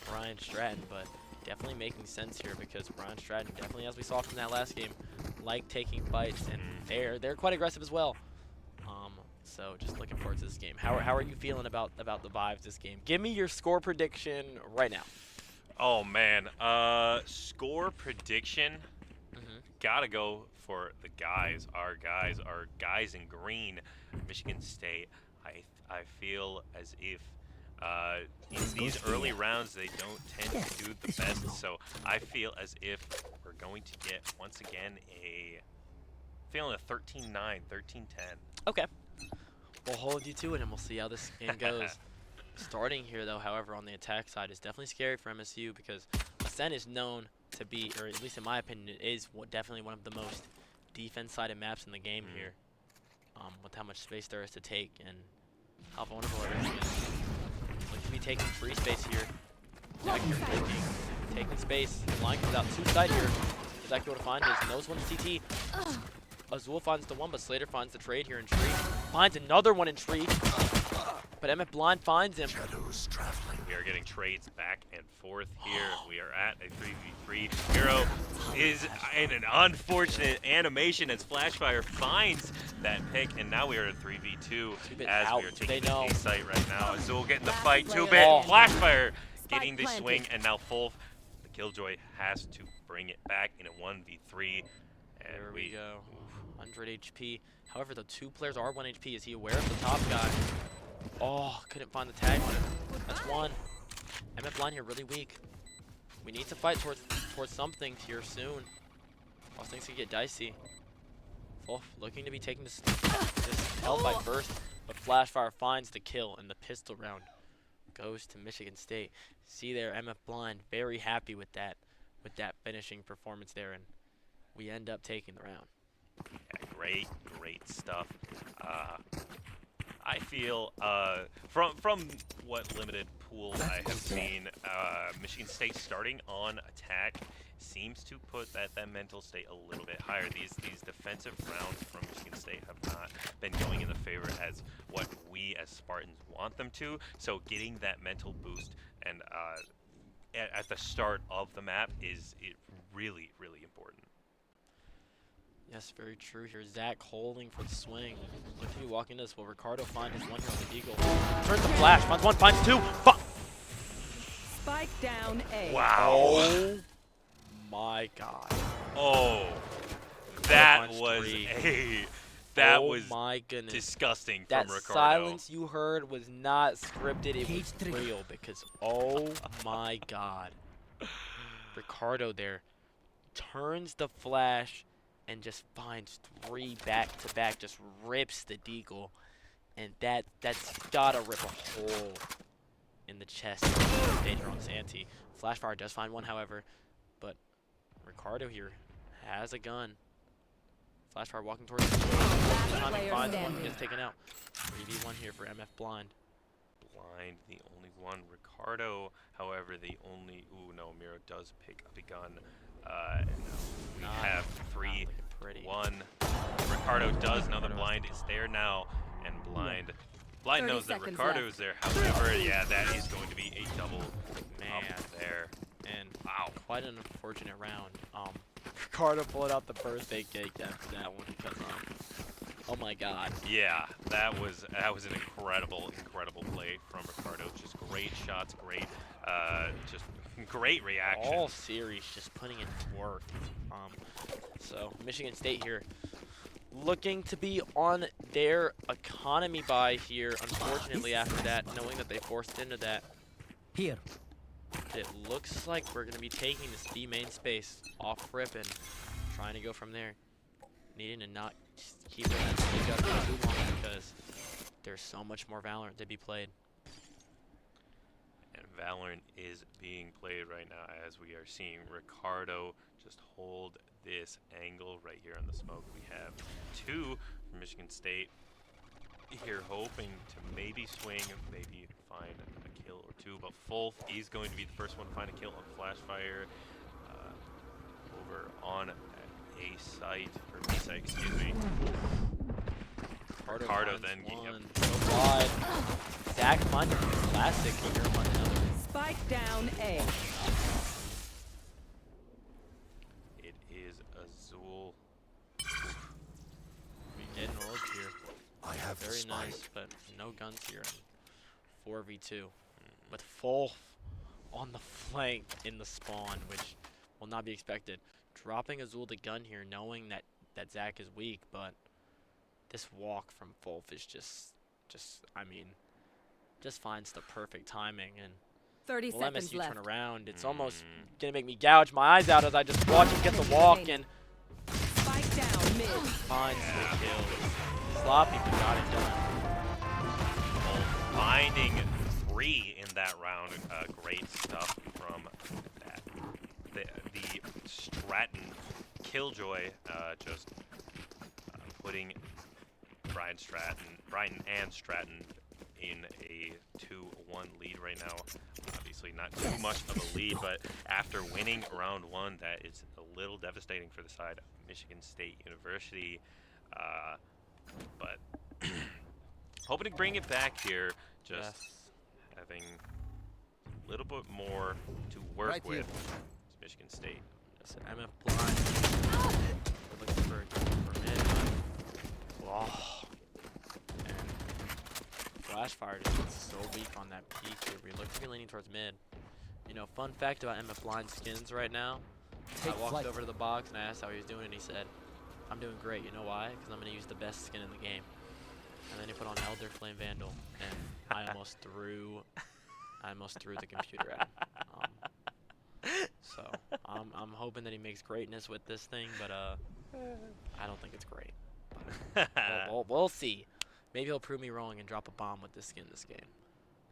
Bryant Stratton, but definitely making sense here because Bryant Stratton definitely, as we saw from that last game, like taking fights, and they're quite aggressive as well. So just looking forward to this game. How are you feeling about the vibes this game? Give me your score prediction right now.
Oh man, score prediction. Gotta go for the guys. Our guys in green, Michigan State. I feel as if in these early rounds they don't tend to do the best. So I feel as if we're going to get once again feeling a 13-9, 13-10.
Okay. We'll hold you to it, and we'll see how this game goes. Starting here, though, however, on the attack side is definitely scary for MSU because Ascent is known to be, or at least in my opinion, it is definitely one of the most defense-sided maps in the game here, with how much space there is to take and how vulnerable everything is. Look to be taking free space here. Zach here taking space. Line comes out two side here. Zach able to find his nose one CT. Azul finds the one, but Slater finds the trade here in Tree. Finds another one in Tree. But MF Blind finds him.
We are getting trades back and forth here. We are at a 3v3. Hero is in an unfortunate animation as Flashfire finds that pick, and now we are at 3v2 as we are taking the A site right now. Azul getting the fight, 2-bit. Flashfire getting the swing, and now full. The Killjoy has to bring it back in a 1v3. And
there we go. 100 HP. However, the two players are 1 HP. Is he aware of the top guy? Oh, couldn't find the tag on him. That's one. MF Blind here really weak. We need to fight towards something here soon. Else things could get dicey. Wolf looking to be taking this L by burst, but Flashfire finds the kill, and the pistol round goes to Michigan State. See there, MF Blind very happy with that finishing performance there, and we end up taking the round.
Yeah, great stuff. I feel from what limited pool I have seen, Michigan State starting on attack seems to put that mental state a little bit higher. These defensive rounds from Michigan State have not been going in the favor as what we as Spartans want them to. So getting that mental boost and at the start of the map is really important.
Yes, very true here. Zach holding for the swing. Look to be walking this. Will Ricardo find his one here on the Eagle? Turns the flash. Finds one, finds two.
Spike down A.
Wow.
Oh my God.
Oh, that was
my goodness.
disgusting
That
from Ricardo.
silence you heard was not scripted. It was real because oh my God. Ricardo there turns the flash and just finds three back-to-back, just rips the deagle, and that's gotta rip a hole in the chest of Dangerous Ante. Flashfire does find one, however, but Ricardo here has a gun. Flashfire walking towards the time he finds one, gets taken out. 3v1 here for MF Blind.
Blind, the only one. Ricardo, however, the only. Ooh, no, Miro does pick up a gun. We have 3-1. Ricardo does know the Blind is there now, and Blind knows that Ricardo is there. However, yeah, that is going to be a double up there.
And wow, quite an unfortunate round. Ricardo pulled out the birthday cake after that one because oh my God.
Yeah, that was an incredible play from Ricardo. Just great shots, just great reaction.
All series just putting in work. So Michigan State here looking to be on their economy buy here, unfortunately, after that, knowing that they forced into that.
Here.
It looks like we're going to be taking this B main space off rip and trying to go from there. Needing to not keep it at speak up for too long because there's so much more Valorant to be played.
And Valorant is being played right now as we are seeing Ricardo just hold this angle right here on the smoke. We have 2 from Michigan State here hoping to maybe swing, maybe find a kill or 2, but Fulf, he's going to be the first one to find a kill on Flashfire over on A site, or B site, excuse me. Ricardo then
one. So wide. Zach finding classic here on another.
Spike down A.
It is Azul.
We getting a look here.
I have the
Very
spike.
nice, but no guns here. 4v2 with full on the flank in the spawn, which will not be expected. Dropping Azul the gun here, knowing that Zach is weak, but this walk from Fulf is just I mean, just finds the perfect timing, and
30
will
seconds
MSU
left.
turn around? It's almost gonna make me gouge my eyes out as I just watch him get the walk and
Spike down mid.
finds the kill. Sloppy, but got it done.
Finding 3 in that round. Great stuff from that. The Stratton Killjoy just putting Bryant and Stratton in a 2-1 lead right now. Obviously not too much of a lead, but after winning round 1, that is a little devastating for the side of Michigan State University. But hoping to bring it back here, just having a little bit more to work
Right here.
with. It's Michigan State.
Just an MF blind. We're looking for mid. Oh. And Flashfire just so weak on that peak here. We look to be leaning towards mid. You know, fun fact about MF blind skins right now.
Take
I walked
flight.
over to the box and I asked how he was doing, and he said, "I'm doing great. You know why? Because I'm going to use the best skin in the game." And then he put on Elder Flame Vandal, and I almost threw the computer at him. So I'm hoping that he makes greatness with this thing, but I don't think it's great. We'll see. Maybe he'll prove me wrong and drop a bomb with this skin this game.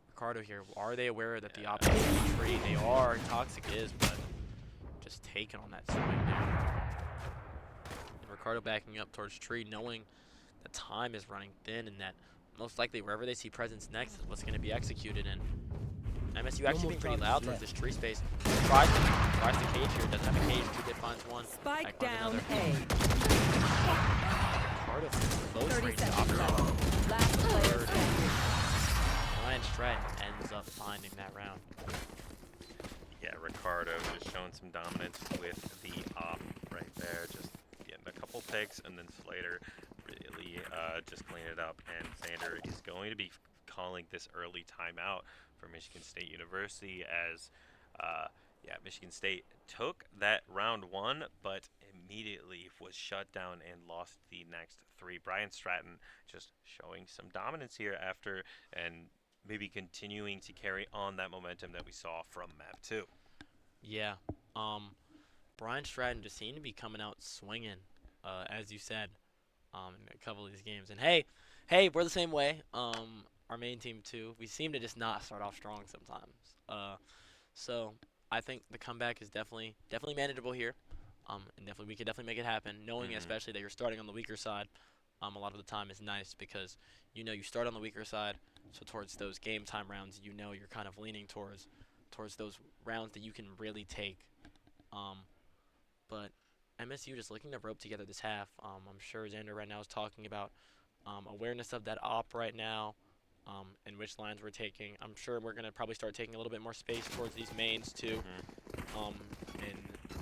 Ricardo here, are they aware that the opposite is the tree? They are. Toxic is, but just taking on that swing there. And Ricardo backing up towards tree, knowing that time is running thin and that most likely wherever they see presence next is what's going to be executed. And MSU
No
actually
more
being pretty
charges
loud towards
left.
this tree space. Tries to cage here. Doesn't have a cage. Two finds one.
Spike
Back finds
down
another.
A.
Ricardo close
30
range
seconds
option.
left. Last player
Third.
standing.
Ryan Stratton ends up finding that round.
Yeah, Ricardo just showing some dominance with the op right there. Just getting a couple picks, and then Slater really just cleaning it up. And Xander is going to be calling this early timeout for Michigan State University as, Michigan State took that round 1, but immediately was shut down and lost the next 3. Bryant Stratton just showing some dominance here after, and maybe continuing to carry on that momentum that we saw from map 2.
Yeah. Brian Stratton just seemed to be coming out swinging, as you said, in a couple of these games. And hey, we're the same way. Our main team too. We seem to just not start off strong sometimes. So I think the comeback is definitely manageable here. And we could definitely make it happen. Knowing especially that you're starting on the weaker side, a lot of the time is nice because you start on the weaker side. So towards those game time rounds, you're kind of leaning towards those rounds that you can really take. But MSU just looking to rope together this half. I'm sure Xander right now is talking about awareness of that op right now, and which lines we're taking. I'm sure we're going to probably start taking a little bit more space towards these mains too, and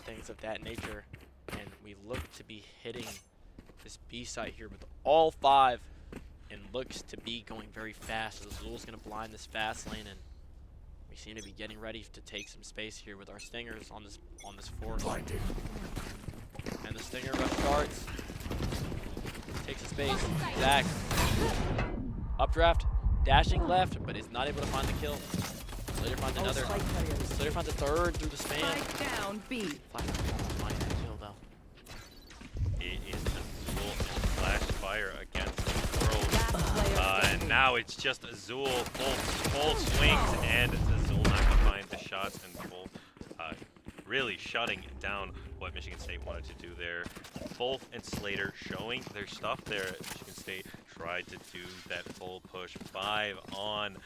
things of that nature. And we look to be hitting this B site here with all 5, and looks to be going very fast. So Azul's going to blind this fast lane, and we seem to be getting ready to take some space here with our stingers on this force.
Blinded.
And the stinger rush starts. Takes a space. Zach. Updraft. Dashing left, but is not able to find the kill. Slater finds another.
Spike carriers.
Slater finds a third through the span.
Spike down B.
Find that kill though.
It is Azul and Flashfire against the world.
Last player
And
standing.
now it's just Azul full swings, and Azul not going to shots, and both really shutting down what Michigan State wanted to do there. Wolf and Slater showing their stuff there. Michigan State tried to do that full push 5 on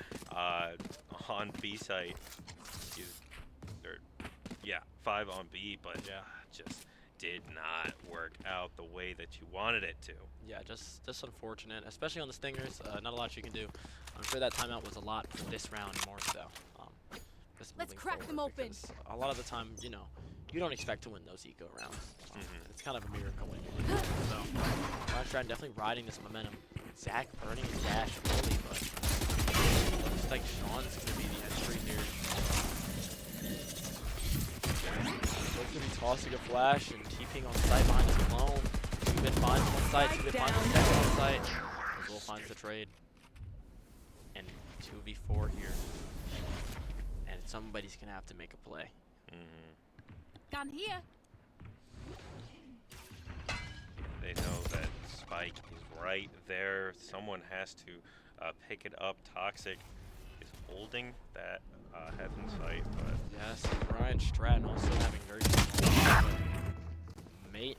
B site. Yeah, 5 on B, but just did not work out the way that you wanted it to.
Yeah, just unfortunate, especially on the Stingers. Not a lot you can do. I'm sure that timeout was a lot for this round more so. Just
Let's
moving
crack them
forward,
open.
because a lot of the time, you know, you don't expect to win those eco rounds. It's kind of a miracle when you do. So, Stratton definitely riding this momentum. Zach burning his dash early, but looks like Sean's going to be the entry here. Both going to be tossing a flash and TPing on site behind his clone. 2-bit finds one site, 2-bit finds the second one site. Azul finds the trade. And 2v4 here. And somebody's going to have to make a play.
Gun here.
They know that Spike is right there. Someone has to pick it up. Toxic is holding that heaven sight, but
Yes, Bryant Stratton also having very good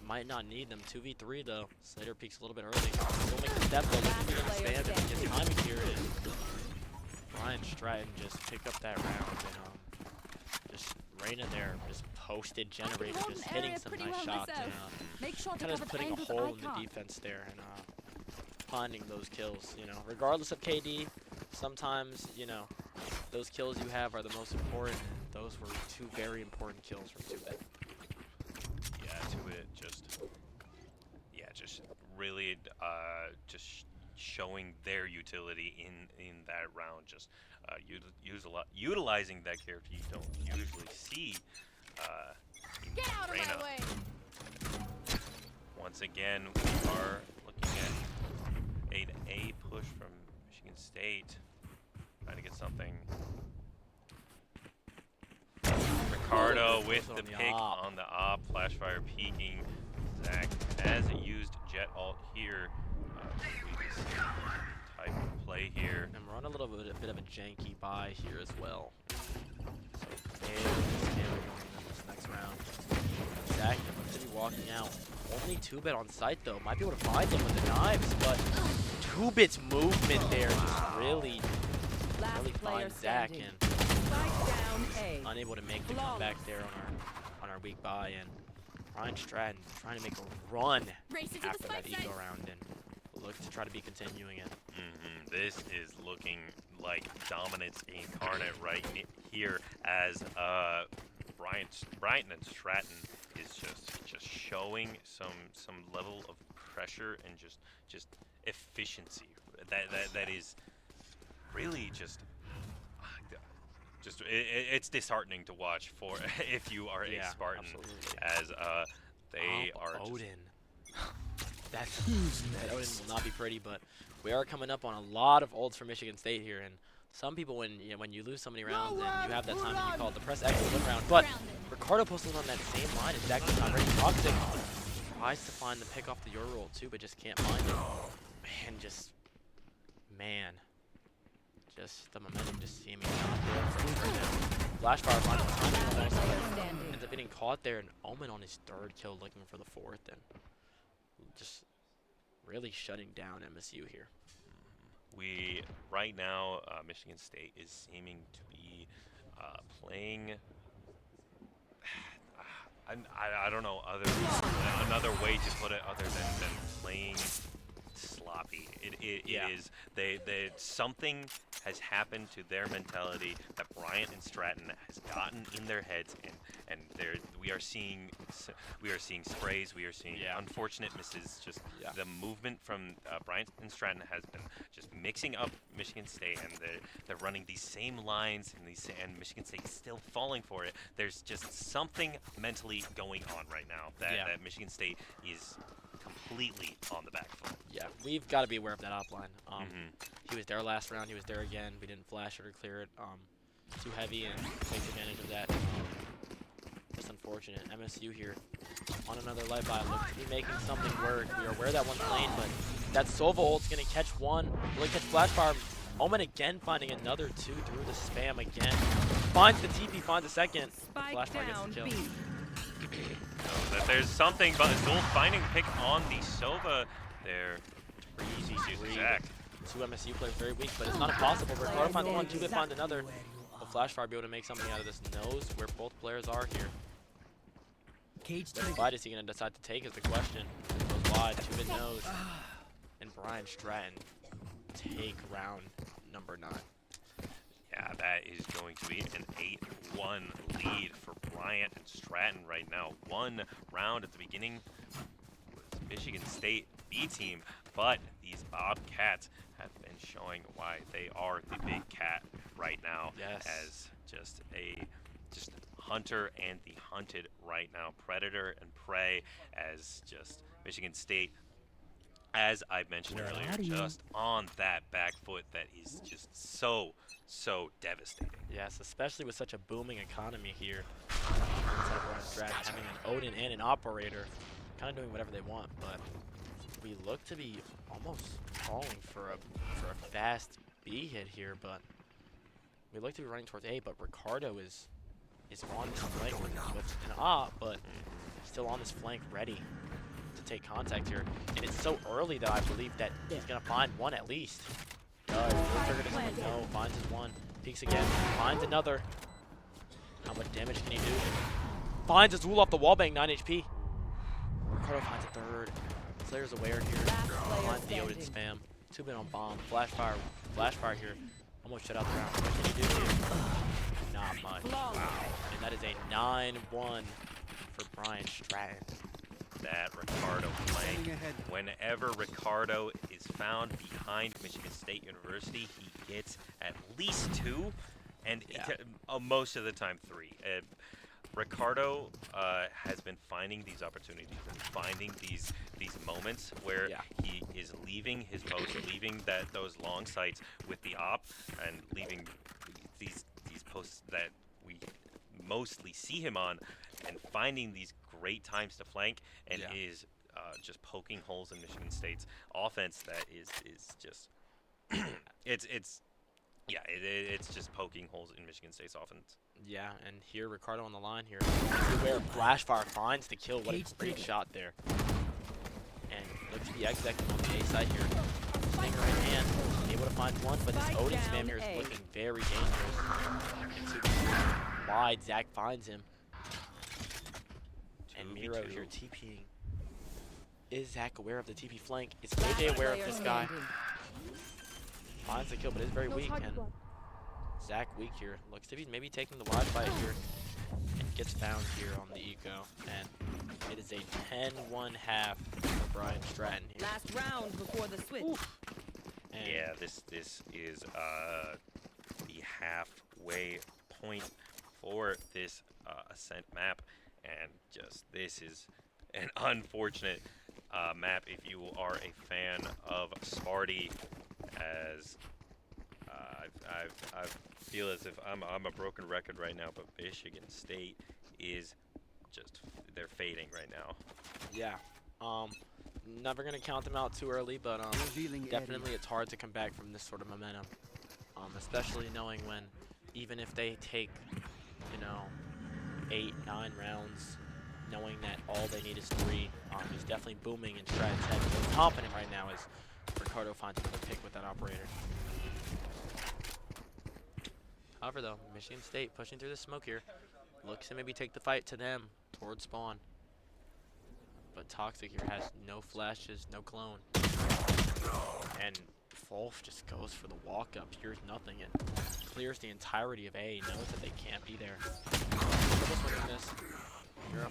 might not need them. 2v3 though. Slater peeks a little bit early. Still makes a step though. Looking to expand and get timing here. And Bryant Stratton just pick up that round and just right in there, just posted generator, just hitting some nice shots and
Make sure to
kind of
cover the
putting a
angles
hole
I
in the
can't.
defense there and finding those kills. You know, regardless of KD, sometimes you know those kills you have are the most important. And those were 2 very important kills from 2-bit.
yeah, to it just really just showing their utility in that round. Just utilizing that character you don't usually see. In
Get out of
Reyna.
my way.
Once again, we are looking at an A push from Michigan State, trying to get something. Ricardo with
on
the
the
pick
op.
on the op, flashfire peeking. Zach has used jet alt here. Type of play here.
And we're on a little bit of a janky buy here as well. So maybe going in this next round. Zach looks to be walking out. Only 2-bit on site though. Might be able to find them with the knives, but 2-bit's movement there just really
Last player
finds Zach
standing.
and
Spike down A.
unable to make the comeback there on our weak buy. And Bryant Stratton trying to make a run
Race into the
after that
spike
eco
site.
round and look to try to be continuing it.
This is looking like dominance incarnate right here, as Bryant and Stratton is just showing some level of pressure and just efficiency. That is really it's disheartening to watch for if you are a Spartan,
absolutely.
as they are just,
Odin. That Odin will not be pretty, but we are coming up on a lot of ults for Michigan State here, and some people, when you lose so many rounds and you have that time and you call it the press X to win round, but Ricardo posted on that same line is actually not very toxic. Tries to find the pick off the Euro roll too, but just can't find it. Man, just the momentum just seeming not there for him right now. Flashfire finds the timing almost, but ends up getting caught there, and Omen on his 3rd kill, looking for the 4th, and just really shutting down MSU here.
we right now Michigan State is seeming to be playing. I don't know another way to put it other than playing sloppy. It is something has happened to their mentality that Bryant and Stratton has gotten in their heads, and we are seeing sprays, we are seeing unfortunate misses. Just the movement from Bryant and Stratton has been just mixing up Michigan State, and they're running these same lines, and Michigan State is still falling for it. There's just something mentally going on right now that Michigan State is completely on the back foot.
Yeah, we've got to be aware of that offline. He was there last round. He was there again. We didn't flash it or clear it. Too heavy and takes advantage of that. Just unfortunate. MSU here on another light buy. Looks to be making something work. We are aware that one's lane, but that Sova ult's going to catch one. Really catch Flashfire. Omen again finding another 2 through the spam again. Finds the TP, finds a second.
Spike
Flashfire gets the
down
kill.
B.
Knows that there's something, but Azul finding pick on the Sova there.
Easy read.
Zach.
2 MSU players very weak, but it's not impossible. Ricardo finds one, 2-bit finds another. Will Flashfire be able to make something out of this? Knows where both players are here.
Cage
What
trigger.
fight is he going to decide to take is the question. Goes wide, 2-bit knows. And Bryant Stratton take round number 9.
Yeah, that is going to be an 8-1 lead for Bryant and Stratton right now. One round at the beginning was Michigan State B team, but these Bobcats have been showing why they are the big cat right now.
Yes.
As just hunter and the hunted right now, predator and prey, as just Michigan State, as I mentioned earlier, just on that back foot that is just so devastating.
Yes, especially with such a booming economy here. Inside of Bryant Stratton, having an Odin and an operator, kind of doing whatever they want, but we look to be almost calling for a fast B hit here, but we look to be running towards A, but Ricardo is on this flank with an op, but still on this flank ready to take contact here. And it's so early that I believe that he's gonna find one at least. Does. Trigger doesn't know, finds his one, peeks again, finds another. How much damage can he do? Finds Azul off the wallbang, 9 HP. Ricardo finds a third. Slayer's aware here. Finds the Odin spam. 2-bit on bomb. Flashfire here. Almost shut out the round. What can he do here? Not much. And that is a 9-1 for Bryant Stratton.
That Ricardo flank. Whenever Ricardo is found behind Michigan State University, he gets at least 2, and most of the time 3. Ricardo has been finding these opportunities and finding these moments where he is leaving his post, leaving those long sights with the op, and leaving these posts that we mostly see him on, and finding these great times to flank, and is just poking holes in Michigan State's offense. That is just it's just poking holes in Michigan State's offense.
Yeah, and here Ricardo on the line here. Where Flashfire finds the kill. What a great shot there. And looks to be executing on the A side here. Stinger in hand, able to find one, but this Odin spam here is looking very dangerous. And wide, Zach finds him. And Miro here TPing. Is Zach aware of the TP flank? Is AJ aware of this guy? Finds the kill, but is very weak. And Zach weak here. Looks to be maybe taking the wide fight here. And gets found here on the eco. And it is a 10-1 half for Bryant Stratton here.
Last round before the switch.
And
Yeah, this is the halfway point for this Ascent map, and just this is an unfortunate map if you are a fan of Sparty, as I feel as if I'm a broken record right now, but Michigan State is just, they're fading right now.
yeah. Never gonna count them out too early, but definitely it's hard to come back from this sort of momentum. Especially knowing when, even if they take, 8, 9 rounds, knowing that all they need is 3, is definitely booming in Stratton's head. He's confident right now as Ricardo finds another pick with that operator. However though, Michigan State pushing through the smoke here. Looks to maybe take the fight to them towards spawn. But Toxic here has no flashes, no clone. And Wolf just goes for the walk up, hears nothing, and clears the entirety of A, knows that they can't be there.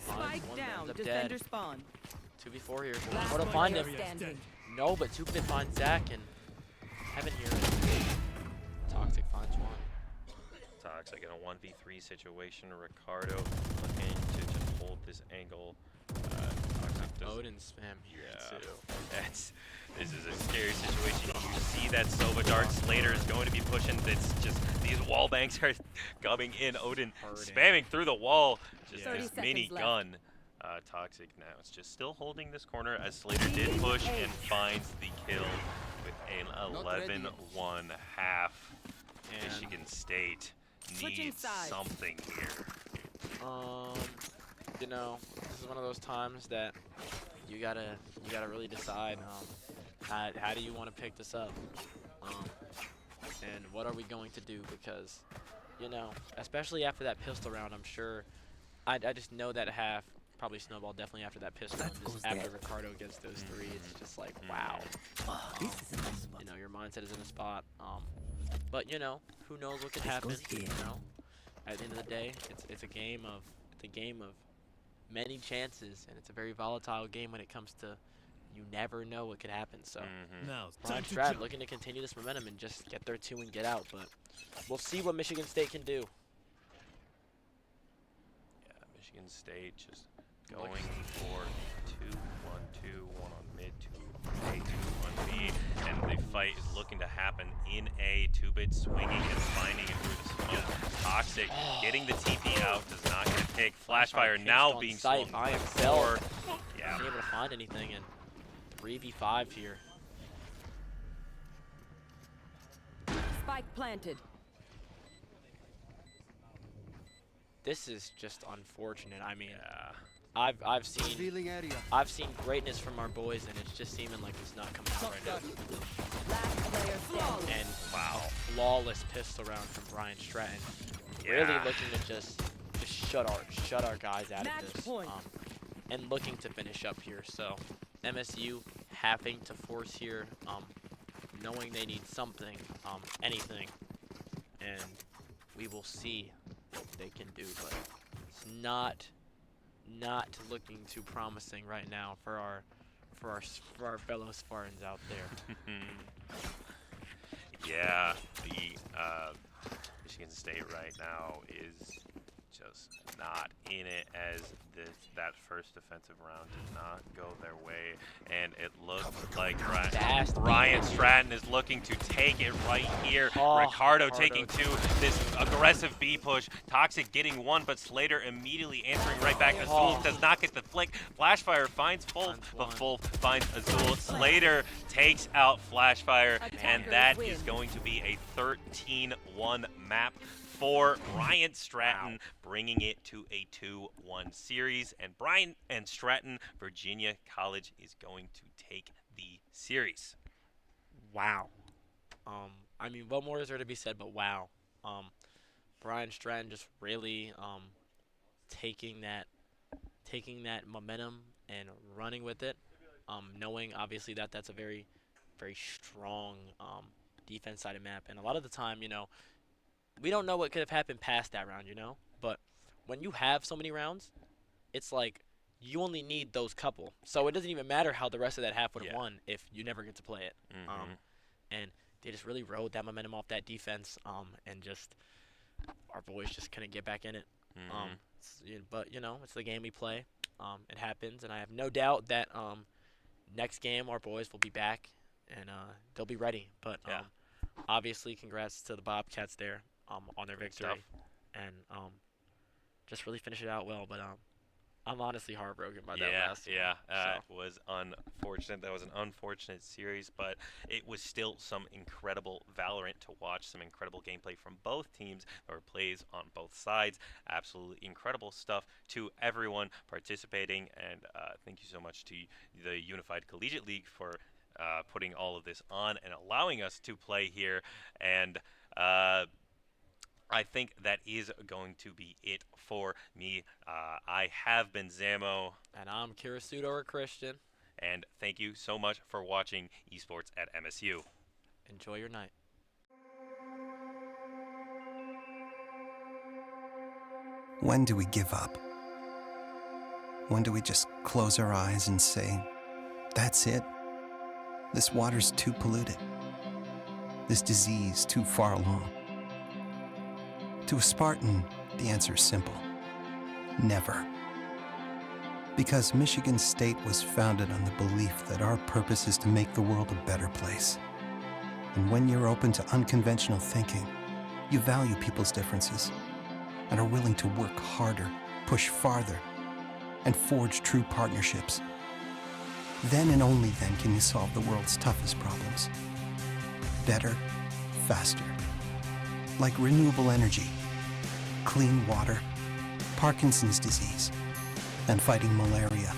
Spike down.
Up
Defender
dead.
spawn.
2v4 here.
Last
What to find
player
him?
standing.
No, but 2-bit finds Zach, and Heaven here. Toxic finds one.
Toxic in a 1v3 situation. Ricardo looking to just hold this angle. Toxic does.
Odin spam here too.
This is a scary situation. You see that Sova Dart Slater is going to be pushing. It's just these wall banks are coming in. Odin spamming through the wall. Just
30
this mini
seconds left.
gun. Toxic now is just still holding this corner as Slater did push and finds the kill with an 11-1 half.
And,
Michigan State
Switching
needs
sides.
something here.
you know, this is one of those times that you gotta really decide how do you want to pick this up, and what are we going to do, because you know, especially after that pistol round, I'm sure I just know that half probably snowballed definitely after that pistol and just after Ricardo gets those three, it's just like wow. You know, your mindset is in a spot. But you know, who knows what could happen? You know, at the end of the day, it's a game of many chances, and it's a very volatile game when it comes to you never know what could happen. So
Now it's time
Bryant
to
Stratton
jump.
looking to continue this momentum and just get their 2 and get out, but we'll see what Michigan State can do.
Yeah, Michigan State just going for the 2-1-2, one on mid, 2 A, 2 on B, and the fight is looking to happen in A. 2-bit swinging and finding it through the smoke. Toxic getting the TP out, does not get a pick. Flashfire
Pinched
now
on
being
sight
swung
by himself.
forward. Yeah.
Not able to find anything, and 3v5 here.
Spike planted.
This is just unfortunate. I mean,
Yeah.
I've seen
Revealing area.
greatness from our boys, and it's just seeming like it's not coming out right now.
Last player standing.
And
Wow.
a flawless pistol round from Bryant Stratton. Really
Yeah.
looking to just shut our guys out
Match
of this,
point.
and looking to finish up here. So MSU having to force here, knowing they need something, anything, and we will see what they can do. But it's not looking too promising right now for our fellow Spartans out there.
Yeah, the Michigan State right now is just not in it, as that first defensive round did not go their way, and it looks like
Fast
Bryant Stratton is looking to take it right here.
Oh,
Ricardo taking 2, this aggressive B push. Toxic getting 1, but Slater immediately answering right back. Azul does not get the flick. Flashfire finds Fulf, but Fulf finds Azul. Slater takes out Flashfire, and that is going to be a 13-1 map for Bryant Stratton, bringing it to a 2-1 series. And Bryant and Stratton, Virginia College, is going to take the series.
Wow. I mean, what more is there to be said but wow. Bryant Stratton just really taking that momentum and running with it, knowing obviously that that's a very, very strong defense sided map. And a lot of the time, you know, we don't know what could have happened past that round, you know? But when you have so many rounds, it's like you only need those couple. So it doesn't even matter how the rest of that half would have won if you never get to play it. And they just really rode that momentum off that defense, and just our boys just couldn't get back in it. But, you know, it's the game we play. It happens, and I have no doubt that next game our boys will be back, and they'll be ready. But obviously, congrats to the Bobcats there on their victory, and just really finish it out well. But I'm honestly heartbroken by that last one.
It was unfortunate. That was an unfortunate series, but it was still some incredible Valorant to watch, some incredible gameplay from both teams. There were plays on both sides. Absolutely incredible stuff to everyone participating, and thank you so much to the Unified Collegiate League for putting all of this on and allowing us to play here. And I think that is going to be it for me. I have been Zamo.
And I'm Kirisudo or Christian.
And thank you so much for watching Esports at MSU.
Enjoy your night.
When do we give up? When do we just close our eyes and say, that's it? This water's too polluted. This disease too far along. To a Spartan, the answer is simple. Never. Because Michigan State was founded on the belief that our purpose is to make the world a better place. And when you're open to unconventional thinking, you value people's differences and are willing to work harder, push farther, and forge true partnerships. Then and only then can you solve the world's toughest problems. Better, faster. Like renewable energy, clean water, Parkinson's disease, and fighting malaria.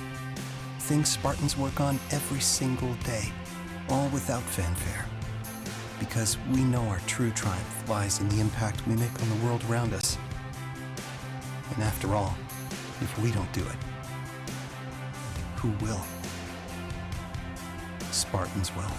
Things Spartans work on every single day, all without fanfare. Because we know our true triumph lies in the impact we make on the world around us. And after all, if we don't do it, who will? Spartans will.